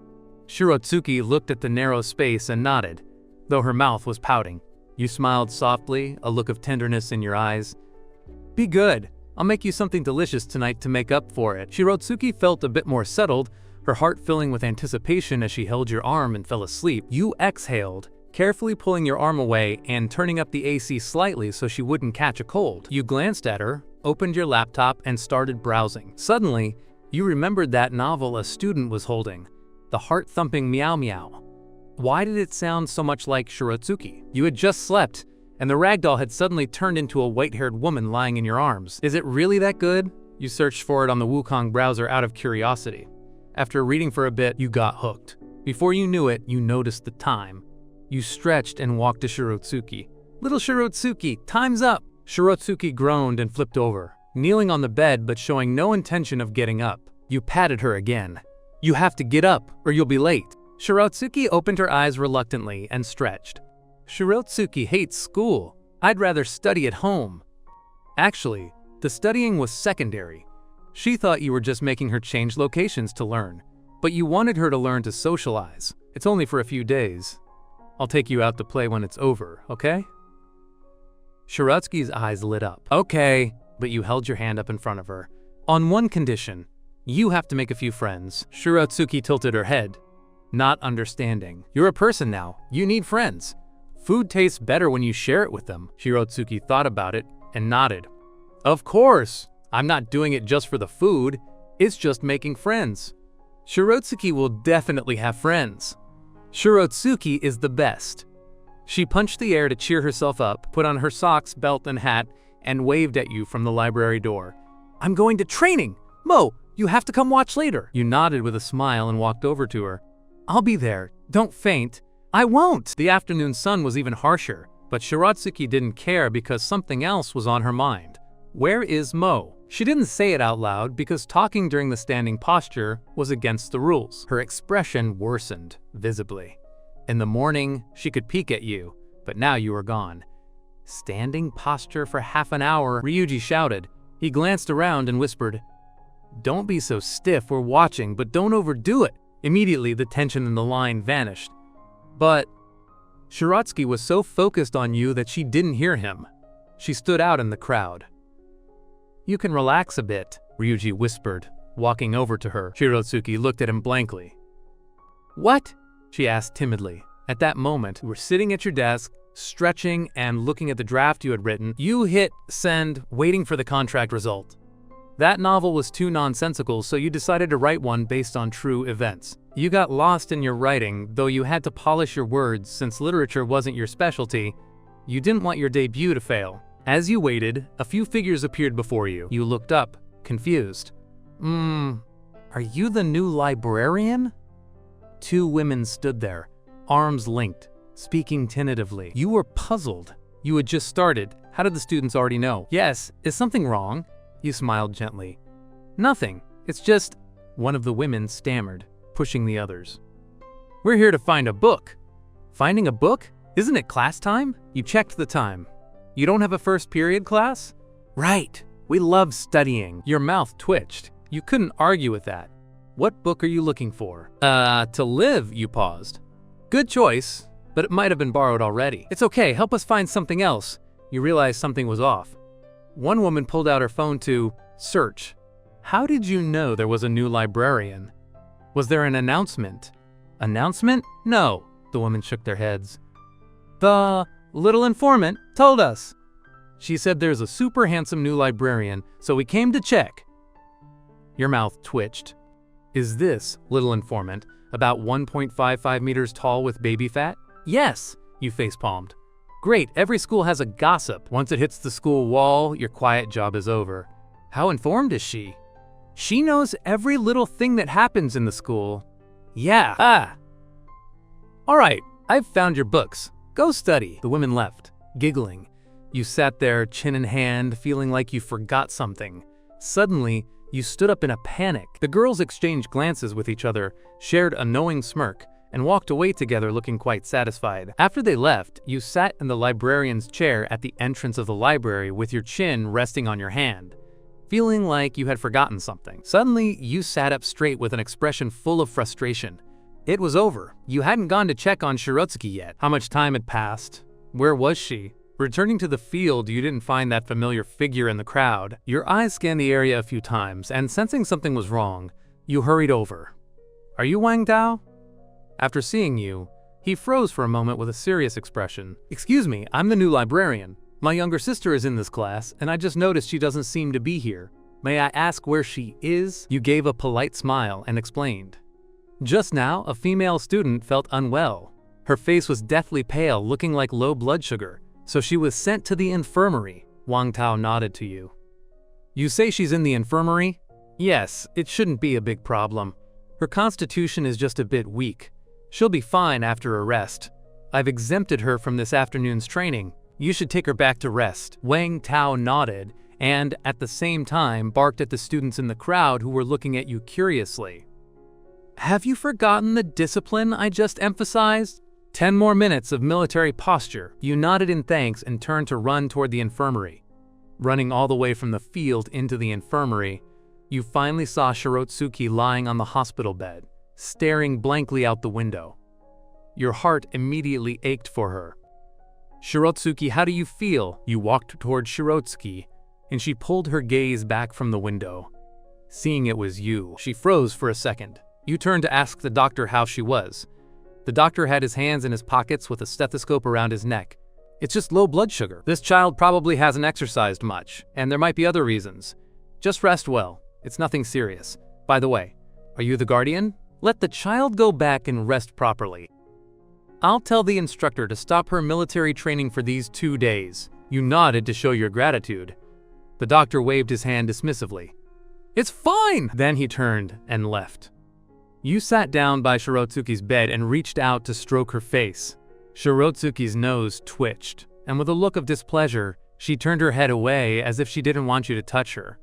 Shirotsuki looked at the narrow space and nodded, though her mouth was pouting. You smiled softly, a look of tenderness in your eyes. Be good. I'll make you something delicious tonight to make up for it. Shirotsuki felt a bit more settled, her heart filling with anticipation as she held your arm and fell asleep. You exhaled, carefully pulling your arm away and turning up the AC slightly so she wouldn't catch a cold. You glanced at her, opened your laptop, and started browsing. Suddenly, you remembered that novel a student was holding, the heart-thumping Meow Meow. Why did it sound so much like Shirotsuki? You had just slept, and the ragdoll had suddenly turned into a white-haired woman lying in your arms. Is it really that good? You searched for it on the Wukong browser out of curiosity. After reading for a bit, you got hooked. Before you knew it, you noticed the time. You stretched and walked to Shirotsuki. Little Shirotsuki, time's up! Shirotsuki groaned and flipped over, kneeling on the bed but showing no intention of getting up. You patted her again. You have to get up, or you'll be late. Shirotsuki opened her eyes reluctantly and stretched. Shirotsuki hates school. I'd rather study at home. Actually, the studying was secondary. She thought you were just making her change locations to learn, but you wanted her to learn to socialize. It's only for a few days. I'll take you out to play when it's over, okay? Shirotsuki's eyes lit up. Okay, but you held your hand up in front of her. On one condition, you have to make a few friends. Shirotsuki tilted her head, not understanding. You're a person now. You need friends. Food tastes better when you share it with them. Shirotsuki thought about it and nodded. Of course. I'm not doing it just for the food. It's just making friends. Shirotsuki will definitely have friends. Shirotsuki is the best. She punched the air to cheer herself up, put on her socks, belt, and hat, and waved at you from the library door. I'm going to training! Mo, you have to come watch later. You nodded with a smile and walked over to her. I'll be there. Don't faint. I won't! The afternoon sun was even harsher, but Shirotsuki didn't care because something else was on her mind. Where is Mo? She didn't say it out loud because talking during the standing posture was against the rules. Her expression worsened, visibly. In the morning, she could peek at you, but now you were gone. Standing posture for half an hour, Ryuji shouted. He glanced around and whispered, Don't be so stiff, we're watching, but don't overdo it. Immediately, the tension in the line vanished. But Shirotsuki was so focused on you that she didn't hear him. She stood out in the crowd. You can relax a bit, Ryuji whispered, walking over to her. Shirotsuki looked at him blankly. What? She asked timidly. At that moment, you were sitting at your desk, stretching and looking at the draft you had written. You hit send, waiting for the contract result. That novel was too nonsensical, so you decided to write one based on true events. You got lost in your writing, though you had to polish your words since literature wasn't your specialty. You didn't want your debut to fail. As you waited, a few figures appeared before you. You looked up, confused. Are you the new librarian? Two women stood there, arms linked, speaking tentatively. You were puzzled. You had just started. How did the students already know? Yes, is something wrong? You smiled gently. Nothing. It's just... One of the women stammered, pushing the others. We're here to find a book. Finding a book? Isn't it class time? You checked the time. You don't have a first period class? Right. We love studying. Your mouth twitched. You couldn't argue with that. What book are you looking for? To live, you paused. Good choice, but it might have been borrowed already. It's okay, help us find something else. You realized something was off. One woman pulled out her phone to search. How did you know there was a new librarian? Was there an announcement? Announcement? No, the women shook their heads. The little informant told us. She said there's a super handsome new librarian, so we came to check. Your mouth twitched. Is this, little informant, about 1.55 meters tall with baby fat? Yes, you facepalmed. Great, every school has a gossip. Once it hits the school wall, your quiet job is over. How informed is she? She knows every little thing that happens in the school. Yeah. All right, I've found your books. Go study. The women left, giggling. You sat there, chin in hand, feeling like you forgot something. Suddenly, you stood up in a panic. The girls exchanged glances with each other, shared a knowing smirk, and walked away together looking quite satisfied. After they left, you sat in the librarian's chair at the entrance of the library with your chin resting on your hand, feeling like you had forgotten something. Suddenly, you sat up straight with an expression full of frustration. It was over. You hadn't gone to check on Shirotsuki yet. How much time had passed? Where was she? Returning to the field, you didn't find that familiar figure in the crowd. Your eyes scanned the area a few times, and sensing something was wrong, you hurried over. Are you Wang Dao? After seeing you, he froze for a moment with a serious expression. Excuse me, I'm the new librarian. My younger sister is in this class, and I just noticed she doesn't seem to be here. May I ask where she is? You gave a polite smile and explained. Just now, a female student felt unwell. Her face was deathly pale, looking like low blood sugar. So she was sent to the infirmary. Wang Tao nodded to you. You say she's in the infirmary? Yes, it shouldn't be a big problem. Her constitution is just a bit weak. She'll be fine after a rest. I've exempted her from this afternoon's training. You should take her back to rest. Wang Tao nodded and, at the same time, barked at the students in the crowd who were looking at you curiously. Have you forgotten the discipline I just emphasized? 10 more minutes of military posture. You nodded in thanks and turned to run toward the infirmary. Running all the way from the field into the infirmary, you finally saw Shirotsuki lying on the hospital bed, staring blankly out the window. Your heart immediately ached for her. Shirotsuki, how do you feel? You walked toward Shirotsuki, and she pulled her gaze back from the window. Seeing it was you, she froze for a second. You turned to ask the doctor how she was. The doctor had his hands in his pockets with a stethoscope around his neck. It's just low blood sugar. This child probably hasn't exercised much, and there might be other reasons. Just rest well. It's nothing serious. By the way, are you the guardian? Let the child go back and rest properly. I'll tell the instructor to stop her military training for these 2 days. You nodded to show your gratitude. The doctor waved his hand dismissively. It's fine! Then he turned and left. You sat down by Shirotsuki's bed and reached out to stroke her face. Shirotsuki's nose twitched, and with a look of displeasure, she turned her head away as if she didn't want you to touch her.